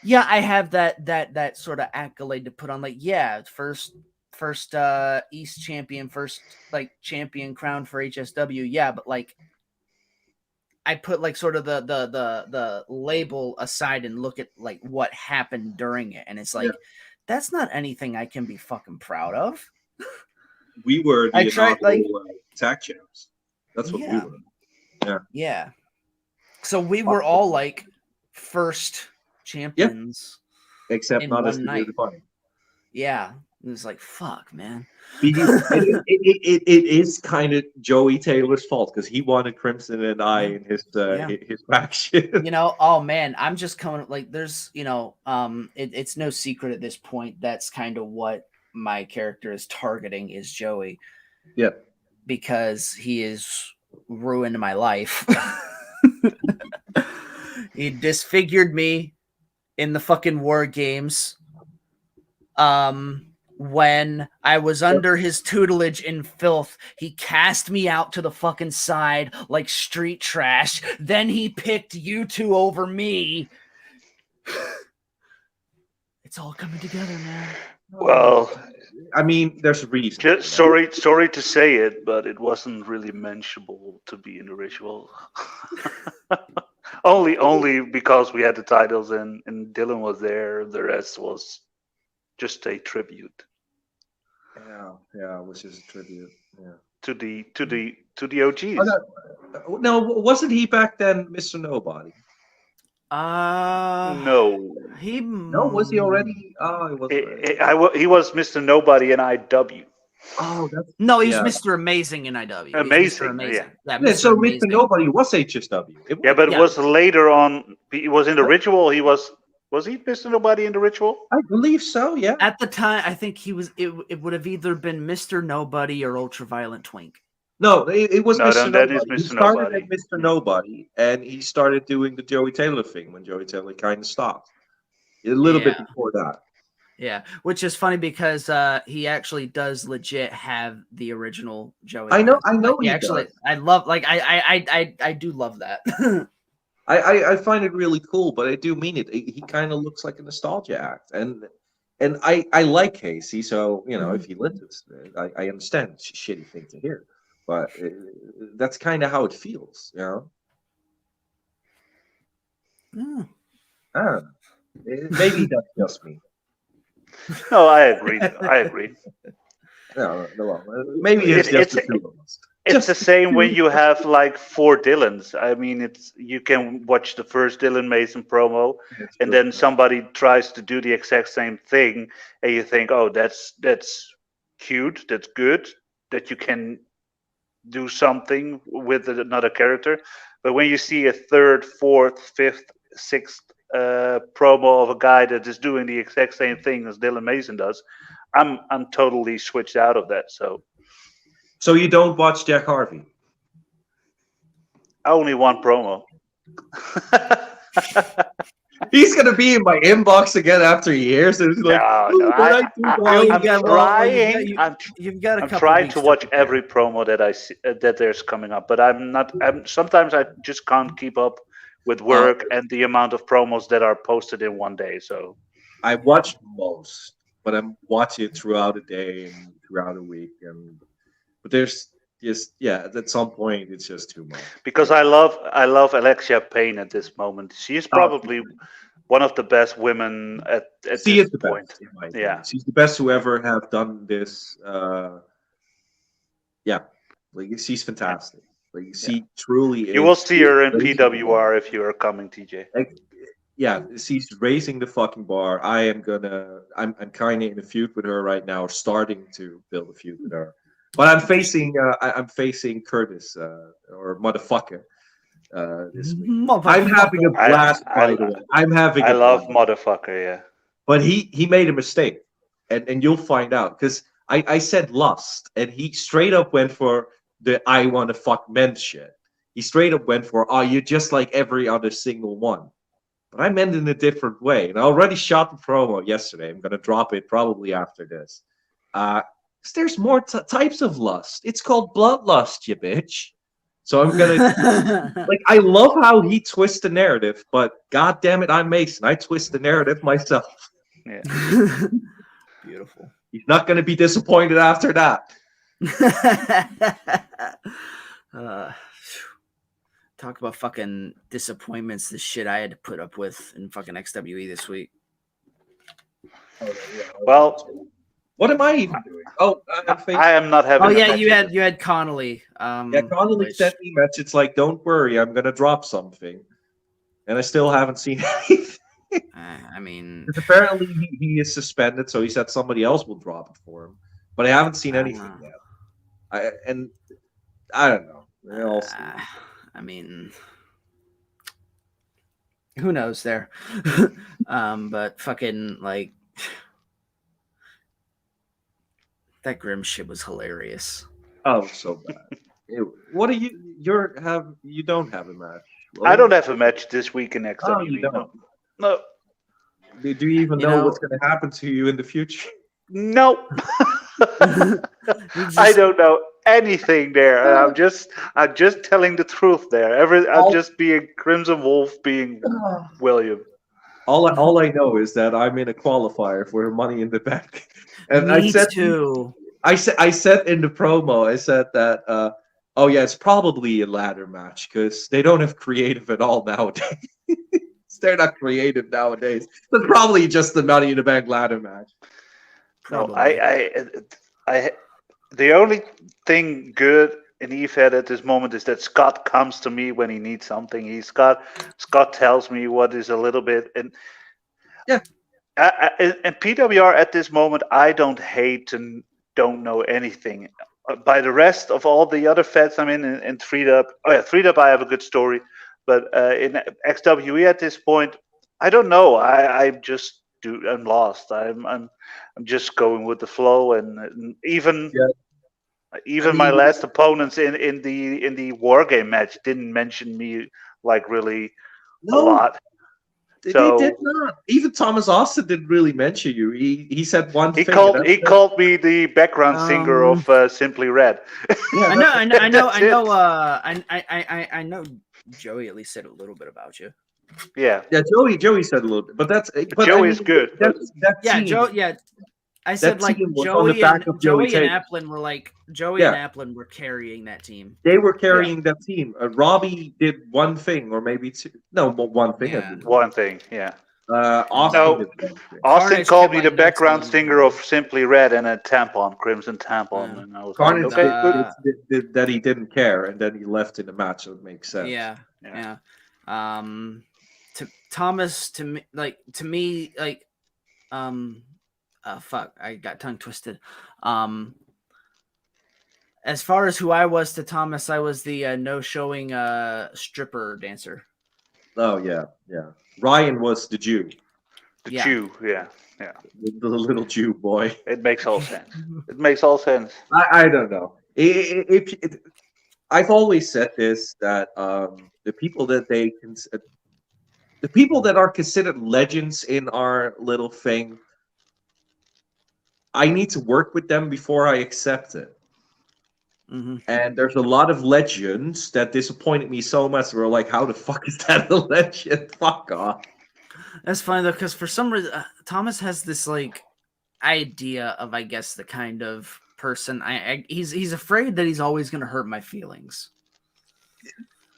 yeah, I have that sort of accolade to put on like yeah, first East champion, first like champion crown for HSW. Yeah, but like I put like sort of the label aside and look at like what happened during it, and it's like that's not anything I can be fucking proud of. We were the I tried, inaugural tag champs. That's what we Yeah. were. Yeah. So we were all like first champions. Except in not as one the night. defined. Yeah. It was like fuck, man. It is kind of Joey Taylor's fault because he wanted Crimson and I in his faction. You know, oh man, I'm just coming like there's it's no secret at this point that's kind of what my character is targeting is Joey. Yeah. Because he is ruined my life. He disfigured me in the fucking war games. When I was under his tutelage in filth, he cast me out to the fucking side like street trash. Then he picked you two over me. It's all coming together, man. Well, I mean, there's a reason. just sorry to say it, but it wasn't really mentionable to be in the ritual. only because we had the titles and Dylan was there. The rest was just a tribute Yeah, which is a tribute. Yeah. to the OGs. No, wasn't he back then Mr. Nobody? No, No, was he already? Oh, he was already. he was Mr. Nobody in IW. Oh, that's No, he's yeah. Mr. Amazing in IW. He's Mr. Amazing, Amazing. yeah. Mr. So Mr. Amazing. Nobody was HSW. Yeah, but it Yeah. was later on. He was in the ritual. He was he Mr. Nobody in the ritual? I believe so. Yeah. At the time, I think he was. It would have either been Mr. Nobody or Ultraviolent Twink. No, it was No, Mr. then that Nobody. is He Mr. started Nobody. at Mr. Nobody, and he started doing the Joey Taylor thing when Joey Taylor kind of stopped. A little bit Yeah. before that. Yeah, which is funny because he actually does legit have the original Joey. I know Like, he actually. does. I love. Like I do love that. I find it really cool, but I do mean it. He kind of looks like a nostalgia act, and I like Casey, so if he listens, I understand it's a shitty thing to hear, but that's kind of how it feels, Mm. I don't know. Maybe that's just me. No, I agree. No, maybe it's just the two of us. It's the same when you have like 4 Dylans. I mean, you can watch the first Dylan Mason promo, and then somebody tries to do the exact same thing, and you think, "Oh, that's cute. That's good. That you can do something with another character." But when you see a third, fourth, fifth, sixth promo of a guy that is doing the exact same thing as Dylan Mason does, I'm totally switched out of that. So you don't watch Jack Harvey? Only one promo. He's gonna be in my inbox again after years. And it's like, No, You've got a I'm couple trying weeks to watch prepare. every promo that I see that there's coming up, but sometimes I just can't keep up with work and the amount of promos that are posted in one day. So I watched most, but I'm watching it throughout the day and throughout the week, but there's just at some point it's just too much. because I love Alexia Payne at this moment. She is probably one of the best women at She this is the point. best, in my opinion. Yeah. She's the best who ever have done this. Like she's fantastic. Like she truly is. You will see her in raising PWR if you are coming, TJ. She's raising the fucking bar. I'm kind of in a feud with her right now, starting to build a feud with her. But I'm facing Curtis or motherfucker this week. I'm having a blast. By the way, I love motherfucker. Yeah. But he made a mistake, and you'll find out because I said lust, and he straight up went for the I want to fuck men shit. He straight up went for you're just like every other single one. But I meant in a different way. And I already shot the promo yesterday. I'm gonna drop it probably after this. There's more types of lust. It's called bloodlust, you bitch. So I'm gonna I love how he twists the narrative, but god damn it, I'm Mason. I twist the narrative myself. Yeah. Beautiful. He's not gonna be disappointed after that. Talk about fucking disappointments. The shit I had to put up with in fucking XWE this week. Well, what am I even doing? I am not having. Oh yeah, you had Connolly. Connolly sent me a message like, "Don't worry, I'm gonna drop something," and I still haven't seen anything. I mean, because apparently he is suspended, so he said somebody else will drop it for him. But I haven't seen anything yet. I don't know. I mean, who knows there? But fucking that Grim shit was hilarious. Oh, so bad. What do you don't have a match? I don't have a match this week in Oh, you XWE. don't. No. Do you even You know know- what's going to happen to you in the future? No. You just- I don't know anything there. And I'm just telling the truth there. I'm just being Crimson Wolf, being William. All I know is that I'm in a qualifier for Money in the Bank, and I Me said too. I said in the promo, I said that oh yeah, it's probably a ladder match because they don't have creative at all nowadays. They're not creative nowadays. It's probably just the Money in the Bank ladder match. No, Probably. the only thing good in EFED at this moment is that Scott comes to me when he needs something. Scott tells me what is a little bit, and Yeah. And PWR at this moment, I don't hate and don't know anything. By the rest of all the other feds I'm in 3Dub, oh yeah, 3Dub I have a good story, but in XWE at this point, I don't know. I'm lost. I'm just going with the flow, and even my last opponents in the war game match didn't mention me like really a lot. They So did not. Even Thomas Austin didn't really mention you. He said one he thing. called me the background singer of Simply Red. I know. That's it. I know. Joey at least said a little bit about you. Yeah, Yeah, Joey said a little bit, but Joey's good. That Yeah, team, Joe. Yeah, I said that like team was on the Joey back and of Joey Joey and Taylor. Applin were like Yeah. and Applin were carrying that team. They were carrying that team. Robbie did one thing, or maybe two. No, one thing. Yeah. One thing. Yeah. Austin No. did one thing. Austin Carnage called kept me my the notes background on. singer of Simply Red and a tampon, crimson tampon, Yeah. and I was Carnage like, okay, good. did that he didn't care, and then he left in the match, so it makes sense. Yeah. To Thomas, to me, fuck, I got tongue twisted. As far as who I was to Thomas, I was the no showing stripper dancer. Oh yeah. Ryan was the Jew, The Yeah. Jew, yeah. the little Jew boy. It makes all sense. It makes all sense. I don't know. I've always said this, that the people that the people that are considered legends in our little thing, I need to work with them before I accept it. Mm-hmm. And there's a lot of legends that disappointed me so much. We're like, how the fuck is that a legend? Fuck off. That's funny though, because for some reason Thomas has this like idea of, I guess, the kind of person he's afraid that he's always going to hurt my feelings.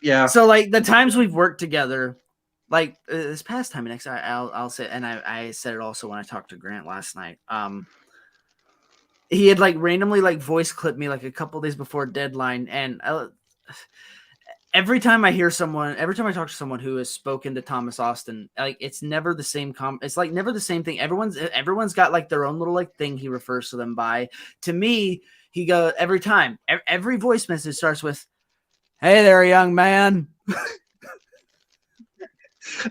Yeah. So like the times we've worked together, like this past time, next I'll say, and I said it also when I talked to Grant last night. He had like randomly like voice clipped me like a couple days before deadline, and every time I talk to someone who has spoken to Thomas Austin, like it's never the same it's like never the same thing. Everyone's got like their own little like thing he refers to them by. To me, he goes every time. Every voice message starts with, "Hey there, young man."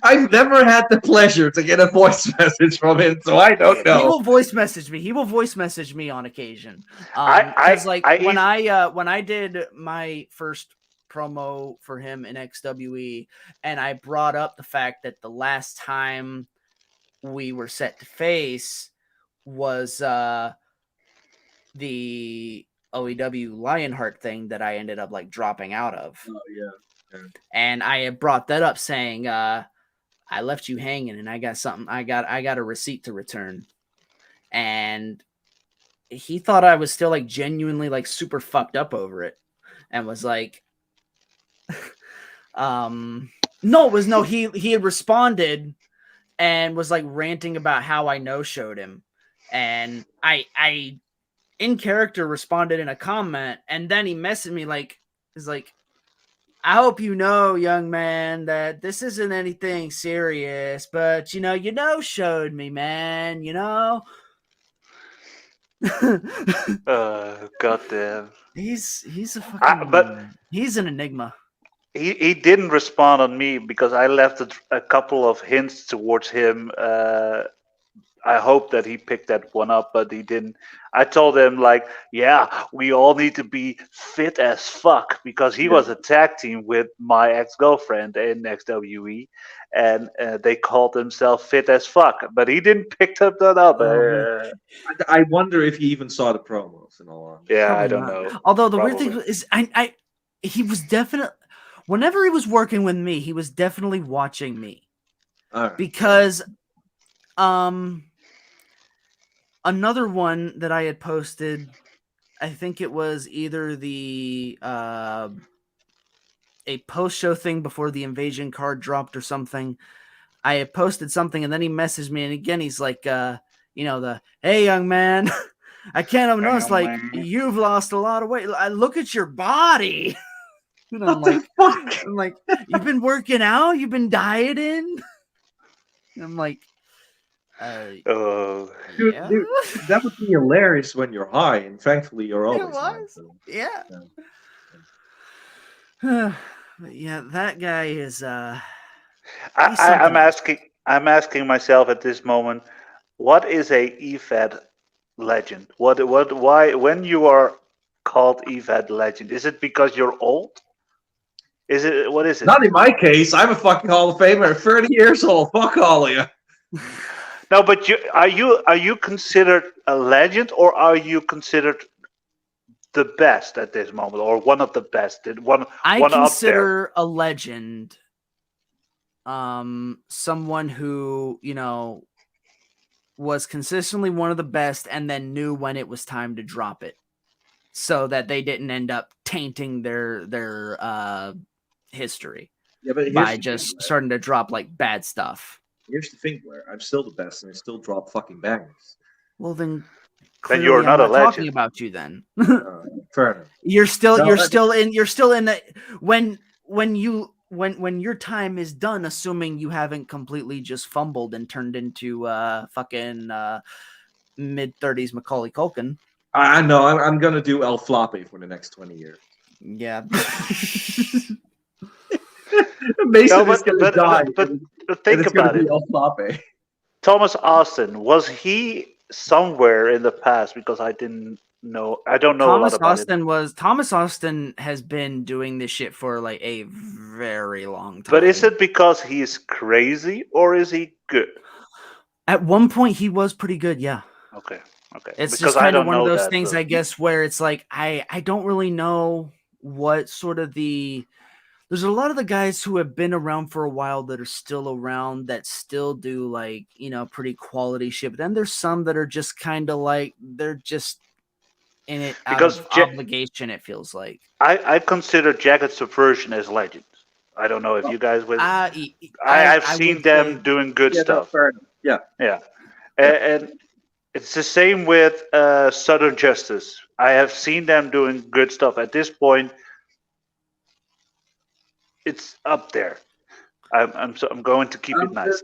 I've never had the pleasure to get a voice message from him, so I don't know. He will voice message me. He will voice message me on occasion. When I did my first promo for him in XWE, and I brought up the fact that the last time we were set to face was the OEW Lionheart thing that I ended up like dropping out of. Oh yeah. And I had brought that up saying, I left you hanging and I got something. I got a receipt to return. And he thought I was still like genuinely like super fucked up over it. And was like, he had responded and was like ranting about how I no-showed him. And I in character responded in a comment, and then he messaged me like, he's like, "I hope you know, young man, that this isn't anything serious, but you no-showed me, man, you know." Goddamn. He's a fucking but he's an enigma. he didn't respond on me because I left a couple of hints towards him I hope that he picked that one up, but he didn't. I told him like, yeah, we all need to be fit as fuck because he was a tag team with my ex-girlfriend in XWE, and they called themselves Fit as Fuck. But he didn't pick that up. I wonder if he even saw the promos and all that. Yeah, Probably I don't not. know. Although the Probably. weird thing is, he was definitely, whenever he was working with me, he was definitely watching me. All right. Because another one that I had posted, I think it was either the a post-show thing before the Invasion card dropped or something. I had posted something, and then he messaged me, and again he's like, hey young man, I can't have noticed, like, you've lost a lot of weight. I look at your body. And I'm like, you've been working out? You've been dieting? And I'm like, Dude, yeah. dude, that would be hilarious when you're high, and thankfully you're always high. was. So. Yeah. But yeah, that guy is I'm asking myself at this moment, what is a EFED legend? Why when you are called EFED legend? Is it because you're old? What is it? Not in my case. I'm a fucking Hall of Famer, 30 years old. Fuck all of you. No, but are you considered a legend, or are you considered the best at this moment, or one of the best? I one consider a legend someone who, was consistently one of the best and then knew when it was time to drop it so that they didn't end up tainting their history by just starting to drop like bad stuff. Here's the thing, Blair. I'm still the best, and I still drop fucking bangers. Well, then you're not a legend. Talking about you, then. Fair enough. You're still in the when your time is done, assuming you haven't completely just fumbled and turned into fucking mid-30s Macaulay Culkin. I know. I'm gonna do El Floppy for the next 20 years. Yeah. Mason is gonna die. But think about it. El Floppy. Thomas Austin, was he somewhere in the past? Because I don't know a lot about it. Thomas Austin has been doing this shit for like a very long time. But is it because he's crazy, or is he good? At one point, he was pretty good. Yeah. Okay. It's because just kind of one of those that, things, so. I guess, where it's like I don't really know what sort of there's a lot of the guys who have been around for a while that are still around that still do like, pretty quality shit. But then there's some that are just kind of like, they're just in it because out of obligation, it feels like. I consider Jagged Subversion as legends. I don't know if you guys would. I've seen them doing good stuff. Yeah. And it's the same with Southern Justice. I have seen them doing good stuff. At this point, it's up there. I'm going to keep it nice.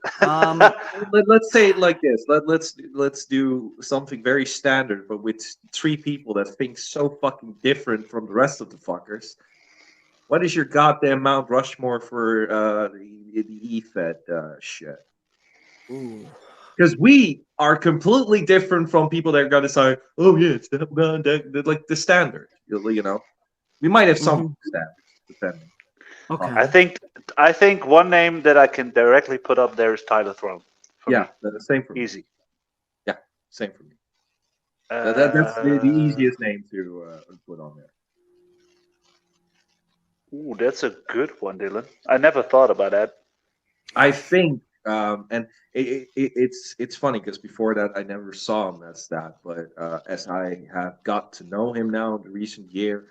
Let's say it like this. Let's do something very standard, but with 3 people that think so fucking different from the rest of the fuckers. What is your goddamn Mount Rushmore for the EFED shit? Because we are completely different from people that are gonna say, "Oh yeah, it's like the standard." We might have some standards depending. Okay. I think one name that I can directly put up there is Tyler Throne. Yeah, the same for me. Easy. Yeah, same for me. That's the easiest name to put on there. Ooh, that's a good one, Dylan. I never thought about that. I think, and it's funny because before that I never saw him as that, but as I have got to know him now in the recent year.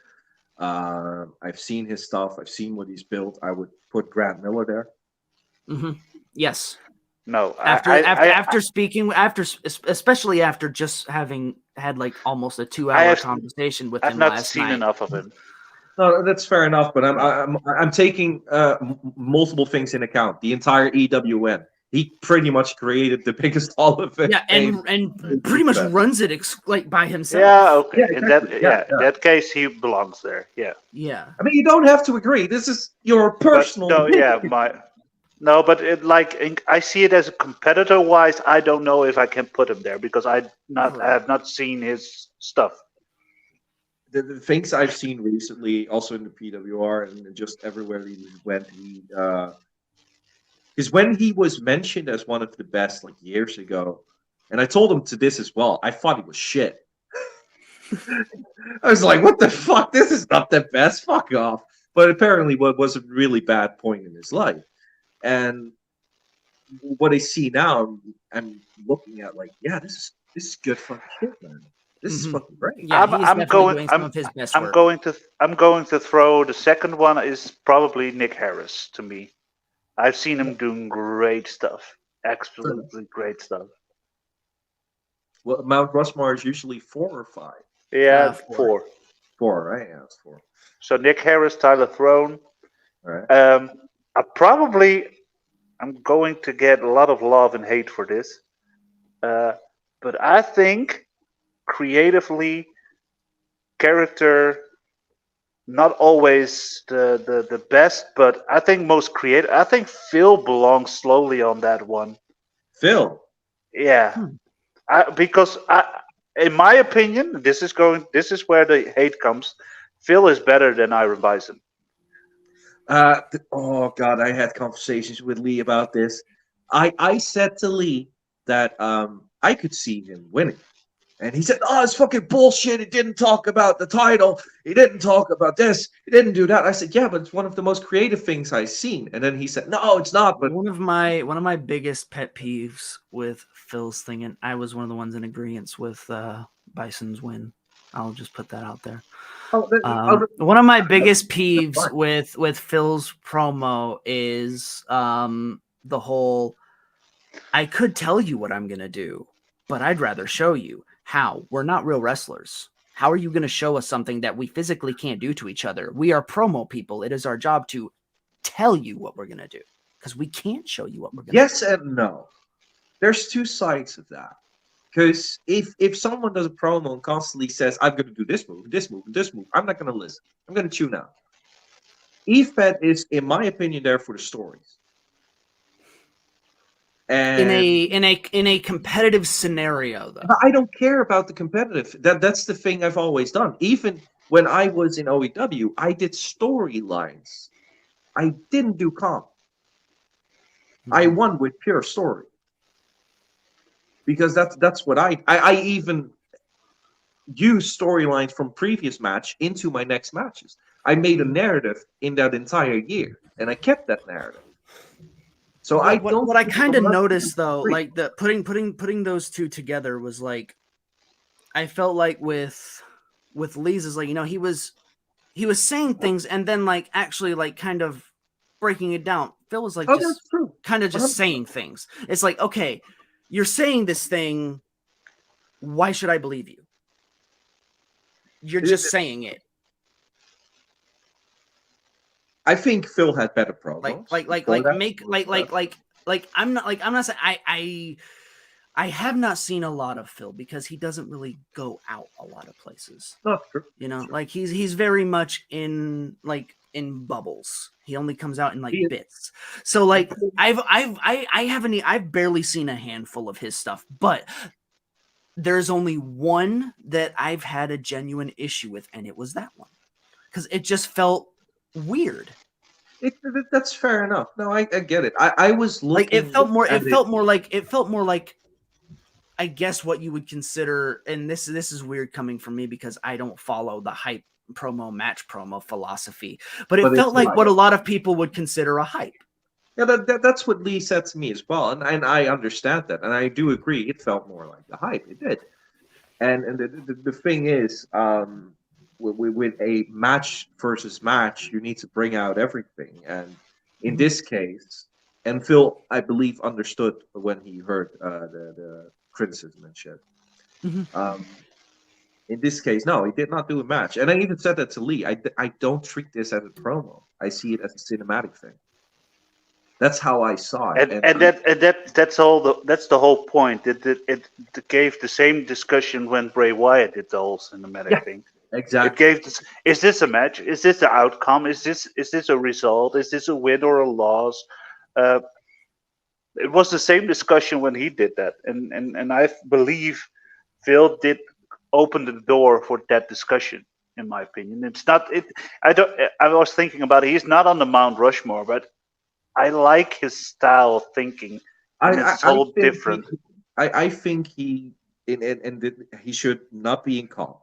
I've seen his stuff. I've seen what he's built. I would put Grant Miller there. Mm-hmm. Yes. No. Especially after just having had like almost a 2-hour conversation with him last night. I've not seen enough of him. No, that's fair enough. But I'm taking multiple things in account. The entire EWN. He pretty much created the biggest Hall of Fame. Yeah, and pretty much runs it like by himself. Yeah, okay. Yeah, exactly. In that case, he belongs there. Yeah. Yeah. I mean, you don't have to agree. This is your personal. No, yeah, No, but I see it as a competitor wise. I don't know if I can put him there because I have not seen his stuff. The things I've seen recently, also in the PWR and just everywhere he went, is when he was mentioned as one of the best like years ago, and I told him to this as well. I thought he was shit. I was like, "What the fuck? This is not the best. Fuck off!" But apparently, what was a really bad point in his life, and what I see now, I'm looking at like, yeah, this is good fucking shit, man. This is fucking great. Yeah, I'm going. some of his best I'm work. going to throw the second one is probably Nick Harris to me. I've seen him doing great stuff. Absolutely great stuff. Well, Mount Rushmore is usually 4 or 5. Yeah, 4. 4, right? Yeah, it's 4. So Nick Harris, Tyler Throne. All right. I'm going to get a lot of love and hate for this, but I think creatively, character, not always the best, but I think most creative. I think Phil belongs slowly on that one. Phil. Yeah, because in my opinion, this is where the hate comes. Phil is better than Iron Bison. Oh God, I had conversations with Lee about this. I said to Lee that I could see him winning, and he said, "Oh, it's fucking bullshit. He didn't talk about the title. He didn't talk about this. He didn't do that." I said, "Yeah, but it's one of the most creative things I've seen." And then he said, "No, it's not." But one of my biggest pet peeves with Phil's thing, and I was one of the ones in agreement with Bison's win. I'll just put that out there. One of my biggest peeves with Phil's promo is the whole, I could tell you what I'm going to do, but I'd rather show you. How? We're not real wrestlers. How are you going to show us something that we physically can't do to each other? We are promo people. It is our job to tell you what we're going to do because we can't show you what we're going to do. Yes and no. There's two sides of that. Because if someone does a promo and constantly says, "I'm going to do this move, this move, this move," I'm not going to listen. I'm going to tune out. EFED is, in my opinion, there for the stories. And in a competitive scenario, though, I don't care about the competitive. That's the thing I've always done. Even when I was in OEW, I did storylines. I didn't do comp. I won with pure story. Because that's what I even use storylines from previous match into my next matches. I made a narrative in that entire year, and I kept that narrative. So what I kind of noticed though, like the putting those two together was like, I felt like with Lee's is like, he was saying things and then like actually like kind of breaking it down. Phil was like just kind of just saying things. It's like, okay, you're saying this thing. Why should I believe you? You're just saying it. I think Phil had better promos. I'm not saying I have not seen a lot of Phil because he doesn't really go out a lot of places. Not true. Like he's very much in bubbles. He only comes out in bits. So like I've barely seen a handful of his stuff, but there's only one that I've had a genuine issue with, and it was that one. Because it just felt weird. That's fair enough. No, I get it. I was looking like it felt more like I guess what you would consider, and this is weird coming from me because I don't follow the hype match promo philosophy, but it felt like what a lot of people would consider a hype. Yeah, that's what Lee said to me as well, and I understand that, and I do agree. It felt more like the hype. It did, and the thing is, with a match versus match, you need to bring out everything, and in this case, and Phil, I believe, understood when he heard the criticism and shit. In this case, no, he did not do a match, and I even said that to Lee. I don't treat this as a promo. I see it as a cinematic thing. That's how I saw it, that's the whole point. It gave the same discussion when Bray Wyatt did the whole cinematic thing. Exactly. It gave this. Is this a match? Is this the outcome? Is this a result? Is this a win or a loss? it was the same discussion when he did that, and I believe Phil did open the door for that discussion. In my opinion, it's not it. I don't. I was thinking about it. He's not on the Mount Rushmore, but I like his style of thinking, and it's I so think different. I think he should not be in comp.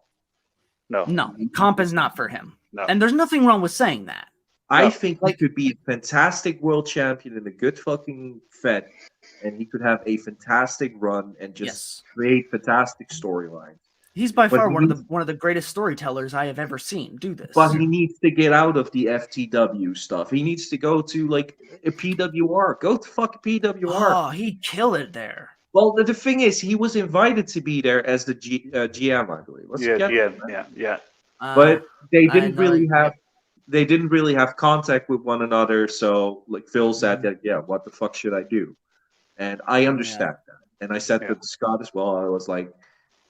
No, No, comp is not for him. no. And there's nothing wrong with saying that. I No. think he could be a fantastic world champion and a good fucking Fed, and he could have a fantastic run and just Yes. create fantastic storylines. He's by But far he one of needs- the greatest storytellers I have ever seen do this. But he needs to get out of the FTW stuff. He needs to go to like a PWR. Go to fuck PWR. Oh, he'd kill it there. Well, the thing is, he was invited to be there as the GM, I believe. Let's Yeah, get- yeah. But they I didn't know, really yeah. have. They didn't really have contact with one another. So, like Phil said, that yeah, what the fuck should I do? And I understand that. And I said Yeah. to Scott as well. I was like,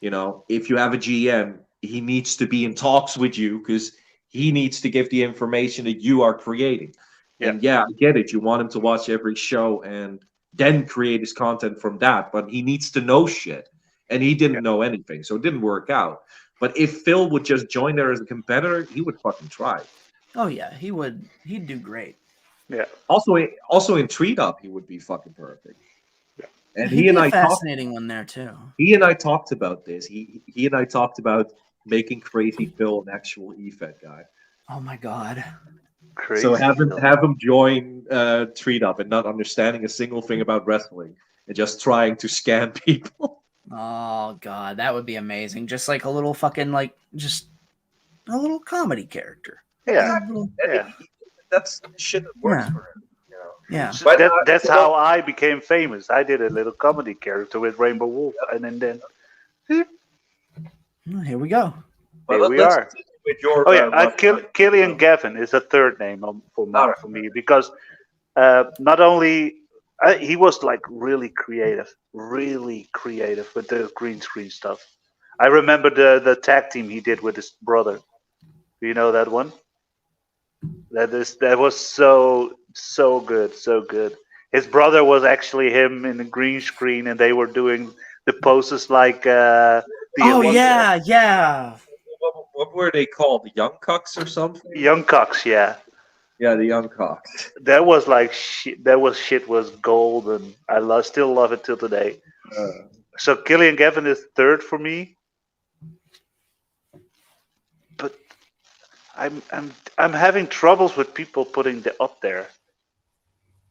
you know, if you have a GM, he needs to be in talks with you because he needs to give the information that you are creating. Yeah. And yeah, I get it. You want him to watch every show and then create his content from that, but he needs to know shit. And he didn't know anything, so it didn't work out. But if Phil would just join there as a competitor, he would fucking try. Oh yeah, he would. He'd do great. Yeah. Also in Treat Up, he would be fucking perfect. Yeah. And He'd he and be a I talked. fascinating one there too. He and I talked about this. He and I talked about making Crazy Phil an actual EFED guy. Oh my god. Crazy. So have Phil. him join Treat Up and not understanding a single thing about wrestling and just trying to scam people. Oh god, that would be amazing. Just like a little fucking like just a little comedy character. Yeah. A little- Yeah. That's shit that works Yeah. for him. You know? yeah. So But, that's how I became famous. I did a little comedy character with Rainbow Wolf, and then Well, here we go. But here we let's are. continue with your, Oh yeah, Russian- Killian Gavin is a third name Alright. for me because not only he was like really creative with the green screen stuff. I remember the tag team he did with his brother. Do you know that one? That was so good. His brother was actually him in the green screen, and they were doing the poses like the Oh what- yeah. What were they called? The Young Cucks or something? Young Cox, yeah. Yeah, the Young Cucks. That was like shit. Shit was golden. I still love it till today. So Killian Gavin is third for me, but I'm having troubles with people putting the up there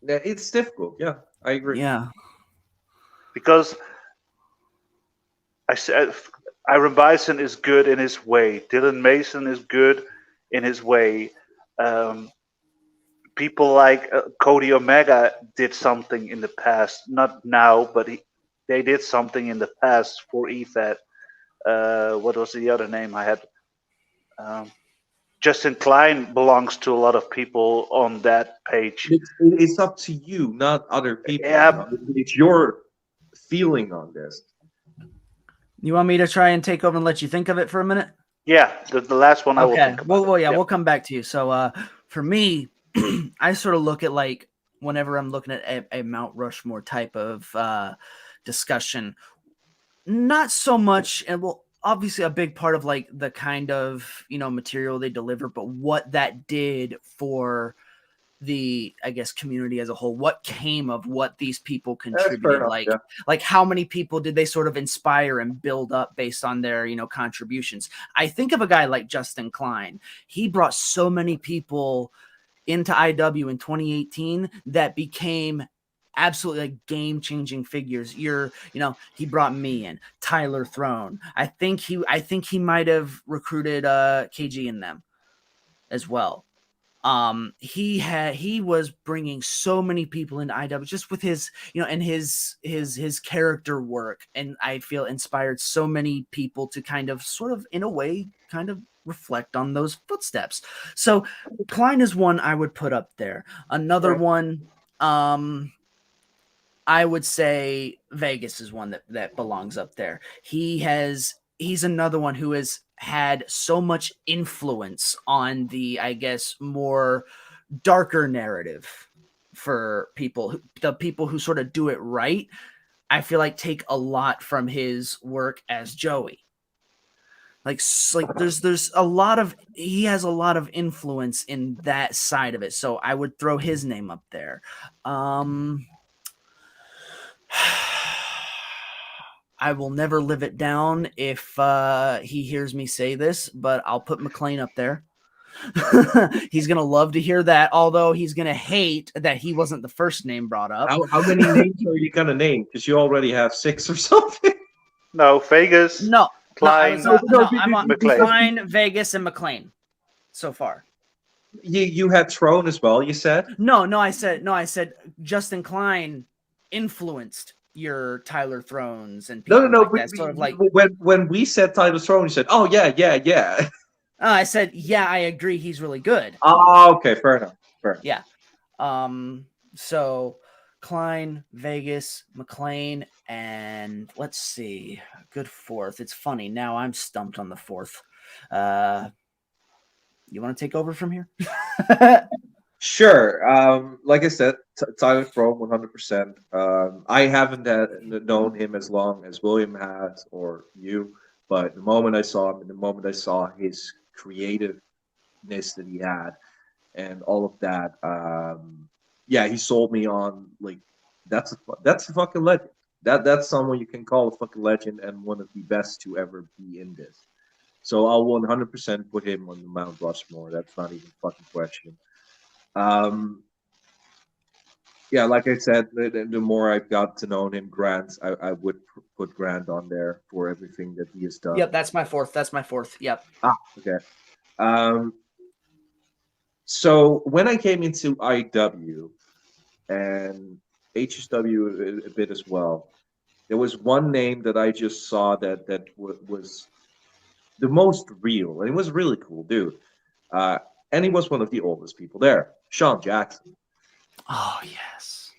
Yeah, it's difficult. Yeah, I agree. Yeah. because I said Iron Bison is good in his way. Dylan Mason is good in his way. People like Cody Omega did something in the past, not now, but they did something in the past for EFED. What was the other name I had? Justin Klein belongs to a lot of people on that page. It's up to you, not other people. Yeah. You know? It's your feeling on this. You want me to try and take over and let you think of it for a minute? Yeah, the last one I will Okay. think about. Well, yeah, Yeah. we'll come back to you. So, for me, I sort of look at like whenever I'm looking at a Mount Rushmore type of discussion, not so much, and well, obviously a big part of like the kind of material they deliver, but what that did for the community as a whole. What came of what these people contributed? enough, Like how many people did they sort of inspire and build up based on their contributions? I think of a guy like Justin Klein. He brought so many people into IW in 2018 that became absolutely like game-changing figures. He brought me in, Tyler Throne. I think he might have recruited KG in them as well. He was bringing so many people into IW just with his and his character work, and I feel inspired so many people to kind of sort of in a way kind of reflect on those footsteps. So Klein is one I would put up there. Another one, I would say Vegas is one that belongs up there. He's another one who has had so much influence on the, I guess, more darker narrative for the people who sort of do it right. I feel like take a lot from his work as Joey. Like there's a lot of he has a lot of influence in that side of it. So I would throw his name up there. I will never live it down if he hears me say this, but I'll put McLean up there. He's gonna love to hear that, although he's gonna hate that he wasn't the first name brought up. How many names are you gonna name? Because you already have 6 or something. No, Vegas, No, Klein, I'm on McLean. Klein, Vegas, and McLean so far. You had Throne as well. You said I said Justin Klein influenced your Tyler Thrones and people no. like But that. Sort of like when we said Tyler Throne, you said, "Oh yeah." I said, yeah, I agree, he's really good. Oh, okay, fair enough. Yeah. So Klein, Vegas, McLean, and let's see, good fourth. It's funny now. I'm stumped on the fourth. You want to take over from here? Sure. Like I said, Tyler Throne, 100%. I haven't known him as long as William has or you, but the moment I saw him, and the moment I saw his creativeness that he had, and all of that, yeah, he sold me on like that's a fucking legend. That's someone you can call a fucking legend and one of the best to ever be in this. So I'll 100% put him on the Mount Rushmore. That's not even a fucking question. Um, yeah, like I said, the more I've got to know him, Grant, I would put Grant on there for everything that he has done. Yep, that's my fourth. Yep. Okay. So when I came into IW and HSW a bit as well, there was one name that I just saw that was the most real, and it was really cool, dude. And he was one of the oldest people there, Sean Jackson. Oh yes.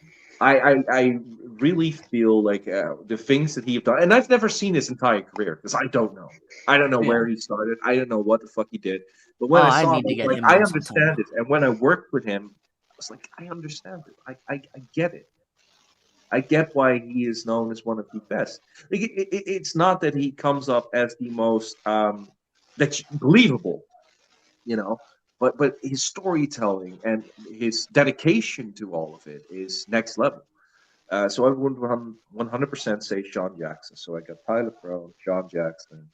I really feel like the things that he's done, and I've never seen his entire career because I don't know. I don't know where he started. I don't know what the fuck he did. But when I saw him, like, I understand it. And when I worked with him, I was like, I understand it. I get it. I get why he is known as one of the best. Like, it's not that he comes up as the most that's believable, you know, but his storytelling and his dedication to all of it is next level. So I would 100% say Sean Jackson. So I got Tyler Throne, Sean Jackson,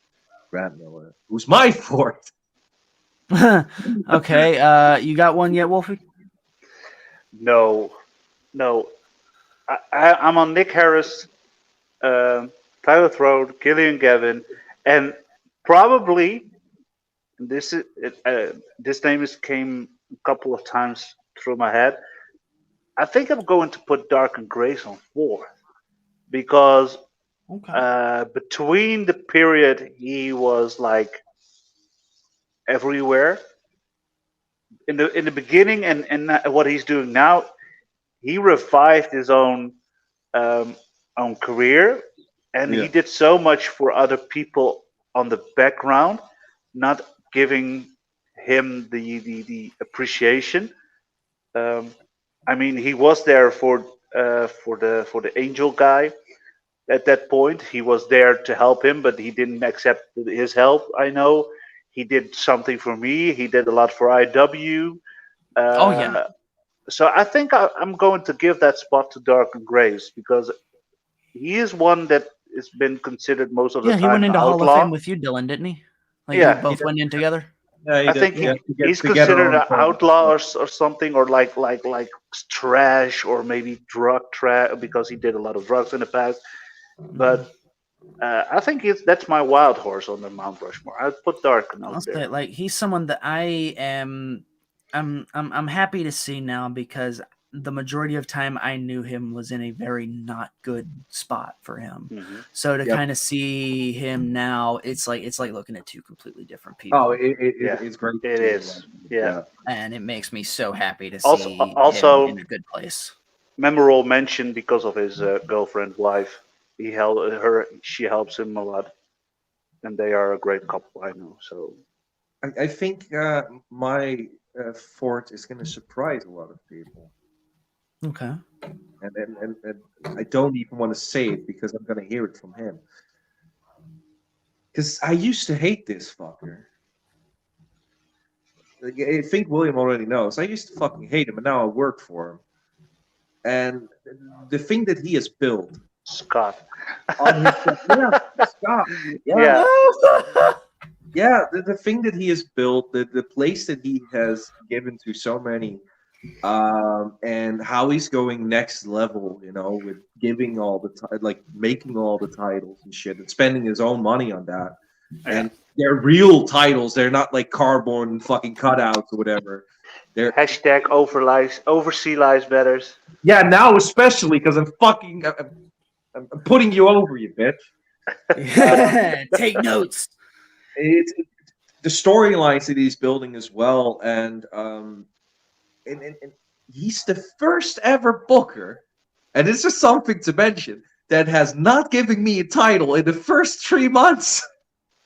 Grant Miller, who's my fourth. Okay, you got one yet, Wolfie? No. I'm on Nick Harris, Tyler Throne, Killian Gavin, and probably this name came a couple of times through my head. I think I'm going to put Dark and Grace on fourth because between the period he was like everywhere in the beginning and what he's doing now, he revived his own career, and he did so much for other people on the background, not giving him the appreciation. I mean, he was there for the Angel guy. At that point, he was there to help him, but he didn't accept his help. I know he did something for me. He did a lot for IW. Oh yeah. So I think I'm going to give that spot to Dark and Grace because he is one that has been considered most of the Yeah, time he went into an Hall of outlaw. Fame with you, Dylan, didn't he? Like Yeah, you both went in together. I think he's considered an outlaw or something, or like trash, or maybe drug trash because he did a lot of drugs in the past. But I think that's my wild horse on the Mount Rushmore. I'd put Dark out there. Like he's someone that I'm happy to see now because the majority of time I knew him was in a very not good spot for him. Mm-hmm. So to kind of see him now, it's like looking at two completely different people. Oh, it's great. It is. Yeah. And it makes me so happy to see also him in a good place. Memorable mention because of his girlfriend, wife. She helps him a lot, and they are a great couple. I know. So I think my fourth is going to surprise a lot of people. Okay. And I don't even want to say it because I'm gonna hear it from him. Because I used to hate this fucker. Like, I think William already knows. I used to fucking hate him, and now I work for him. And the thing that he has built Scott. on his yeah, Scott, yeah, Yeah. yeah, the thing that he has built, the place that he has given to so many, and how he's going next level, with giving all the like making all the titles and shit, and spending his own money on that, Yeah. and they're real titles. They're not like cardboard fucking cutouts or whatever. They're Hashtag oversea lives matters. yeah, now especially because I'm putting you over, you bitch. Yeah. Take notes. It's the storylines that he's building as well, and he's the first ever booker, and it's just something to mention that has not given me a title in the first 3 months.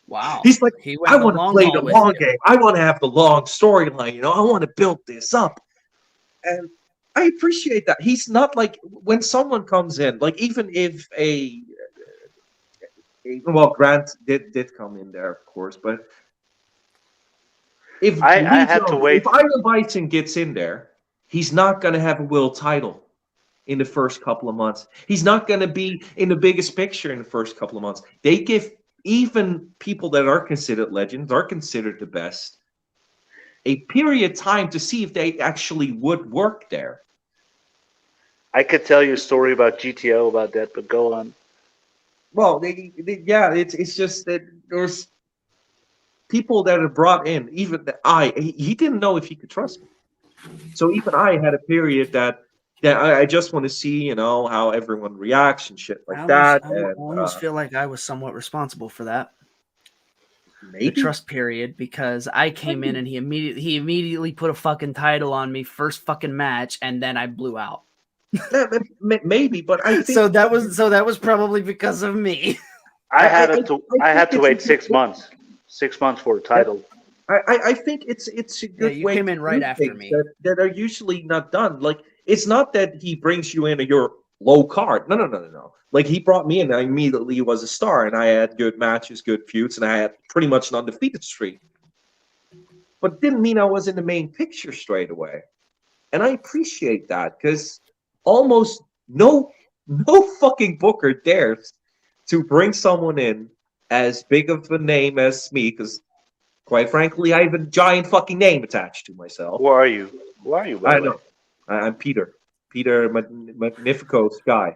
Wow. He's like, He went I the want to long play haul the with long you. game. I want to have the long storyline. I want to build this up, and I appreciate that. He's not like when someone comes in, like even if well, Grant did come in there, of course, but if I Lee had to Jones, wait. if Iron Bison gets in there, he's not going to have a world title in the first couple of months. He's not going to be in the biggest picture in the first couple of months. They give even people that are considered legends, are considered the best, a period of time to see if they actually would work there. I could tell you a story about GTO about that, but go on. Well, yeah, it's just that there's people that are brought in. Even he didn't know if he could trust me. So even I had a period that I just want to see, how everyone reacts and shit like that. I And almost feel like I was somewhat responsible for that. The maybe trust period, because I came in and he immediately put a fucking title on me first fucking match, and then I blew out. maybe, but I think So that was probably because of me. I had I to think wait it's 6 months. 6 months for a title. I think it's a Yeah, good you way came to in right do after things me. that are usually not done. Like it's not that he brings you in and you're low card. No. Like he brought me in, and I immediately was a star, and I had good matches, good feuds, and I had pretty much an undefeated streak. But it didn't mean I was in the main picture straight away. And I appreciate that because almost no fucking booker dares to bring someone in as big of a name as me, because quite frankly, I have a giant fucking name attached to myself. Who are you? Who are you, by I the way? know. I'm Peter. Peter Magnifico Sky.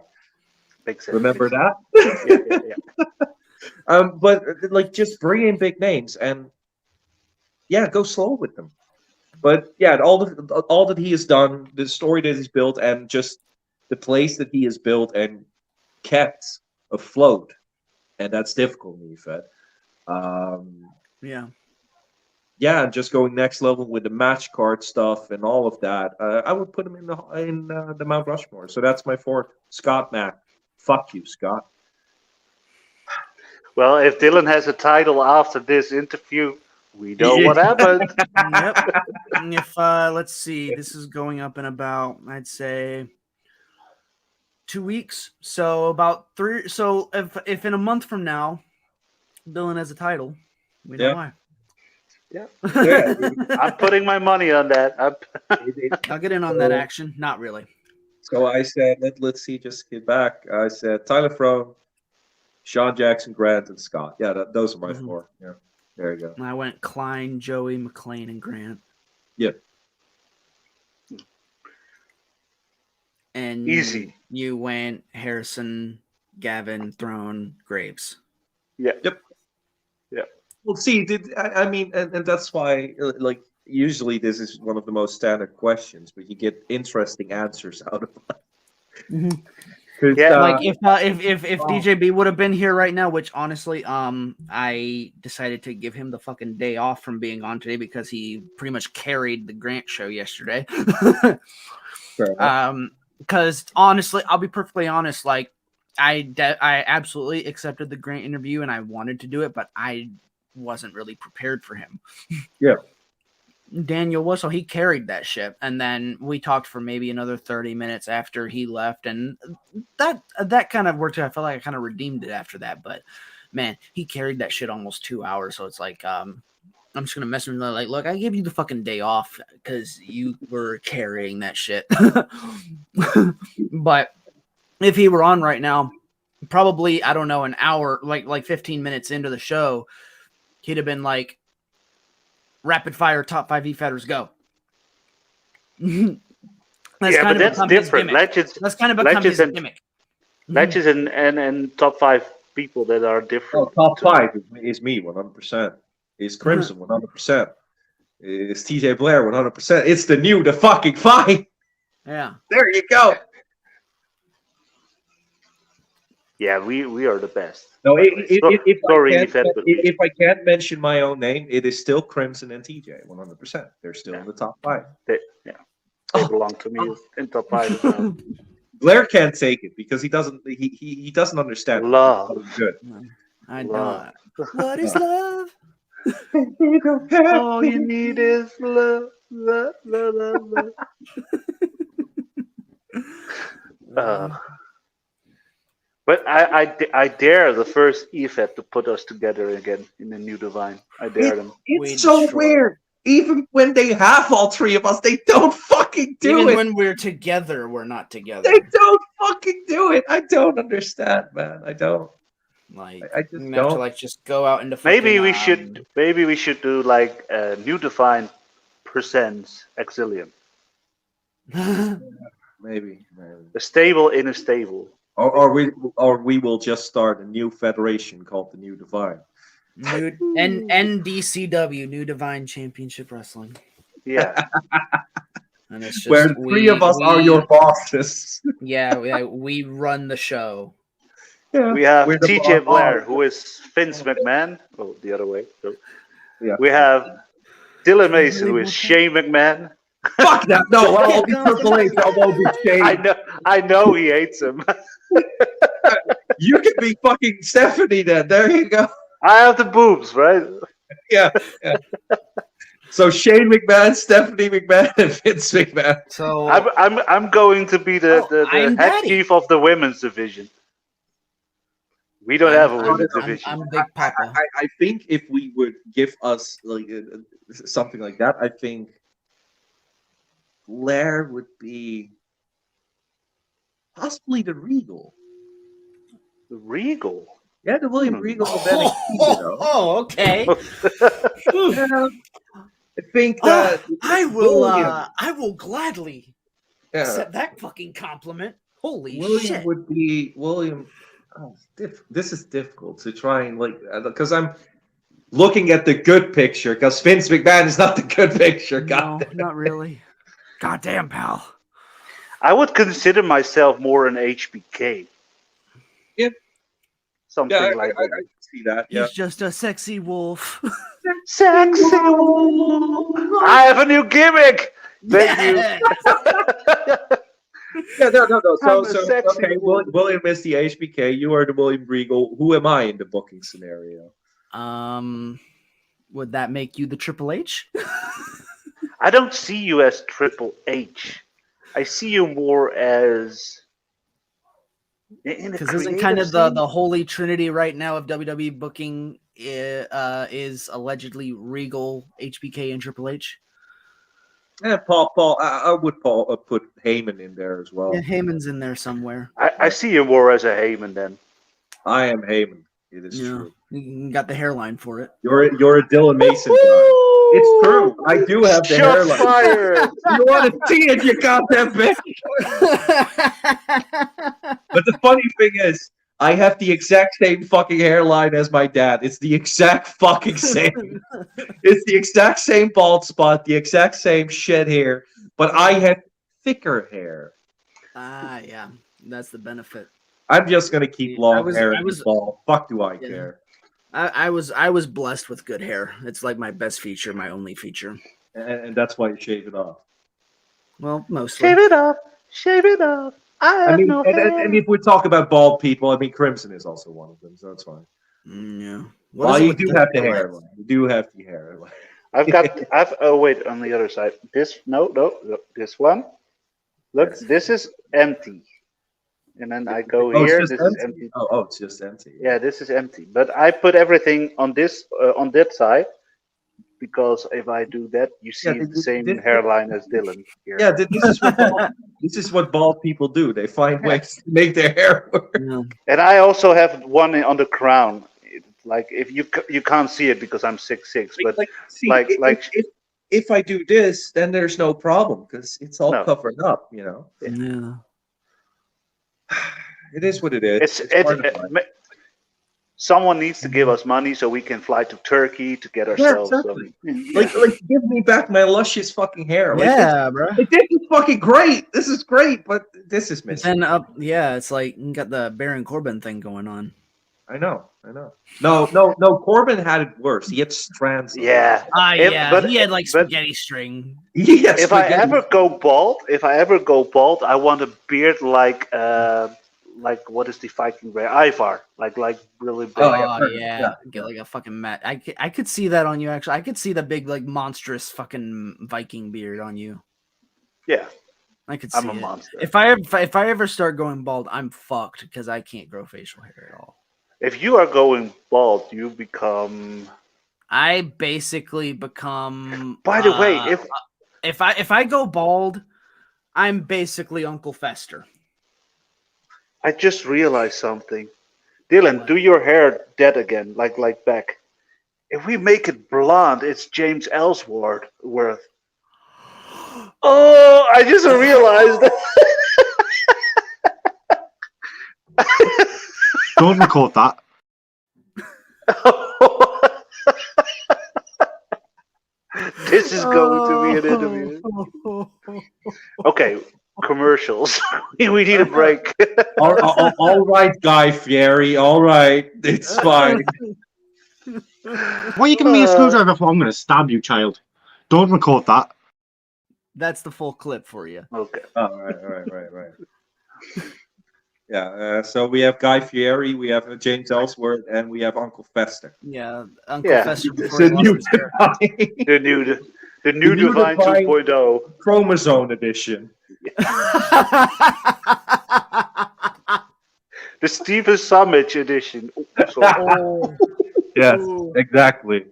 Big sense. Remember that? Yeah. But like, just bring in big names and yeah, go slow with them. But yeah, all that he has done, the story that he's built, and just the place that he has built and kept afloat, and that's difficult, Nifed. Yeah. Yeah, just going next level with the match card stuff and all of that. I would put him in the Mount Rushmore. So that's my fourth. Scott Mack. Fuck you, Scott. Well, if Dylan has a title after this interview, we know what happened. Yep. If let's see, this is going up in about, I'd say, 2 weeks. So about 3. So if in a month from now, Dylan has a title, we know Yeah. why. Yeah. Yeah. I'm putting my money on that. I'll get in on that action. Not really. So I said, let's see, just get back. I said Tyler Frome, Sean Jackson, Grant, and Scott. Yeah, those are my four. Yeah, there you go. And I went Klein, Joey, McLean, and Grant. Yeah. And Easy. you went Harrison, Gavin, Throne, Graves. Yeah. Yep. Yeah. Well, see, I mean, and that's why, like, usually this is one of the most standard questions, but you get interesting answers out of it. Yeah. Like if DJB would have been here right now, which honestly, I decided to give him the fucking day off from being on today because he pretty much carried the Grant show yesterday. Because honestly, I'll be perfectly honest, like I absolutely accepted the Grant interview and I wanted to do it, but I wasn't really prepared for him. Yeah. Daniel was, so he carried that ship, and then we talked for maybe another 30 minutes after he left, and that kind of worked. I felt like I kind of redeemed it after that, but man, he carried that shit almost 2 hours. So it's like, I'm just gonna mess with him. Like, look, I gave you the fucking day off because you were carrying that shit. But if he were on right now, probably, I don't know, an hour, like 15 minutes into the show, he'd have been like, rapid fire top 5 e-fetters go. That's different. Legends. That's kind of become his gimmick. Legends and top 5 people that are different. Oh, top 5 is me 100%. Is Crimson 100%. Is TJ Blair 100%. It's the fucking 5. Yeah. There you go. Yeah, we are the best. No, if I can't mention my own name, it is still Crimson and TJ 100%. They're still in the top 5. They belong to me in top 5 as well. Blair can't take it because he doesn't understand. Love. Good. I don't. What is love? All you need is love, love, love, love, love. But I dare the first EFET to put us together again in the new Divine. I dare them. It's so weird. Even when they have all 3 of us, they don't fucking do it. Even when we're together, we're not together. They don't fucking do it. I don't understand, man. I don't. Like, I just have don't. to like just go out into. Maybe we should do like a new Divine presents Exilium. Maybe. A stable in a stable. Or we will just start a new federation called the New Divine. NDCW, New Divine Championship Wrestling. Yeah. And it's just, where 3 of us are your bosses. Yeah, we run the show. Yeah. We have TJ Blair, who is Vince McMahon. Oh, the other way. So. Yeah. We have Dylan Mason, who is Shane McMahon. Fuck that! No, I'll be Triple H. I won't be Shane. I know he hates him. You can be fucking Stephanie then. There you go. I have the boobs, right? Yeah. So Shane McMahon, Stephanie McMahon, and Vince McMahon. So I'm going to be the head chief of the women's division. We don't have a women's division. I'm Big Papa. I think if we would give us like something like that, I think Blair would be possibly the Regal. The Regal? Yeah, the William Regal of NXT. Okay. Yeah, I think that I will gladly accept that fucking compliment. Holy shit! Would be William. Oh, this is difficult to try and because I'm looking at the good picture. Because Vince McMahon is not the good picture. No, not really. Goddamn, pal. I would consider myself more an HBK. Yeah. Something like that. I see that. Yeah. He's just a sexy wolf. Sexy wolf. I have a new gimmick. Yeah. Yeah, no. So okay, William is the HBK. You are the William Regal. Who am I in the booking scenario? Would that make you the Triple H? I don't see you as Triple H. I see you more as because isn't kind of the holy trinity right now of WWE booking is allegedly Regal, HBK, and Triple H. Yeah, Paul. I would put Heyman in there as well. Yeah, Heyman's in there somewhere. I see you more as a Heyman then. I am Heyman. It is true. You got the hairline for it. You're a Dylan Mason guy. It's true. I do have the hairline. Fired. You want to see it, you goddamn bitch. But the funny thing is, I have the exact same fucking hairline as my dad. It's the exact fucking same. It's the exact same bald spot, the exact same shed hair, but I have thicker hair. Yeah. That's the benefit. I'm just gonna keep long hair and bald. Fuck do I care? I was blessed with good hair. It's like my best feature, my only feature. And that's why you shave it off. Well, mostly. Shave it up. Shave it up. I mean, no hair. And if we talk about bald people, I mean, Crimson is also one of them, so that's fine. Yeah. Well, you do have the hairline. You do have the hairline. Oh wait, on the other side. This no, this one. Look, Yes. this is empty. And then I go Oh, it's here. just This is empty. empty. Oh, it's just empty. Yeah, this is empty. But I put everything on this on that side because if I do that, you see Yeah, the same this- hairline as Dylan here. Yeah, this is what bald people do. They find ways to make their hair work. Yeah. And I also have one on the crown. It's like if you can't see it because I'm 6'6", but See, like- if I do this, then there's no problem because it's all No. covered up. You know, Yeah. it is what it is. it's part of life. someone needs to give us money so we can fly to Turkey to get ourselves exactly. some. Like, give me back my luscious fucking hair. Like, Yeah, bro. this is fucking great. This is great, but this is missing. Then yeah, it's like you got the Baron Corbin thing going on. I know. No. Corbin had it worse. He had strands. of Yeah. hair. Yeah, he had like but- spaghetti string. He had If I spaghetti. ever go bald, I want a beard like what is the Viking bear? Ivar, like really big. Oh, yeah, Oh perfect. yeah, Yeah. get like a fucking mat. I could see that on you actually. I could see the big like monstrous fucking Viking beard on you. Yeah, I could see I'm a it. monster. If I ever start going bald, I'm fucked because I can't grow facial hair at all. If you are going bald, you become. I basically become. By the way, if I go bald, I'm basically Uncle Fester. I just realized something, Dylan, do your hair dead again, like back. If we make it blonde, it's James Ellsworth. Oh, I just realized. Don't record that. This is going to be an interview. Okay, commercials. We need a break. all right, Guy Fieri. All right, it's fine. Why are you giving me a screwdriver for? I'm going to stab you, child. Don't record that. That's the full clip for you. Okay. Oh, right. Yeah. So we have Guy Fieri, we have James Ellsworth, and we have Uncle Fester. Yeah, Uncle Yeah, Fester It's before a he lost new his hair. The new new Divine Divine- 2.0. chromosome edition. The Stephen Summit edition. Oh, sorry. Oh, Yes, ooh. exactly.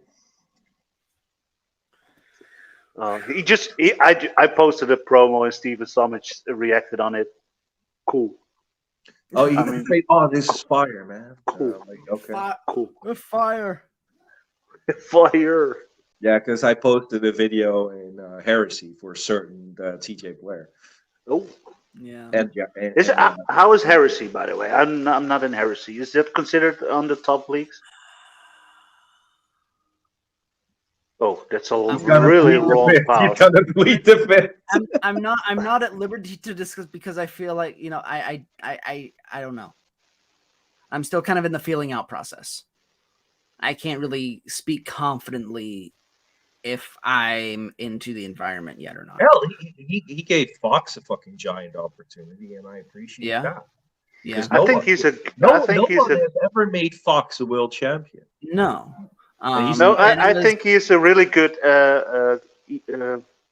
I posted a promo and Stephen Summit reacted on it. Cool. Oh, you I can mean- say, "Oh, this is fire, man." Cool. Okay. Cool. With fire. Fire. Yeah, because I posted a video in Heresy for certain TJ Blair, Oh. Yeah. and How is Heresy, by the way? I'm not in Heresy. Is that considered on the top leagues? Oh, that's a really long You pause. gotta bleed the bit. I'm not at liberty to discuss because I feel like I don't know. I'm still kind of in the feeling out process. I can't really speak confidently if I'm into the environment yet or not. Hell, he gave Fox a fucking giant opportunity, and I appreciate Yeah. that. Yeah. Because I think he's a. No I think one he's a. has ever made Fox a world champion. No. No, and I it was- think he's a really good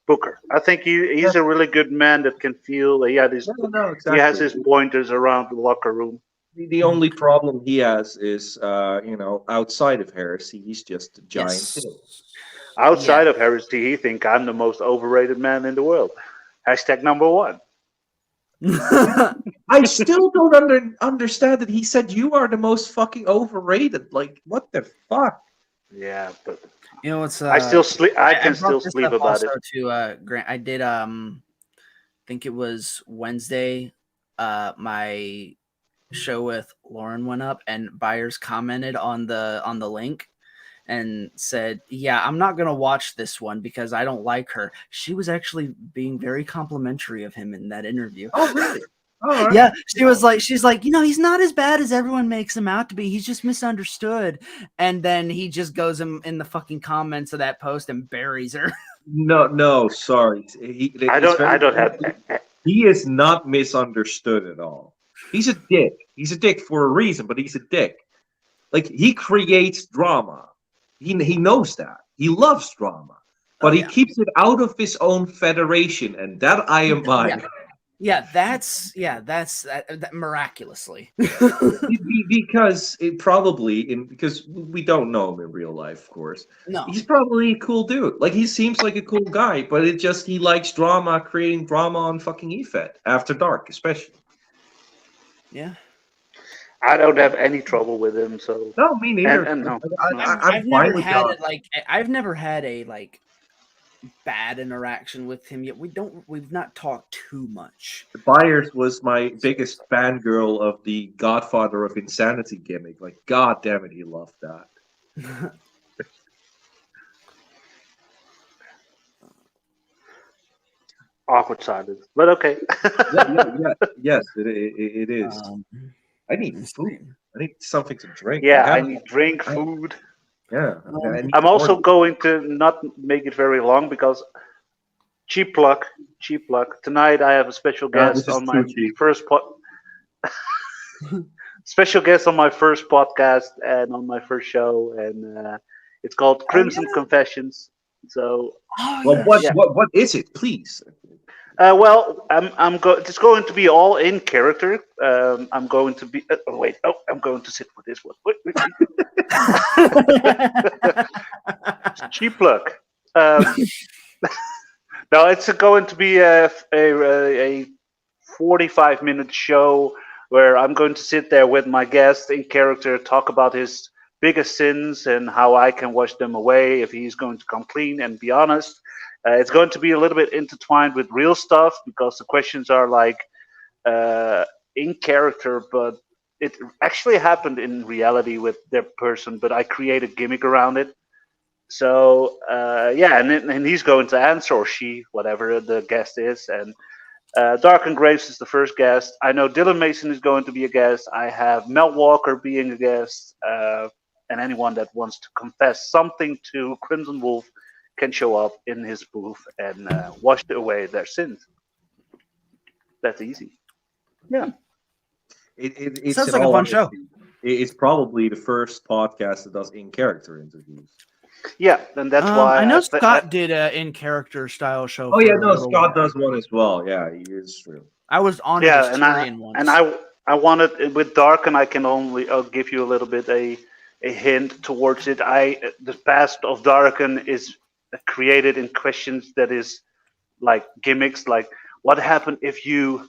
booker. I think he's a really good man that can feel. He has his pointers around the locker room. The only problem he has is, outside of Heresy, he's just a giant. Yes. hill. Outside of Heresy, he think I'm the most overrated man in the world. Hashtag number one. I still don't understand that he said you are the most fucking overrated. Like, what the fuck? Yeah, but You know what's I still sleep. I can brought still this sleep up about it. also to Grant. I did think it was Wednesday. My show with Lauren went up, and buyers commented on the link and said, "Yeah, I'm not gonna watch this one because I don't like her." She was actually being very complimentary of him in that interview. Oh, really? All right. Yeah, she's like, he's not as bad as everyone makes him out to be. He's just misunderstood. And then he just goes in the fucking comments of that post and buries her. No, sorry. I don't have. He is not misunderstood at all. He's a dick. He's a dick for a reason, but he's a dick. Like, he creates drama. He knows that. He loves drama, but Oh, he yeah. keeps it out of his own federation, and that I am mine. That's that miraculously. Because it probably because we don't know him in real life, of course. No. He's probably a cool dude. Like he seems like a cool guy, but he likes drama, creating drama on fucking EFED after dark, especially. Yeah. I don't have any trouble with him. So No, me neither. and no, I'm I've fine never with had God. it I've never had a bad interaction with him yet. We've not talked too much. Byers was my biggest fangirl of the Godfather of Insanity gimmick. Like, god damn it, he loved that. awkward silence. But okay. Yes, it is. I need food. I need something to drink. Yeah, I need drink, food. Yeah, I need I'm also more. going to not make it very long because cheap luck. Tonight I have a special guest This is on my too cheap. special guest on my first podcast and on my first show, and it's called Crimson Confessions. So, Well, yeah. what is it, please? well, it's going to be all in character. I'm going to be. I'm going to sit with this one. Wait. Cheap luck. No, it's going to be a 45-minute show where I'm going to sit there with my guest in character, talk about his biggest sins and how I can wash them away if he's going to come clean and be honest. It's going to be a little bit intertwined with real stuff because the questions are in character, but it actually happened in reality with their person, but I create a gimmick around it. So and he's going to answer, or she, whatever the guest is, and Dark and Graves is the first guest. I know Dylan Mason is going to be a guest. I have Mel Walker being a guest, and anyone that wants to confess something to Crimson Wolf can show up in his booth and wash away their sins. That's easy. Yeah. It's Sounds like a fun show. It's probably the first podcast that does in-character interviews. Yeah, and that's why I know Scott did an in-character style show. Oh for yeah, a no, little Scott while. does one as well. Yeah, he is true. I was on yeah, his and Tyrion once. I wanted with Dark, and I'll give you a little bit a hint towards it. The past of Darken is created in questions that is like gimmicks, like what happened if you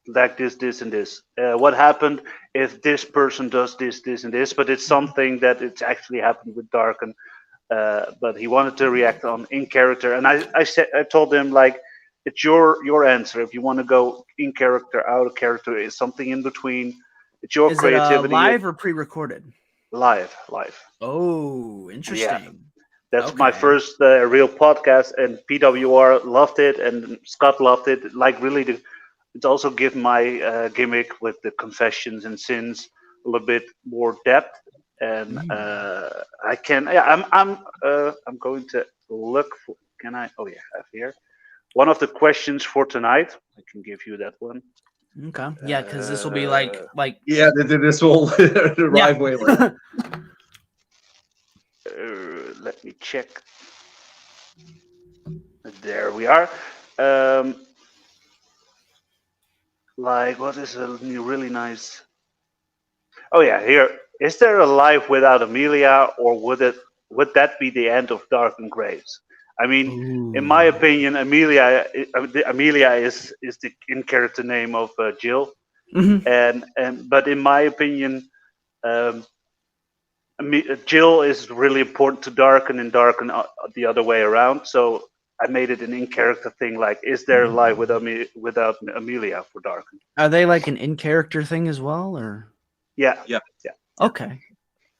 like this, and this? What happened if this person does this, and this? But it's something that it's actually happened with Darken. But he wanted to react on in character, and I told him like it's your answer. If you want to go in character, out of character, is something in between. It's your Is creativity. It live or pre-recorded? Live. Oh, interesting. That's my first real podcast, and PWR loved it, and Scott loved it. Like really, it's also given my gimmick with the confessions and sins a little bit more depth. And I can. Yeah, I'm going to look for. Can I? Oh yeah, I have here one of the questions for tonight. I can give you that one. Okay. Yeah, because this will be like. Yeah, this will arrive way later. Let me check. There we are. What is a really nice? Oh yeah, here. Is there a life without Amelia, or would that be the end of Dark and Graves? I mean, in my opinion, Amelia is the in character name of Jill, but in my opinion, Jill is really important to Darken and Darken the other way around. So I made it an in character thing. Like, is there a life without Amelia for Darken? Are they like an in character thing as well, or? Yeah. Okay.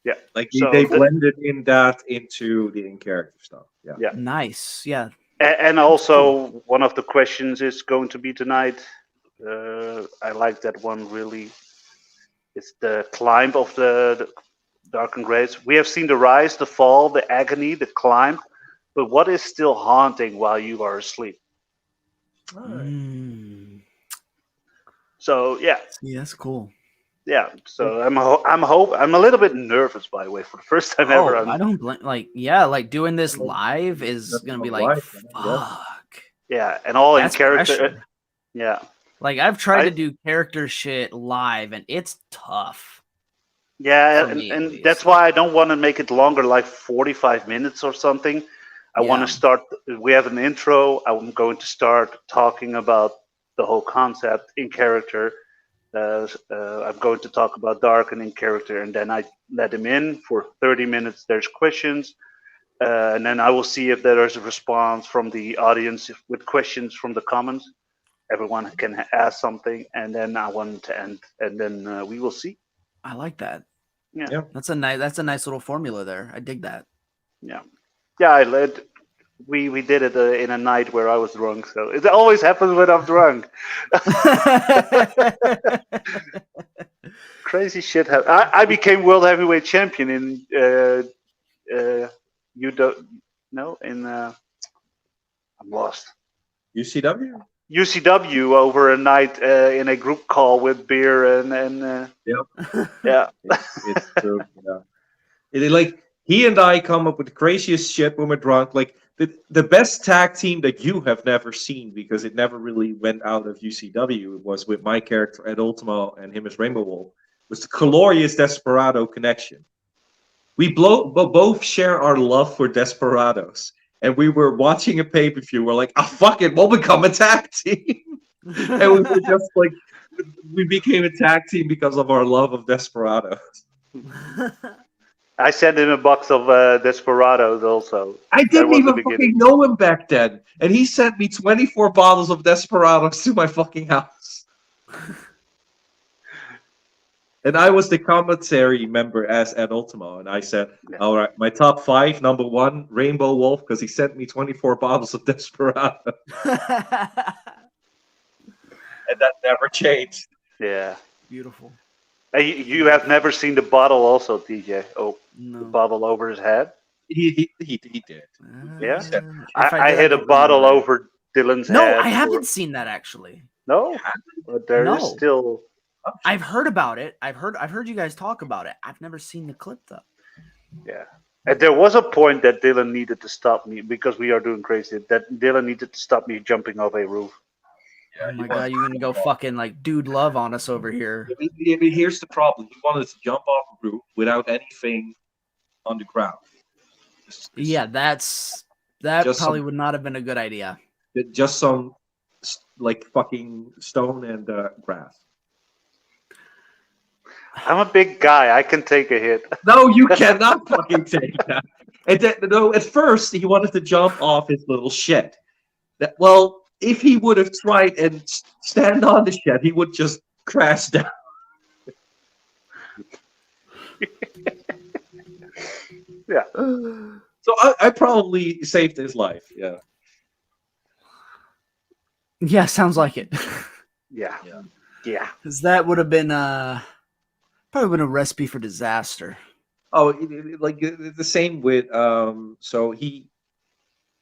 Yeah. Like they blended into the in-character stuff. Yeah. Nice. Yeah. And also, one of the questions is going to be tonight. I like that one really. It's the climb of the Dark and Graves. We have seen the rise, the fall, the agony, the climb. But what is still haunting while you are asleep? Right. So, yeah. Yeah, that's cool. Yeah, so I'm a little bit nervous, by the way, for the first time ever. I don't blame. Like, yeah, like doing this live is That's gonna not be like, live, man, yeah. fuck. Yeah, and all That's in character. pressure. Yeah, Like, I've tried I- to do character shit live, and it's tough. yeah, For me, at and least. that's why I don't want to make it longer, like 45 minutes or something. I want Yeah. to start. We have an intro. I'm going to start talking about the whole concept in character. I'm going to talk about Darken in character, and then I let him in for 30 minutes. There's questions, and then I will see if there is a response from the audience with questions from the comments. Everyone can ask something, and then I want to end, and then we will see. I like that. Yeah, That's a nice little formula there. I dig that. yeah. I led. We did it in a night where I was drunk, so it always happens when I'm drunk. Crazy shit happened. I became world heavyweight champion in you don't know in I'm lost. UCW. UCW over a night in a group call with beer and yeah. It's true. Yeah. Like he and I come up with the craziest shit when we're drunk. Like the best tag team that you have never seen because it never really went out of UCW was with my character Ed Ultimo and him as Rainbow Wolf. Was the glorious Desperado connection. We both share our love for Desperados, and we were watching a pay-per-view. We're like, "Oh fuck it, we'll become a tag team," and we were just like, we became a tag team because of our love of Desperados. I sent him a box of Desperados also. I That didn't was the even beginning. fucking know him back then, and he sent me 24 bottles of Desperados to my fucking house. And I was the commentary member as Ed Ultimo, and I said, Yeah. all right, my top 5, number 1, Rainbow Wolf, because he sent me 24 bottles of Desperado. And that never changed. Yeah. Beautiful. You have never seen the bottle also, TJ? Oh, the No. bottle over his head? He did. Yeah? If I did, hit a don't bottle remember. over Dylan's No, head. I haven't seen that actually. No? But there is No. still... I've heard about it. I've heard you guys talk about it. I've never seen the clip though. Yeah. And there was a point that Dylan needed to stop me because we are doing crazy. That Dylan needed to stop me jumping off a roof. Oh my god, you're gonna go fucking like dude love on us over here. I mean, here's the problem. He wanted to jump off a roof without anything on the ground. Yeah, that Just probably some- would not have been a good idea. Just some, like, fucking stone and grass. I'm a big guy. I can take a hit. No, you cannot fucking take that. And then, no, at first he wanted to jump off his little shed. Well, if he would have tried and stand on the shed, he would just crash down. Yeah. So I probably saved his life. Yeah. Yeah, sounds like it. Yeah. Yeah. Yeah. Because that would have been probably been a recipe for disaster. Oh, like the same with so he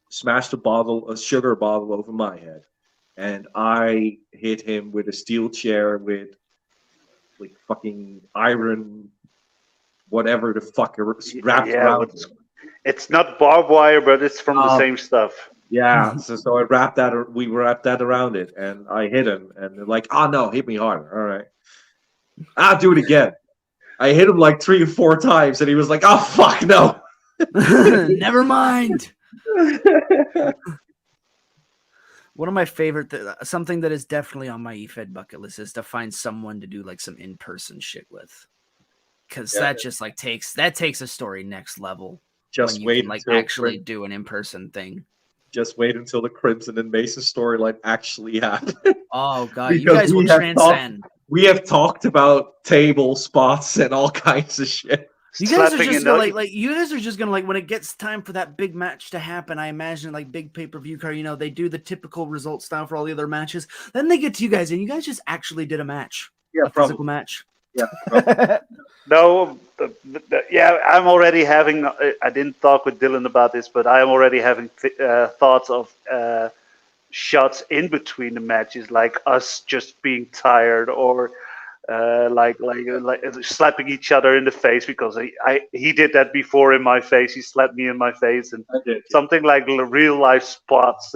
smashed a sugar bottle over my head, and I hit him with a steel chair with like fucking iron, whatever the fuck wrapped around it. It's not barbed wire, but it's from the same stuff. Yeah, so I we wrapped that around it, and I hit him, and they're like, "Oh no, hit me harder." All right, I'll do it again. I hit him like 3 or 4 times, and he was like, "Oh fuck no." Never mind. One of my favorite, something that is definitely on my EFED bucket list is to find someone to do like some in-person shit with, because that just like takes a story next level. Just when you wait can, like until actually do an in-person thing. Just wait until the Crimson and Mason storyline actually happens. Oh god, Because you guys will transcend. We have talked about table spots and all kinds of shit. You guys are Slapping just a gonna, nut- like you guys are just gonna like when it gets time for that big match to happen. I imagine like big pay-per-view card. You know, they do the typical result style for all the other matches. Then they get to you guys, and you guys just actually did a match, a physical match. Yeah. No, yeah, I'm already having. I didn't talk with Dylan about this, but I am already having thoughts of shots in between the matches, like us just being tired or like slapping each other in the face because he did that before in my face. He slapped me in my face, and I did. something like real life spots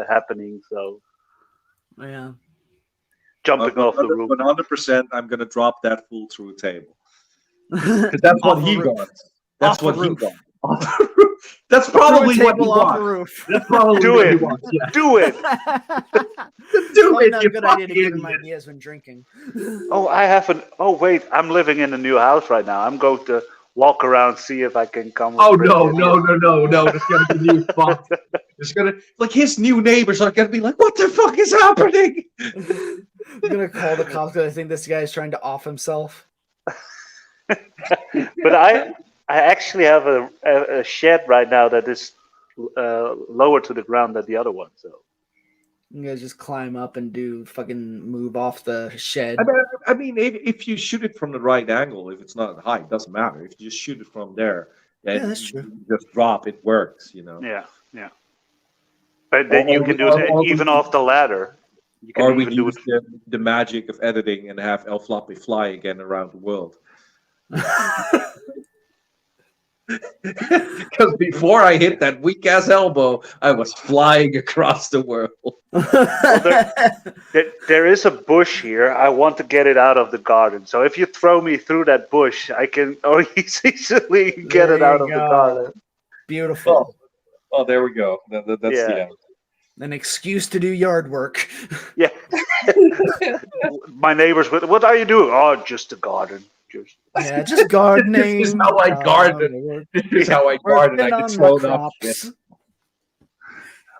happening. So Yeah. jumping off the roof. 100%, I'm gonna drop that fool through a table because that's what he wants. That's Off the what he roof. wants. Off the roof. That's probably what he Table off the wants. roof. That's probably Do what he it. wants. Yeah. Do it. Do Probably it, not you a good idea to fucking give him idiot. ideas when drinking. Oh, I haven't. Oh, wait. I'm living in a new house right now. I'm going to walk around, see if I can come with Oh great no, ideas. no! There's gonna be new fucked. There's gonna like his new neighbors are gonna be like, "What the fuck is happening?" I'm gonna call the cops because I think this guy is trying to off himself. But I actually have a shed right now that is lower to the ground than the other one. So You guys just climb up and do fucking move off the shed. I mean, if you shoot it from the right angle, if it's not high, it doesn't matter. If you just shoot it from there, and Yeah, that's true. you just drop, it works. You know. yeah. But then you can do it even off the ladder. You Or can we even do use it. the magic of editing and have El Floppy fly again around the world. Because before I hit that weak ass elbow, I was flying across the world. There is a bush here. I want to get it out of the garden. So if you throw me through that bush, I can easily get it out of the garden. Beautiful. Oh, there we go. That's the end. An excuse to do yard work. Yeah. My neighbors, what are you doing? Oh, just a garden. Yeah, just gardening. This is how I garden. This is how I garden. I get thrown up. Shit.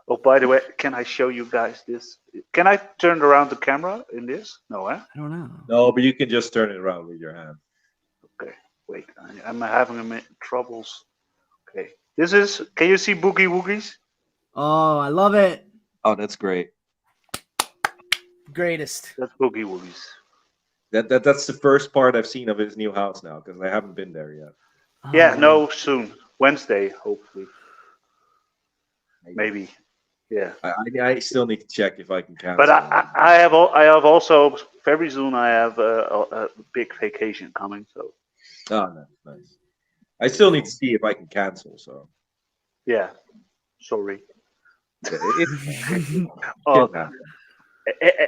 Oh, by the way, can I show you guys this? Can I turn around the camera in this? No, eh? I don't know. No, but you can just turn it around with your hand. Okay, wait. I'm having troubles. Okay. This is, can you see Boogie Woogies? Oh, I love it. Oh, that's great. Greatest. That's Boogie Woogies. That's the first part I've seen of his new house now because I haven't been there yet. Yeah, Oh. no, soon. Wednesday, hopefully. Maybe. Yeah. I still need to check if I can cancel. But I have also very soon. I have a big vacation coming. So Oh, nice. I still need to see if I can cancel. So yeah, sorry. it, Oh,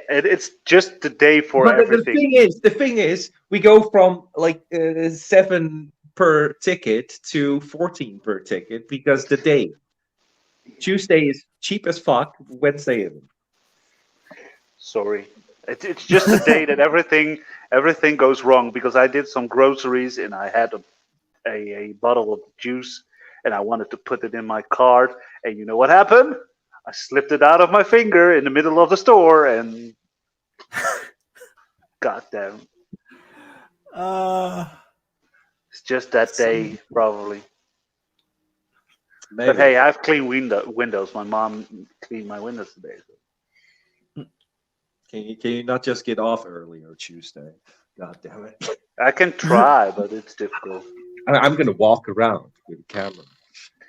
it's just the day for but everything. the thing is, we go from like 7 per ticket to 14 per ticket because the day. Tuesday is cheap as fuck. Wednesday isn't. Sorry, it's just the day that everything goes wrong because I did some groceries and I had a bottle of juice and I wanted to put it in my cart and you know what happened? I slipped it out of my finger in the middle of the store and goddamn. It's just that day probably. Maybe. But hey, I've cleaned windows. My mom cleaned my windows today. So. Can you not just get off early or Tuesday? God damn it! I can try, but it's difficult. I'm gonna walk around with a camera.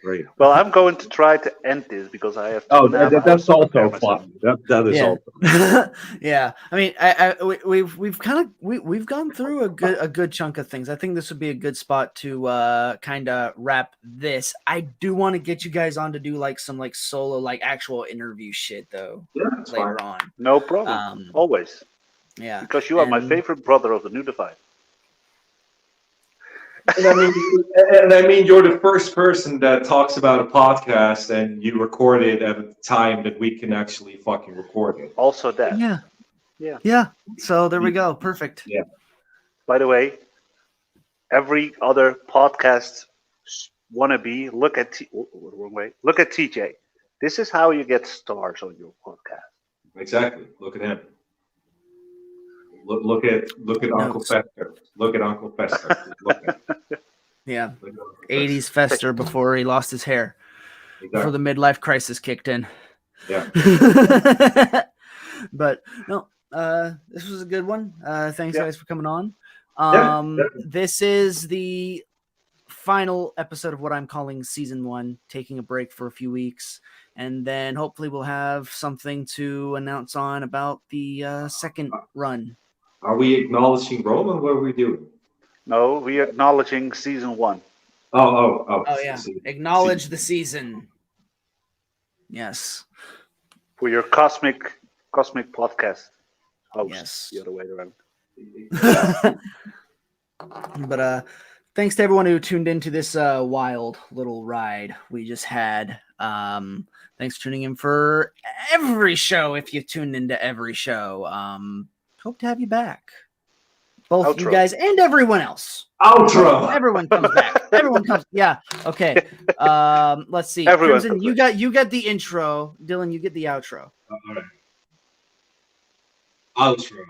Great. Well, I'm going to try to end this because I have. That's also fun. That is also. Yeah, I mean, we've gone through a good chunk of things. I think this would be a good spot to kind of wrap this. I do want to get you guys on to do like some like solo like actual interview shit though later on. No problem. Always. Yeah, because you are my favorite brother of the New Divide. And I mean, you're the first person that talks about a podcast and you record it at a time that we can actually fucking record it. Also that. Yeah. So there we go. Perfect. Yeah. By the way, every other podcast wannabe, look at TJ. This is how you get stars on your podcast. Exactly. Look at him. Look at Uncle Fester. Look at Uncle Fester. Yeah. 80s Fester before he lost his hair. Exactly. Before the midlife crisis kicked in. Yeah. But no, this was a good one. Thanks guys for coming on. This is the final episode of what I'm calling season 1, taking a break for a few weeks. And then hopefully we'll have something to announce on about the second run. Are we acknowledging Roman? What are we doing? No, we are acknowledging season 1. Oh yeah, acknowledge the season. Yes. For your cosmic podcast host. Yes. The other way around. But thanks to everyone who tuned into this wild little ride we just had. Thanks for tuning in for every show. If you tuned into every show, hope to have you back. Both you Outro. guys and everyone else. Outro. Everyone comes back. Everyone comes. Yeah. Okay. Let's see. Everyone Crimson, comes you got the intro. Dylan, you get the outro. All right. Outro.